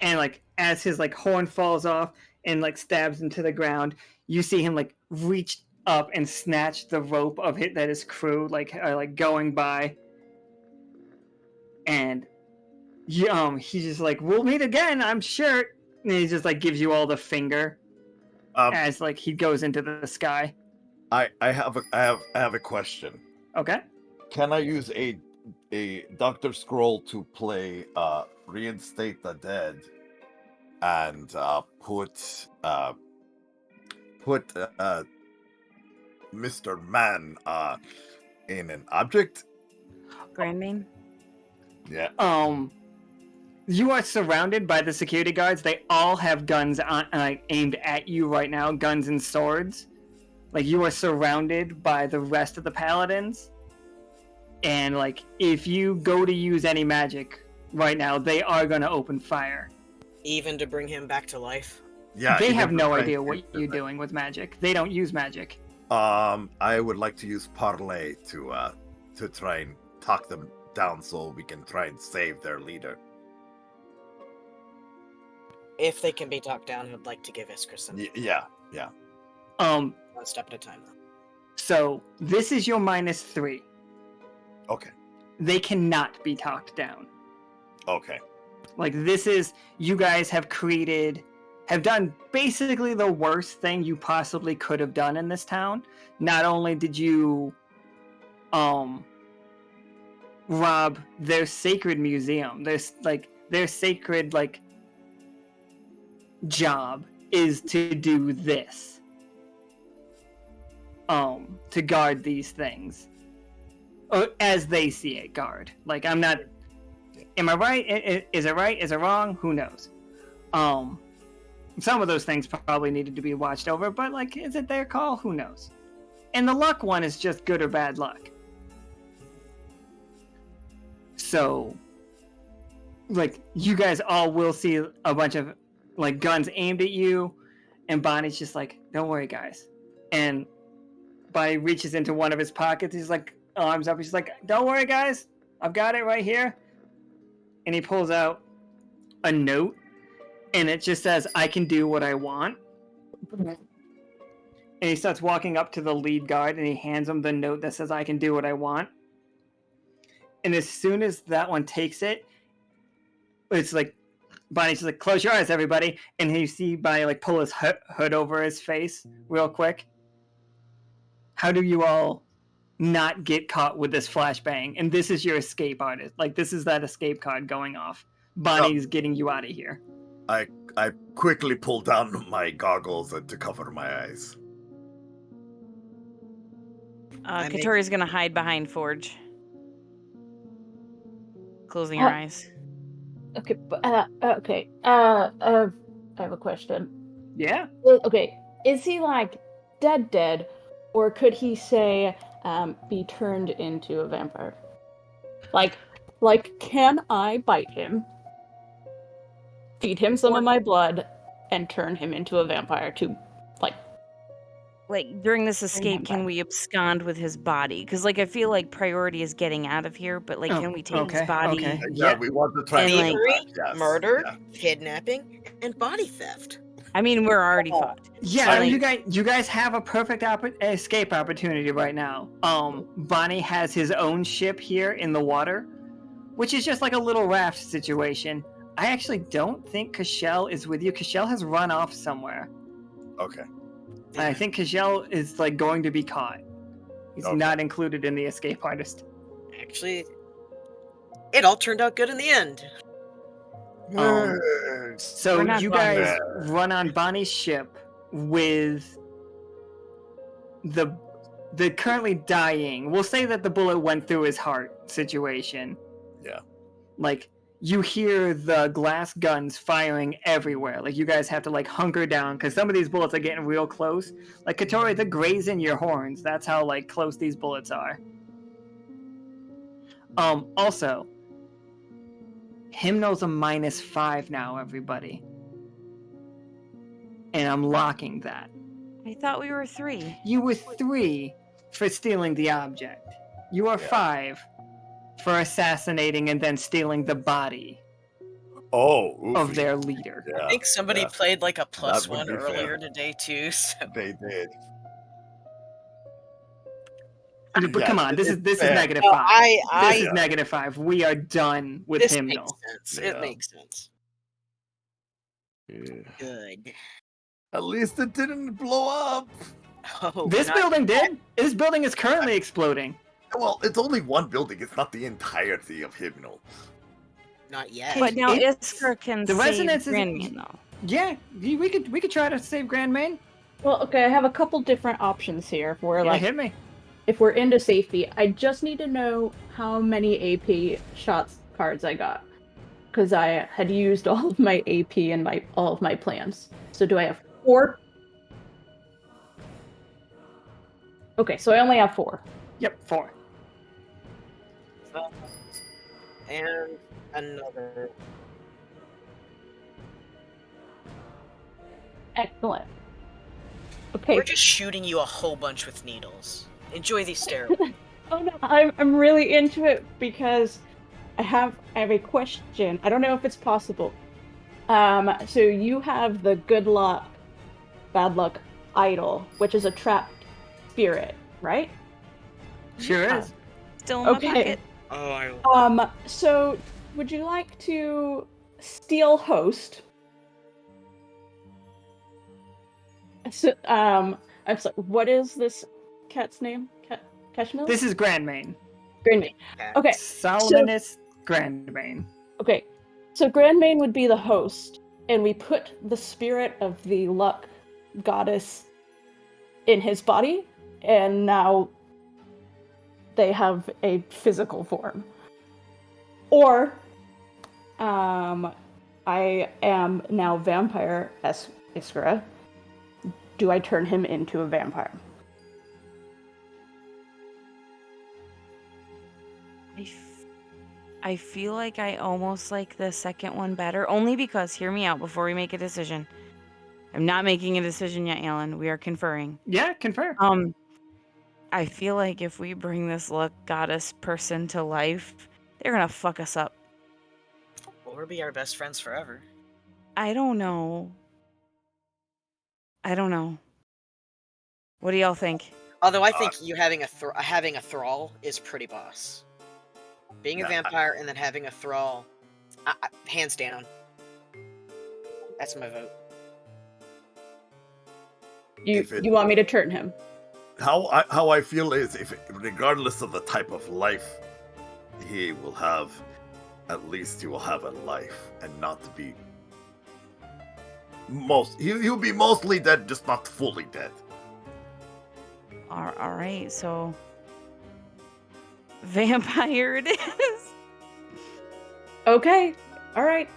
And like as his like horn falls off and like stabs into the ground, you see him like reach up and snatch the rope of it that his crew like are like going by, and he's just like, we'll meet again, I'm sure. And he just like gives you all the finger as like he goes into the sky. I have a question. Okay. Can I use a Dr. Scroll to play Reinstate the Dead and put Mr. Man in an object? Grandmain? Yeah. You are surrounded by the security guards. They all have guns on, like aimed at you right now, guns and swords. Like you are surrounded by the rest of the paladins. And like if you go to use any magic right now, they are going to open fire. Even to bring him back to life? Yeah. They have no idea what you're doing with magic. They don't use magic. I would like to use Parlay to try and talk them down so we can try and save their leader. If they can be talked down, I'd like to give Iskra some. Yeah. Yeah. One step at a time, though. So this is your -3. Okay. They cannot be talked down. Okay. Like, this is, you guys have done basically the worst thing you possibly could have done in this town. Not only did you rob their sacred museum, their sacred job is to do this. To guard these things. Or as they see it, guard. Like, I'm not... Am I right? Is it right? Is it wrong? Who knows? Some of those things probably needed to be watched over, but, like, is it their call? Who knows? And the luck one is just good or bad luck. So, like, you guys all will see a bunch of, like, guns aimed at you, and Bonnie's just like, don't worry, guys. And Bonnie reaches into one of his pockets. He's like, arms up. He's like, don't worry, guys. I've got it right here. And he pulls out a note, and it just says, I can do what I want. And he starts walking up to the lead guard, and he hands him the note that says, I can do what I want. And as soon as that one takes it, it's like, Bonnie's just like, close your eyes, everybody. And you see Bonnie, like, pull his hood over his face real quick. How do you all not get caught with this flashbang? And this is your escape artist. Like, this is that escape card going off. Bonnie's getting you out of here. I quickly pull down my goggles to cover my eyes. Catori's gonna hide behind Forge. Closing her eyes. Okay, okay. I have a question. Yeah? Okay, is he, like, dead, or could he say, be turned into a vampire? Like, can I bite him, feed him some of my blood, and turn him into a vampire to, like, during this escape, can we abscond with his body? Because, like, I feel like priority is getting out of here, but, like, can we take his body? Okay. Yeah, we want to try And, like, yes, murder, yeah. kidnapping, and body theft. I mean, we're already fucked. Yeah, So, I mean, like, you guys have a perfect escape opportunity right now. Bonnie has his own ship here in the water, which is just like a little raft situation. I actually don't think Cashel is with you. Cashel has run off somewhere. Okay. And I think Cashel is, like, going to be caught. He's not included in the escape artist. Actually, it all turned out good in the end. So you guys run on Bonnie's ship with the currently dying. We'll say that the bullet went through his heart situation. Yeah. Like, you hear the glass guns firing everywhere. Like, you guys have to, like, hunker down because some of these bullets are getting real close. Like, Catori, they're grazing your horns. That's how, like, close these bullets are. Also, Hymnal's a -5 now, everybody. And I'm locking that. I thought we were 3. You were 3 for stealing the object. You are 5 for assassinating and then stealing the body of their leader. Yeah, I think somebody played like a +1 would be earlier fair. today too. So. They did. But come on, this is fair. -5. No, This is -5. We are done with This Hymnal. makes sense. Yeah. It makes sense. Yeah. Good. At least it didn't blow up. Oh, This building did. This building is currently exploding. Well, it's only one building. It's not the entirety of Hymnal. Not yet. But now It's- Iskra can the save resonance is- Grandman, though. Yeah, we could try to save Grand Main. Well, okay, I have a couple different options here. Where, Yeah, like, hit me. if we're into safety, I just need to know how many AP shots cards I got. Because I had used all of my AP and all of my plans. So do I have 4? Okay, so I only have 4. Yep, 4. And another. Excellent. Okay. We're just shooting you a whole bunch with needles. Enjoy these steroids. Oh no, I'm really into it because I have a question. I don't know if it's possible. So you have the good luck, bad luck idol, which is a trapped spirit, right? Sure is. Still in my Okay. pocket. So would you like to steal host? So, I'm sorry, what is this cat's name? Cashmere? This is Grandmain. Grandmain. Okay. Solomonist Grandmain. Okay. So Grandmain would be the host, and we put the spirit of the luck goddess in his body, and now they have a physical form. Or, I am now vampire Iskra. Do I turn him into a vampire? I feel like I almost like the second one better, only because, hear me out before we make a decision. I'm not making a decision yet, Alan. We are conferring. Yeah, confer. I feel like if we bring this luck goddess person to life, they're gonna fuck us up. Or be our best friends forever. I don't know. What do y'all think? Although I think you having a thrall is pretty boss. Being a vampire and then having a thrall, hands down. That's my vote. You want me to turn him? How I feel is, if regardless of the type of life, he will have a life and not be he'll be mostly dead, just not fully dead. All right, so vampire it is. Okay. All right.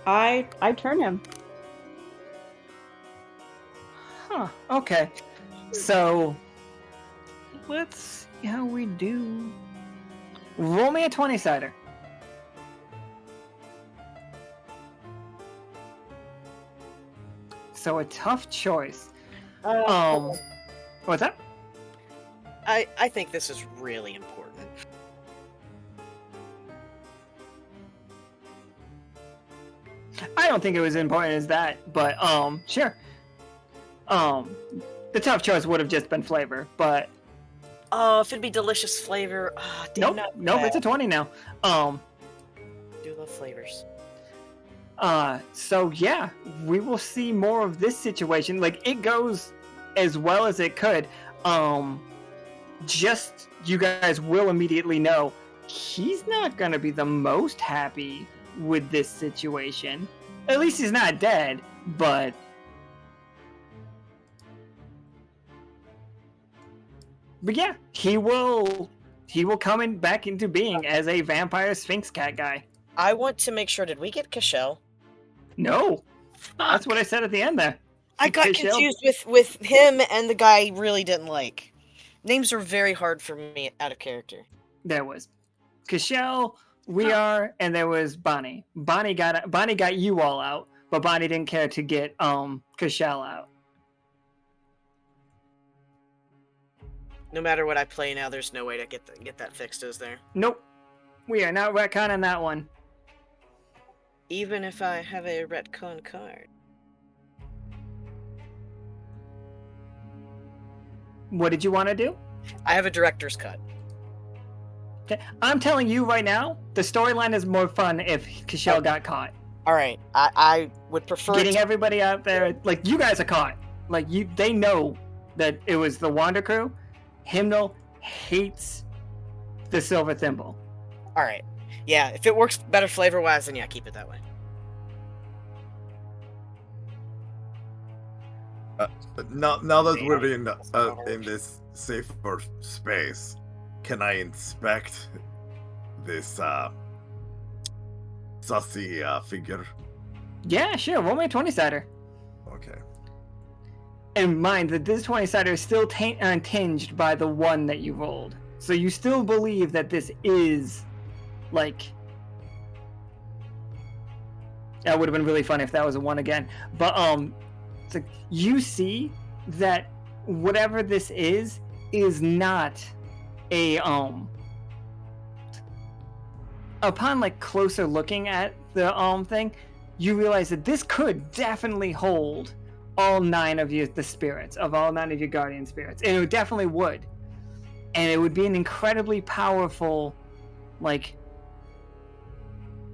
I turn him. Huh. Okay. So let's see how we do. Roll me a 20-sider. So a tough choice. What's that? I think this is really important. I don't think it was as important as that, but sure. The tough choice would have just been flavor, but Oh, if it'd be delicious flavor. nope, it's a 20 now. Do love flavors. So yeah, we will see more of this situation. Like, it goes as well as it could. Just, you guys will immediately know he's not gonna be the most happy with this situation. At least he's not dead, but yeah, he will come back into being as a vampire Sphinx cat guy. I want to make sure, did we get Cashel? No, that's what I said at the end there. I got Cashel- confused with him and the guy I really didn't like. Names are very hard for me out of character. There was Cashel, and there was Bonnie. Bonnie got you all out, but Bonnie didn't care to get Cashel out. No matter what I play now, there's no way to get that fixed, is there? Nope, we are not retconning that one. Even if I have a retcon card. What did you want to do? I have a director's cut. Okay, I'm telling you right now, the storyline is more fun if Cashel got caught. All right, I would prefer Getting everybody out there, like, you guys are caught. Like, they know that it was the Wander crew. Hymnal hates the Silver Thimble. All right, yeah. If it works better flavor-wise, then yeah, keep it that way. But now that we're in this safer space, can I inspect this sussy figure? Yeah, sure. Roll me a 20-sider. Okay. And mind that this 20-sider is still tinged by the one that you rolled. So you still believe that this is, like... That would have been really fun if that was a 1 again. But, it's like, you see that whatever this is not a, upon, like, closer looking at the, thing, you realize that this could definitely hold all 9 of you, the spirits of all 9 of your guardian spirits, and it definitely would, and it would be an incredibly powerful, like,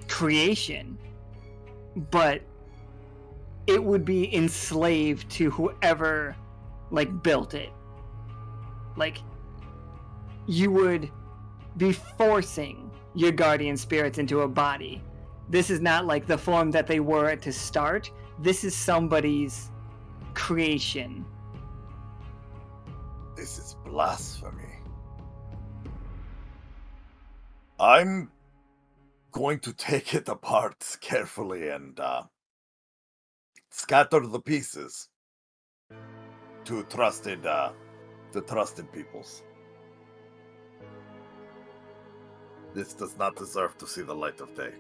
creation, but it would be enslaved to whoever, like, built it. Like, you would be forcing your guardian spirits into a body. This is not like the form that they were to start. This is somebody's creation. This is blasphemy. I'm going to take it apart carefully and scatter the pieces to the trusted peoples. This does not deserve to see the light of day.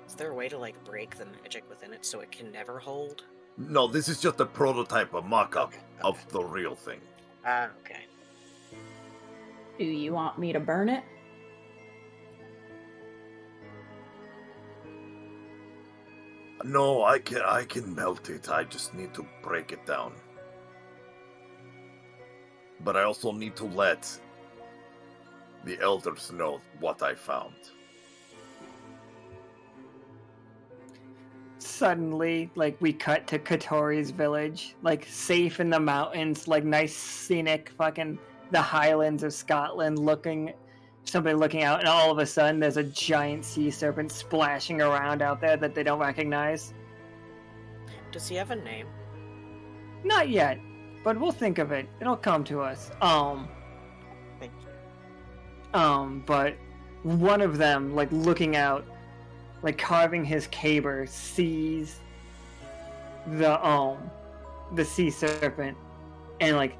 Is there a way to, like, break the magic within it so it can never hold? No, this is just a prototype, a mock-up Okay. of the real thing. Okay. Do you want me to burn it? No, I can melt it. I just need to break it down. But I also need to let the elders know what I found. Suddenly, like, we cut to Catori's village, like, safe in the mountains, like, nice scenic fucking the Highlands of Scotland, somebody looking out, and all of a sudden there's a giant sea serpent splashing around out there that they don't recognize. Does he have a name? Not yet, but we'll think of it. It'll come to us. Thank you. But one of them, like, looking out, like, carving his caber, sees the sea serpent, and, like,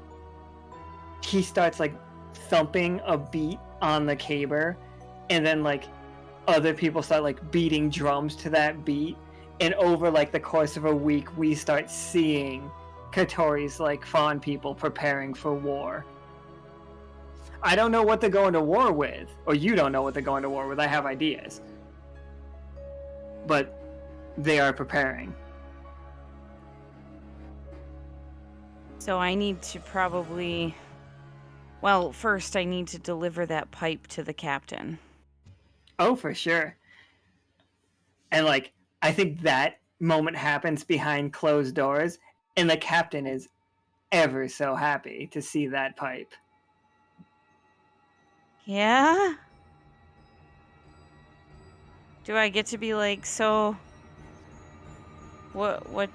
he starts, like, thumping a beat on the caber, and then, like, other people start, like, beating drums to that beat, and over, like, the course of a week, we start seeing Catori's, like, fawn people preparing for war. I don't know what they're going to war with, or you don't know what they're going to war with. I have ideas. But they are preparing. So I need to probably... Well, first I need to deliver that pipe to the captain. Oh, for sure. And, like, I think that moment happens behind closed doors, and the captain is ever so happy to see that pipe. Yeah? Do I get to be like, so... What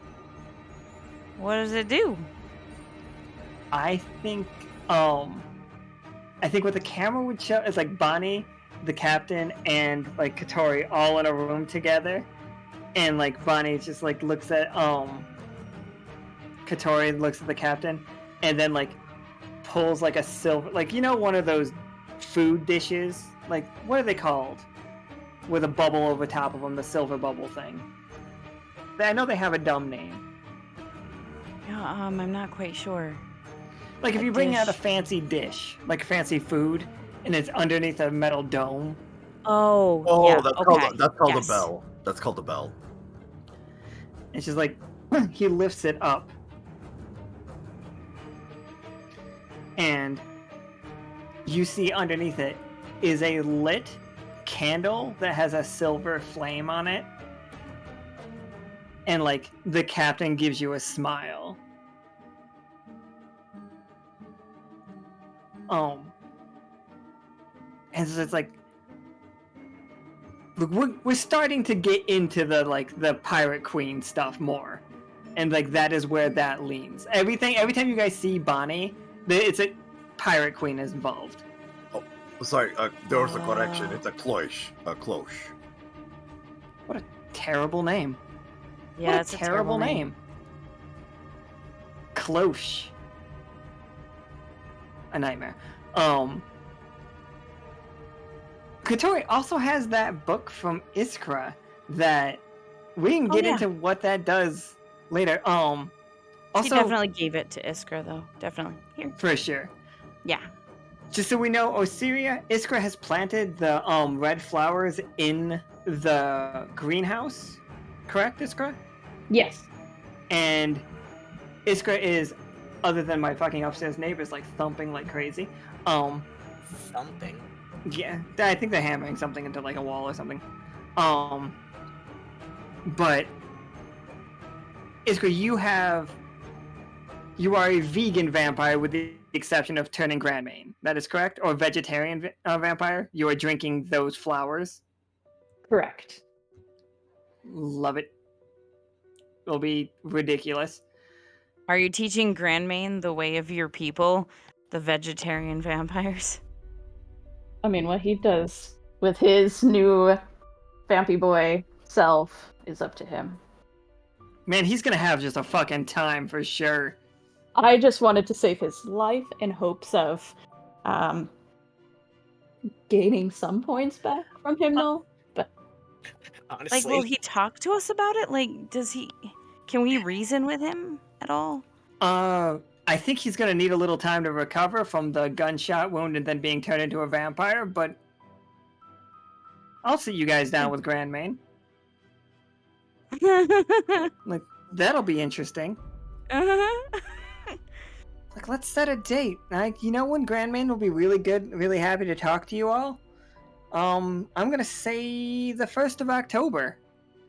does it do? I think what the camera would show is, like, Bonnie, the captain, and, like, Catori all in a room together, and, like, Bonnie just, like, looks at Catori, looks at the captain, and then, like, pulls, like, a silver, like, you know, one of those food dishes, like, what are they called, with a bubble over top of them, the silver bubble thing. I know they have a dumb name. Yeah, I'm not quite sure. Like, if A you bring out a dish. fancy dish, like fancy food, and it's underneath a metal dome. Oh, Oh, yeah, that's okay. called Yes. a bell. That's called a bell. It's just like, he lifts it up. And you see underneath it is a lit candle that has a silver flame on it. And, like, the captain gives you a smile. And so it's like, look, we're starting to get into the Pirate Queen stuff more, and, like, that is where that leans. Every time you guys see Bonnie, it's a Pirate Queen is involved. Oh, sorry. There was a correction. It's a cloche. A cloche. What a terrible name! Yeah, What it's a terrible name. Cloche. A nightmare. Catori also has that book from Iskra that we can get yeah. into what that does later. He Also, definitely gave it to Iskra, though. Definitely. Here. for sure. Yeah. Just so we know, Osiria, Iskra has planted the red flowers in the greenhouse. Correct, Iskra? Yes. and Iskra is, other than my fucking upstairs neighbors, like thumping like crazy. Thumping. Yeah, I think they're hammering something into like a wall or something. But Iskra, you are a vegan vampire with the exception of turning Grandmain. That is correct, or vegetarian vampire. You are drinking those flowers. Correct. Love it. It'll be ridiculous. Are you teaching Grandmain the way of your people, the vegetarian vampires? I mean, what he does with his new vampy boy self is up to him. Man, he's gonna have just a fucking time for sure. I just wanted to save his life in hopes of gaining some points back from Hymnal. But Honestly. Like, will he talk to us about it? Like, can we reason with him at all? I think he's gonna need a little time to recover from the gunshot wound and then being turned into a vampire, but I'll sit you guys down with Grandmain. Like, that'll be interesting. Like, let's set a date. Like, you know when Grandmain will be really good, really happy to talk to you all? I'm gonna say the 1st of October.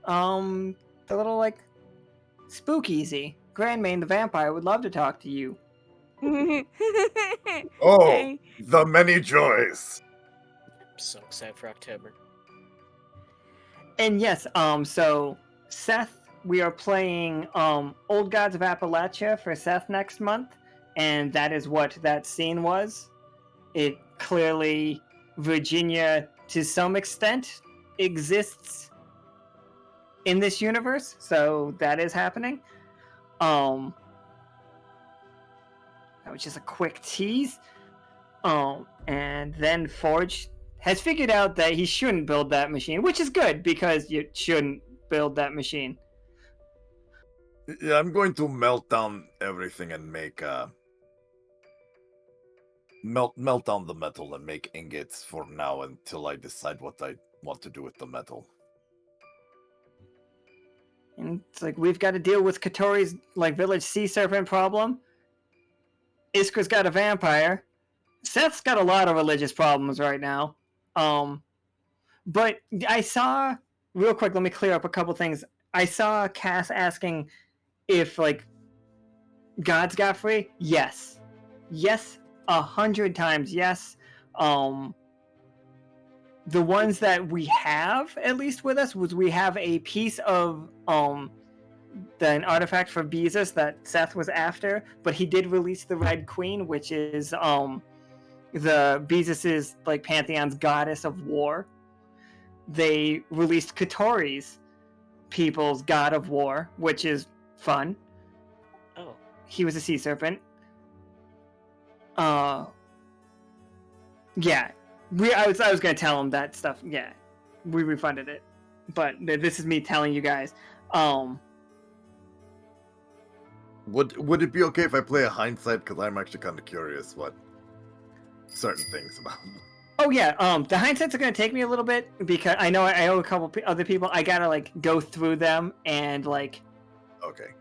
The little, like, spookeasy. Grandmain the vampire would love to talk to you. Oh, Okay. the many joys. I'm so excited for October. And yes, so Seth, we are playing Old Gods of Appalachia for Seth next month, and that is what that scene was. It clearly, Virginia, to some extent, exists in this universe, so that is happening. That was just a quick tease. And then Forge has figured out that he shouldn't build that machine, which is good because you shouldn't build that machine. Yeah, I'm going to melt down everything and make melt down the metal and make ingots for now until I decide what I want to do with the metal. And it's like we've got to deal with Catori's like village sea serpent problem. Iskra's got a vampire. Seth's got a lot of religious problems right now. But I saw real quick. Let me clear up a couple things. I saw Cass asking if like gods got free. Yes, 100 times yes. The ones that we have, at least with us, was we have a piece of an artifact for Beezus that Seth was after, but he did release the Red Queen, which is the Beezus's like Pantheon's goddess of war. They released Catori's people's god of war, which is fun. Oh. He was a sea serpent. Yeah. I was gonna tell him that stuff. Yeah, we refunded it, but this is me telling you guys. Would it be okay if I play a hindsight? Because I'm actually kind of curious what certain things about. Oh yeah, the hindsights are gonna take me a little bit because I know I owe a couple other people. I gotta like go through them and like. Okay.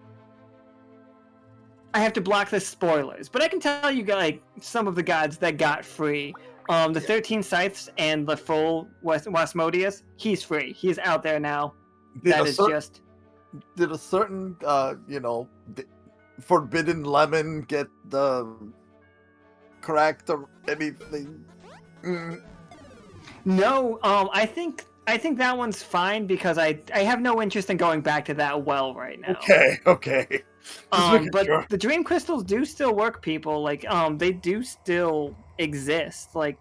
I have to block the spoilers, but I can tell you like some of the gods that got free. The 13 Scythes and the full Wasmodius, he's free. He's out there now. Did That is just. Did a certain Forbidden Lemon get the cracked or anything? No, I think that one's fine because I have no interest in going back to that well right now. Okay. But sure. the dream crystals do still work, people. Like, they do still exist. Like,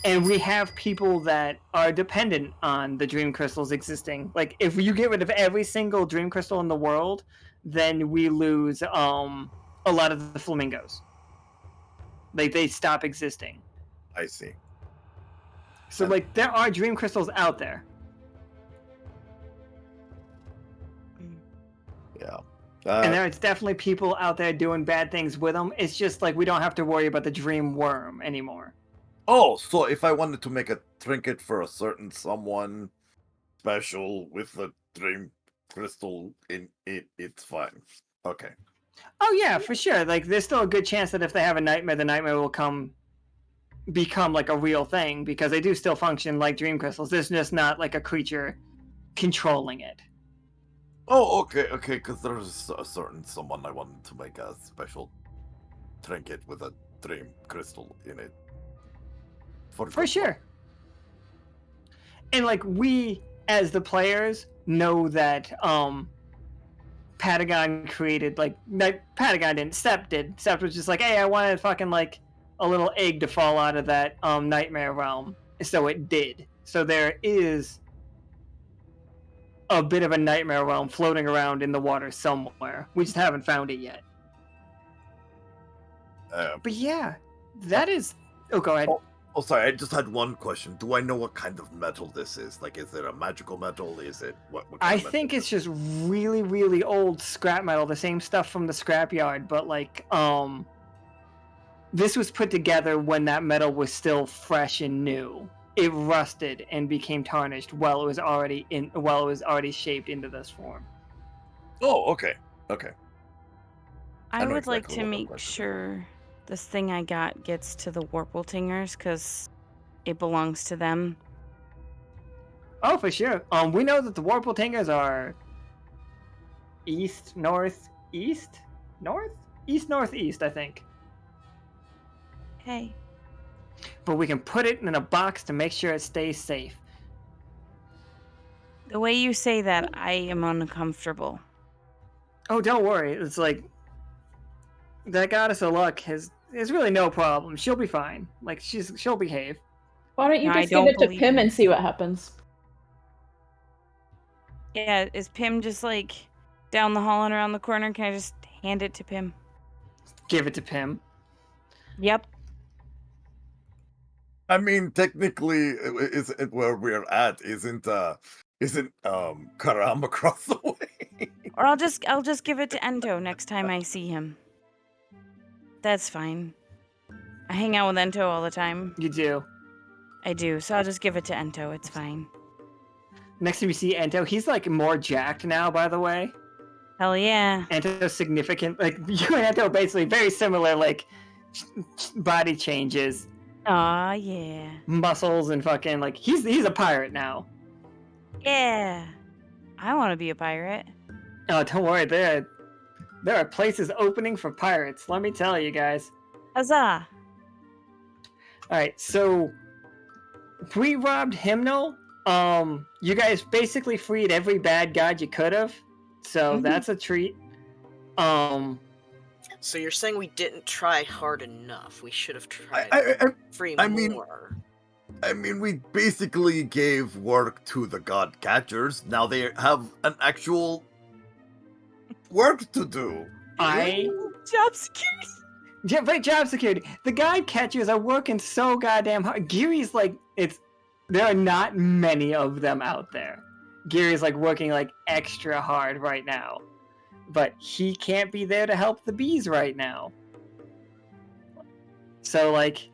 and we have people that are dependent on the dream crystals existing. Like, if you get rid of every single dream crystal in the world, then we lose a lot of the flamingos. Like, they stop existing. I see. So, like, there are dream crystals out there. Yeah. And there's definitely people out there doing bad things with them. It's just like we don't have to worry about the dream worm anymore. Oh, so if I wanted to make a trinket for a certain someone special with the dream crystal in it, it's fine. Okay. Oh yeah, for sure. Like there's still a good chance that if they have a nightmare, the nightmare will become like a real thing because they do still function like dream crystals. There's just not like a creature controlling it. Oh, okay, because there's a certain someone I wanted to make a special trinket with a dream crystal in it. For sure. And like we as the players know that Patagon created like Patagon didn't, Seth did. Seth was just like, hey, I wanted fucking like a little egg to fall out of that nightmare realm. So it did. So there is a bit of a nightmare realm floating around in the water somewhere. We just haven't found it yet. But yeah, that is. Oh, go ahead. Oh, sorry. I just had one question. Do I know what kind of metal this is? Like, is it a magical metal? Is it what kind I of metal think is it's just really, really old scrap metal, the same stuff from the scrapyard, but like, this was put together when that metal was still fresh and new. It rusted and became tarnished while it was already shaped into this form. Oh, okay. I know would like exactly to what that make question is. sure this thing I got gets to the Warpletingers because it belongs to them. Oh, for sure. We know that the Warpletingers are east, northeast, I think. Hey. But we can put it in a box to make sure it stays safe. The way you say that, I am uncomfortable. Oh, don't worry. It's like that goddess of luck has really no problem. She'll be fine. Like she'll behave. Why don't you No, I just give don't it to believe Pim you. and see what happens? Yeah, is Pim just like down the hall and around the corner? Can I just hand it to Pim? Give it to Pim. Yep. I mean, technically, is it where we're at? Isn't Karam across the way? Or I'll just give it to Ento next time I see him. That's fine. I hang out with Ento all the time. You do. I do, so I'll just give it to Ento. It's fine. Next time you see Ento, he's like more jacked now, by the way. Hell yeah. Ento's significant. Like you and Ento basically very similar, like body changes, Aw, yeah. muscles, and fucking like he's a pirate now. Yeah. I want to be a pirate. Oh, don't worry, there are places opening for pirates. Let me tell you guys. Huzzah. All right, so we robbed Hymnal. You guys basically freed every bad god you could have, so that's a treat. So you're saying we didn't try hard enough? We should have tried more. I mean, we basically gave work to the god catchers. Now they have an actual work to do. Job security. Yeah, right, job security. The god catchers are working so goddamn hard. Geary's like, there are not many of them out there. Geary's like working like extra hard right now. But he can't be there to help the bees right now. So like,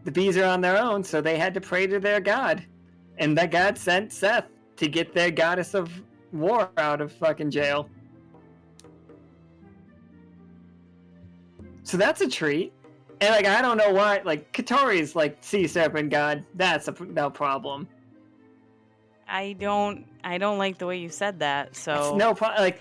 the bees are on their own, so they had to pray to their god. And that god sent Seth to get their goddess of war out of fucking jail. So that's a treat. And like, I don't know why, like, Catori's like sea serpent god, that's no problem. I don't like the way you said that, so... It's no problem. Like,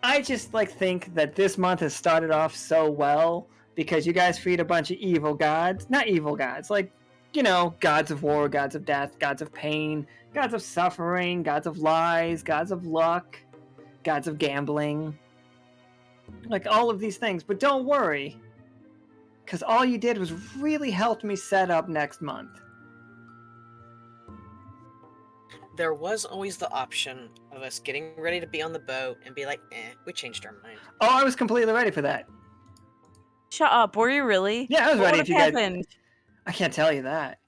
I just like think that this month has started off so well because you guys freed a bunch of evil gods. Not evil gods, like, you know, gods of war, gods of death, gods of pain, gods of suffering, gods of lies, gods of luck, gods of gambling. Like, all of these things. But don't worry, because all you did was really help me set up next month. There was always the option of us getting ready to be on the boat and be like, we changed our mind. Oh, I was completely ready for that. Shut up, were you really? Yeah, I was What ready would've if you guys... happened? I can't tell you that.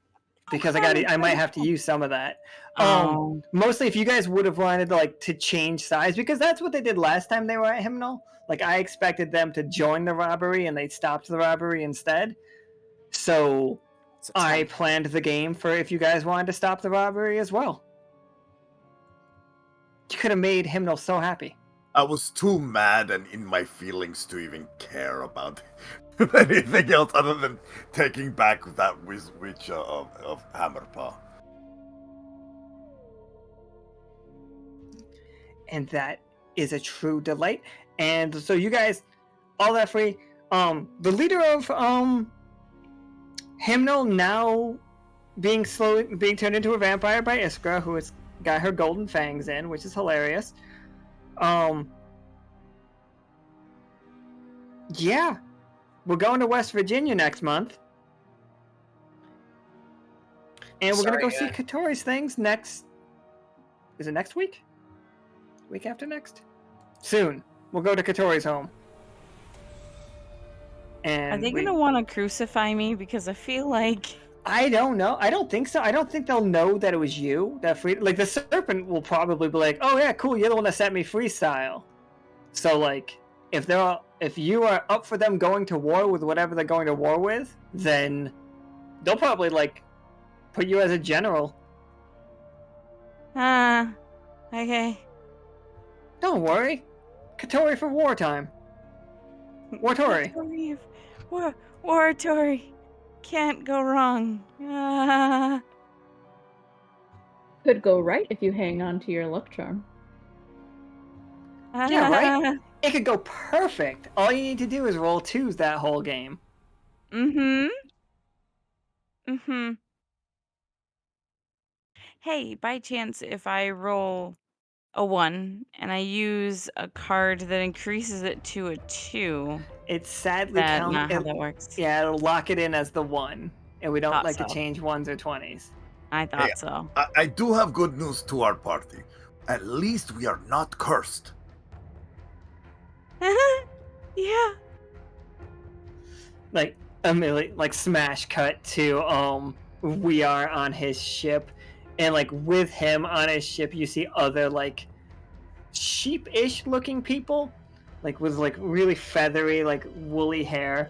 Because I might have to use some of that. Oh. Mostly if you guys would have wanted to change sides, because that's what they did last time they were at Hymnal. Like, I expected them to join the robbery, and they stopped the robbery instead. So I planned the game for if you guys wanted to stop the robbery as well. You could have made Hymnal so happy. I was too mad and in my feelings to even care about anything else other than taking back that witch of Hammerpaw. And that is a true delight. And so you guys, all that free. The leader of Hymnal now being turned into a vampire by Iskra, who has got her golden fangs in, which is hilarious. Yeah, we're going to West Virginia next month, and we're gonna go see Catori's things next. Is it next week? Week after next? Soon. We'll go to Catori's home. And Are they going to want to crucify me? Because I feel like... I don't know. I don't think so. I don't think they'll know that it was you that freed. Like, the serpent will probably be like, "Oh yeah, cool. You're the one that set me free," style. So like, if you are up for them going to war with whatever they're going to war with, then they'll probably like put you as a general. Okay. Don't worry. Catori for wartime. Wartori. Wartori. Can't go wrong. Could go right if you hang on to your luck charm. Yeah, right? It could go perfect. All you need to do is roll 2s that whole game. Hey, by chance, if I roll a 1 and I use a card that increases it to a 2, It's sadly that's not how that works. Yeah, it'll lock it in as the 1. And we don't Thought like so. to change 1s or 20s. I thought so. I do have good news to our party. At least we are not cursed. Yeah. Like, immediately, like, smash cut to, we are on his ship. And, like, with him on his ship, you see other, like, sheep-ish looking people. Like, with, like, really feathery, like, woolly hair.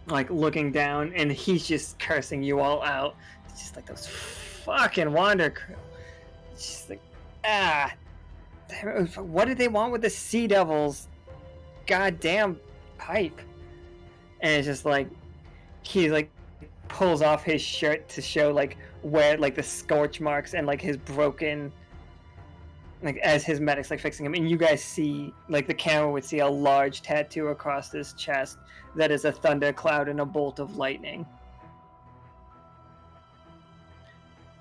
Like, looking down, and he's just cursing you all out. It's just like those fucking wander crew. It's just like, what did they want with the Sea Devils? Goddamn pipe. And it's just like, he, like, pulls off his shirt to show, like, where, like, the scorch marks and, like, his broken, like, as his medic's, like, fixing him. And you guys see, like, the camera would see a large tattoo across his chest that is a thundercloud and a bolt of lightning.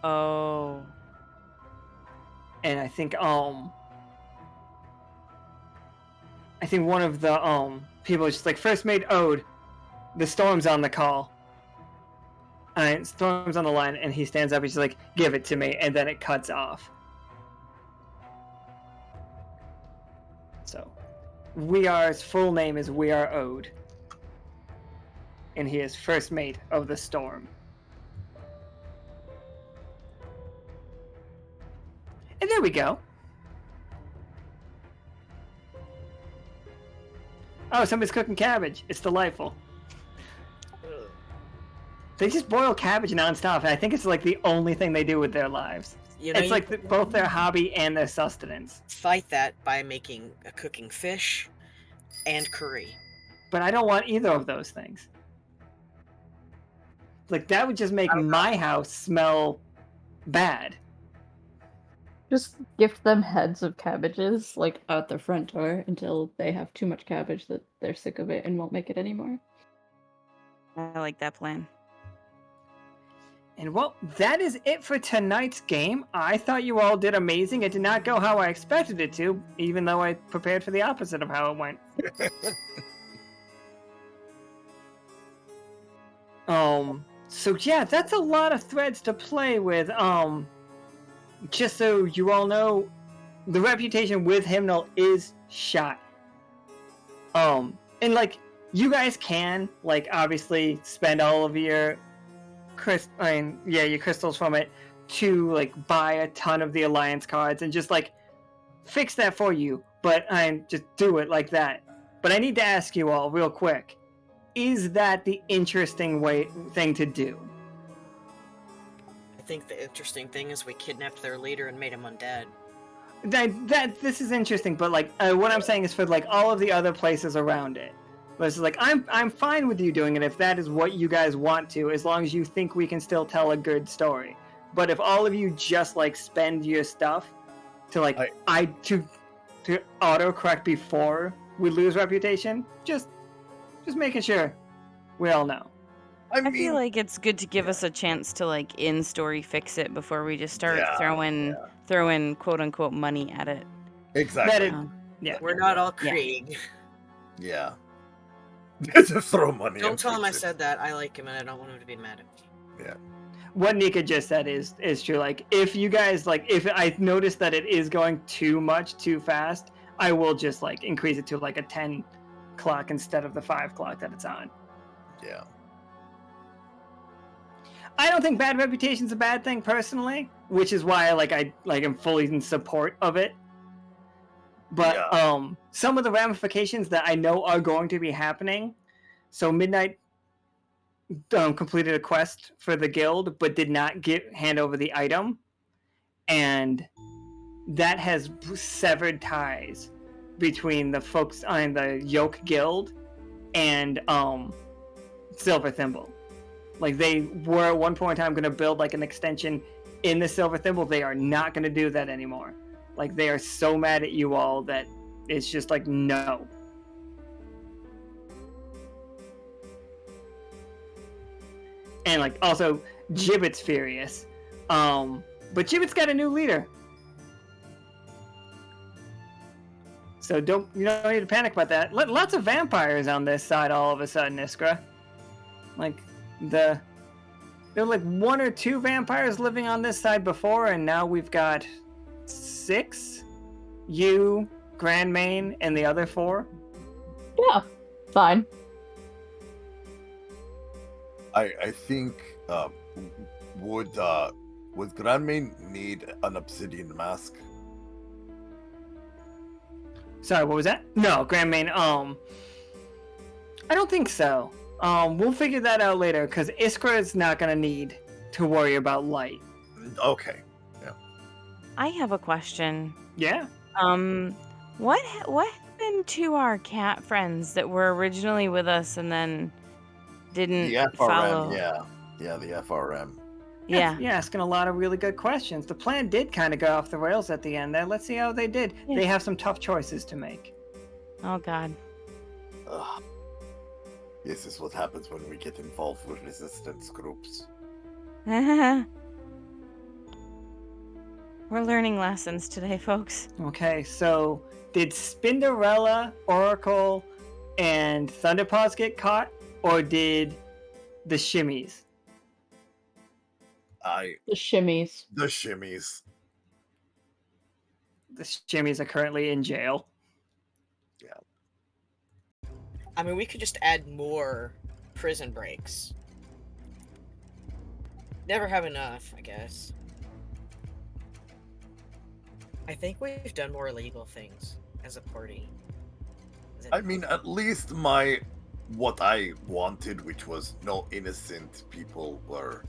Oh. And I think one of the people just like, "First Mate Ode, the Storm's on the call." And Storm's on the line, and he stands up. He's like, "Give it to me," and then it cuts off. So, Weare's full name is Weare Ode, and he is First Mate of the Storm. And there we go. Oh, somebody's cooking cabbage. It's delightful. They just boil cabbage nonstop, and I think it's like the only thing they do with their lives. You know, It's like both their hobby and their sustenance. Fight that by cooking fish and curry. But I don't want either of those things. Like, that would just make my house smell bad. Just gift them heads of cabbages, like, out the front door until they have too much cabbage that they're sick of it and won't make it anymore. I like that plan. And well, that is it for tonight's game. I thought you all did amazing. It did not go how I expected it to, even though I prepared for the opposite of how it went. So yeah, that's a lot of threads to play with. Just so you all know, the reputation with Hymnal is shot. And like, you guys can, like, obviously spend all of your your crystals from it to, like, buy a ton of the Alliance cards and just, like, fix that for you. But just do it like that. But I need to ask you all real quick, is that the interesting thing to do? I think the interesting thing is we kidnapped their leader and made him undead. This is interesting, but like what I'm saying is for like all of the other places around it. But it's like I'm fine with you doing it if that is what you guys want to, as long as you think we can still tell a good story. But if all of you just like spend your stuff to like to autocorrect before we lose reputation, just making sure we all know. I feel like it's good to give us a chance to like in story fix it before we just start throwing quote unquote money at it. Exactly. We're not all Krieg. Yeah. Just throw money. Don't tell him I said that. I like him and I don't want him to be mad at me. Yeah. What Nika just said is true. Like, if you guys, like, if I notice that it is going too much, too fast, I will just, like, increase it to, like, a 10 clock instead of the 5 clock that it's on. Yeah. I don't think bad reputation's a bad thing, personally, which is why, I am fully in support of it. But, some of the ramifications that I know are going to be happening, so Midnight completed a quest for the guild but did not hand over the item, and that has severed ties between the folks on the Yoke Guild and Silver Thimble. Like, they were at one point in time going to build like an extension in the Silver Thimble. They are not going to do that anymore. Like, they are so mad at you all that it's just like, no. And, like, also, Gibbet's furious. But Gibbet's got a new leader. So you don't need to panic about that. Lots of vampires on this side all of a sudden, Iskra. Like, there were like 1 or 2 vampires living on this side before, and now we've got 6? You, Grand Main, and the other 4? Yeah, fine. I think would Grandmain need an obsidian mask? Sorry, what was that? No, Grandmain, I don't think so. We'll figure that out later, because Iskra is not going to need to worry about light. Okay. Yeah. I have a question. Yeah? What happened to our cat friends that were originally with us and then didn't The FRM, follow? Yeah, the FRM. Yeah. You're asking a lot of really good questions. The plan did kind of go off the rails at the end there. Let's see how they did. Yeah. They have some tough choices to make. Oh, God. Ugh. This is what happens when we get involved with resistance groups. We're learning lessons today, folks. Okay, so did Spinderella, Oracle, and Thunderpaws get caught, or did the Shimmies? The shimmies. The shimmies. The Shimmies are currently in jail. Yeah. I mean, we could just add more prison breaks. Never have enough, I guess. I think we've done more illegal things as a party. I mean, at least what I wanted, which was no innocent people were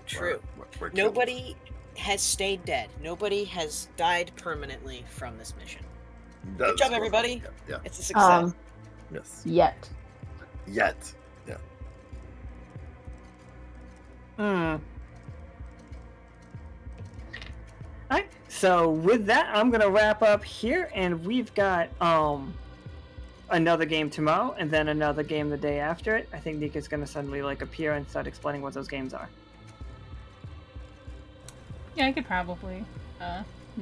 True. were killed. Nobody has stayed dead. Nobody has died permanently from this mission. Good job, everybody. Yeah. It's a success. Yes. Yet. Yeah. Alright, so with that, I'm gonna wrap up here, and we've got another game tomorrow, and then another game the day after it. I think Nika's gonna suddenly appear and start explaining what those games are. Yeah, I could probably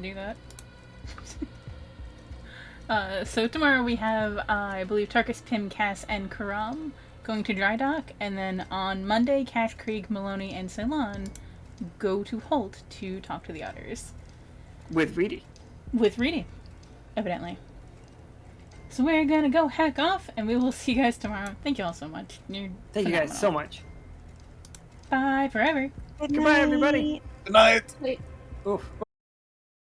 do that. So tomorrow we have, I believe, Tarkus, Tim, Cass, and Karam going to Dry Dock, and then on Monday, Cash, Krieg, Maloney, and Ceylon go to Holt to talk to the otters. With Reedy. With Reedy, evidently. So we're gonna go hack off, and we will see you guys tomorrow. Thank you all so much. You're Thank you guys so much. Bye forever. Good Goodbye, everybody. Good night. Wait. Oof.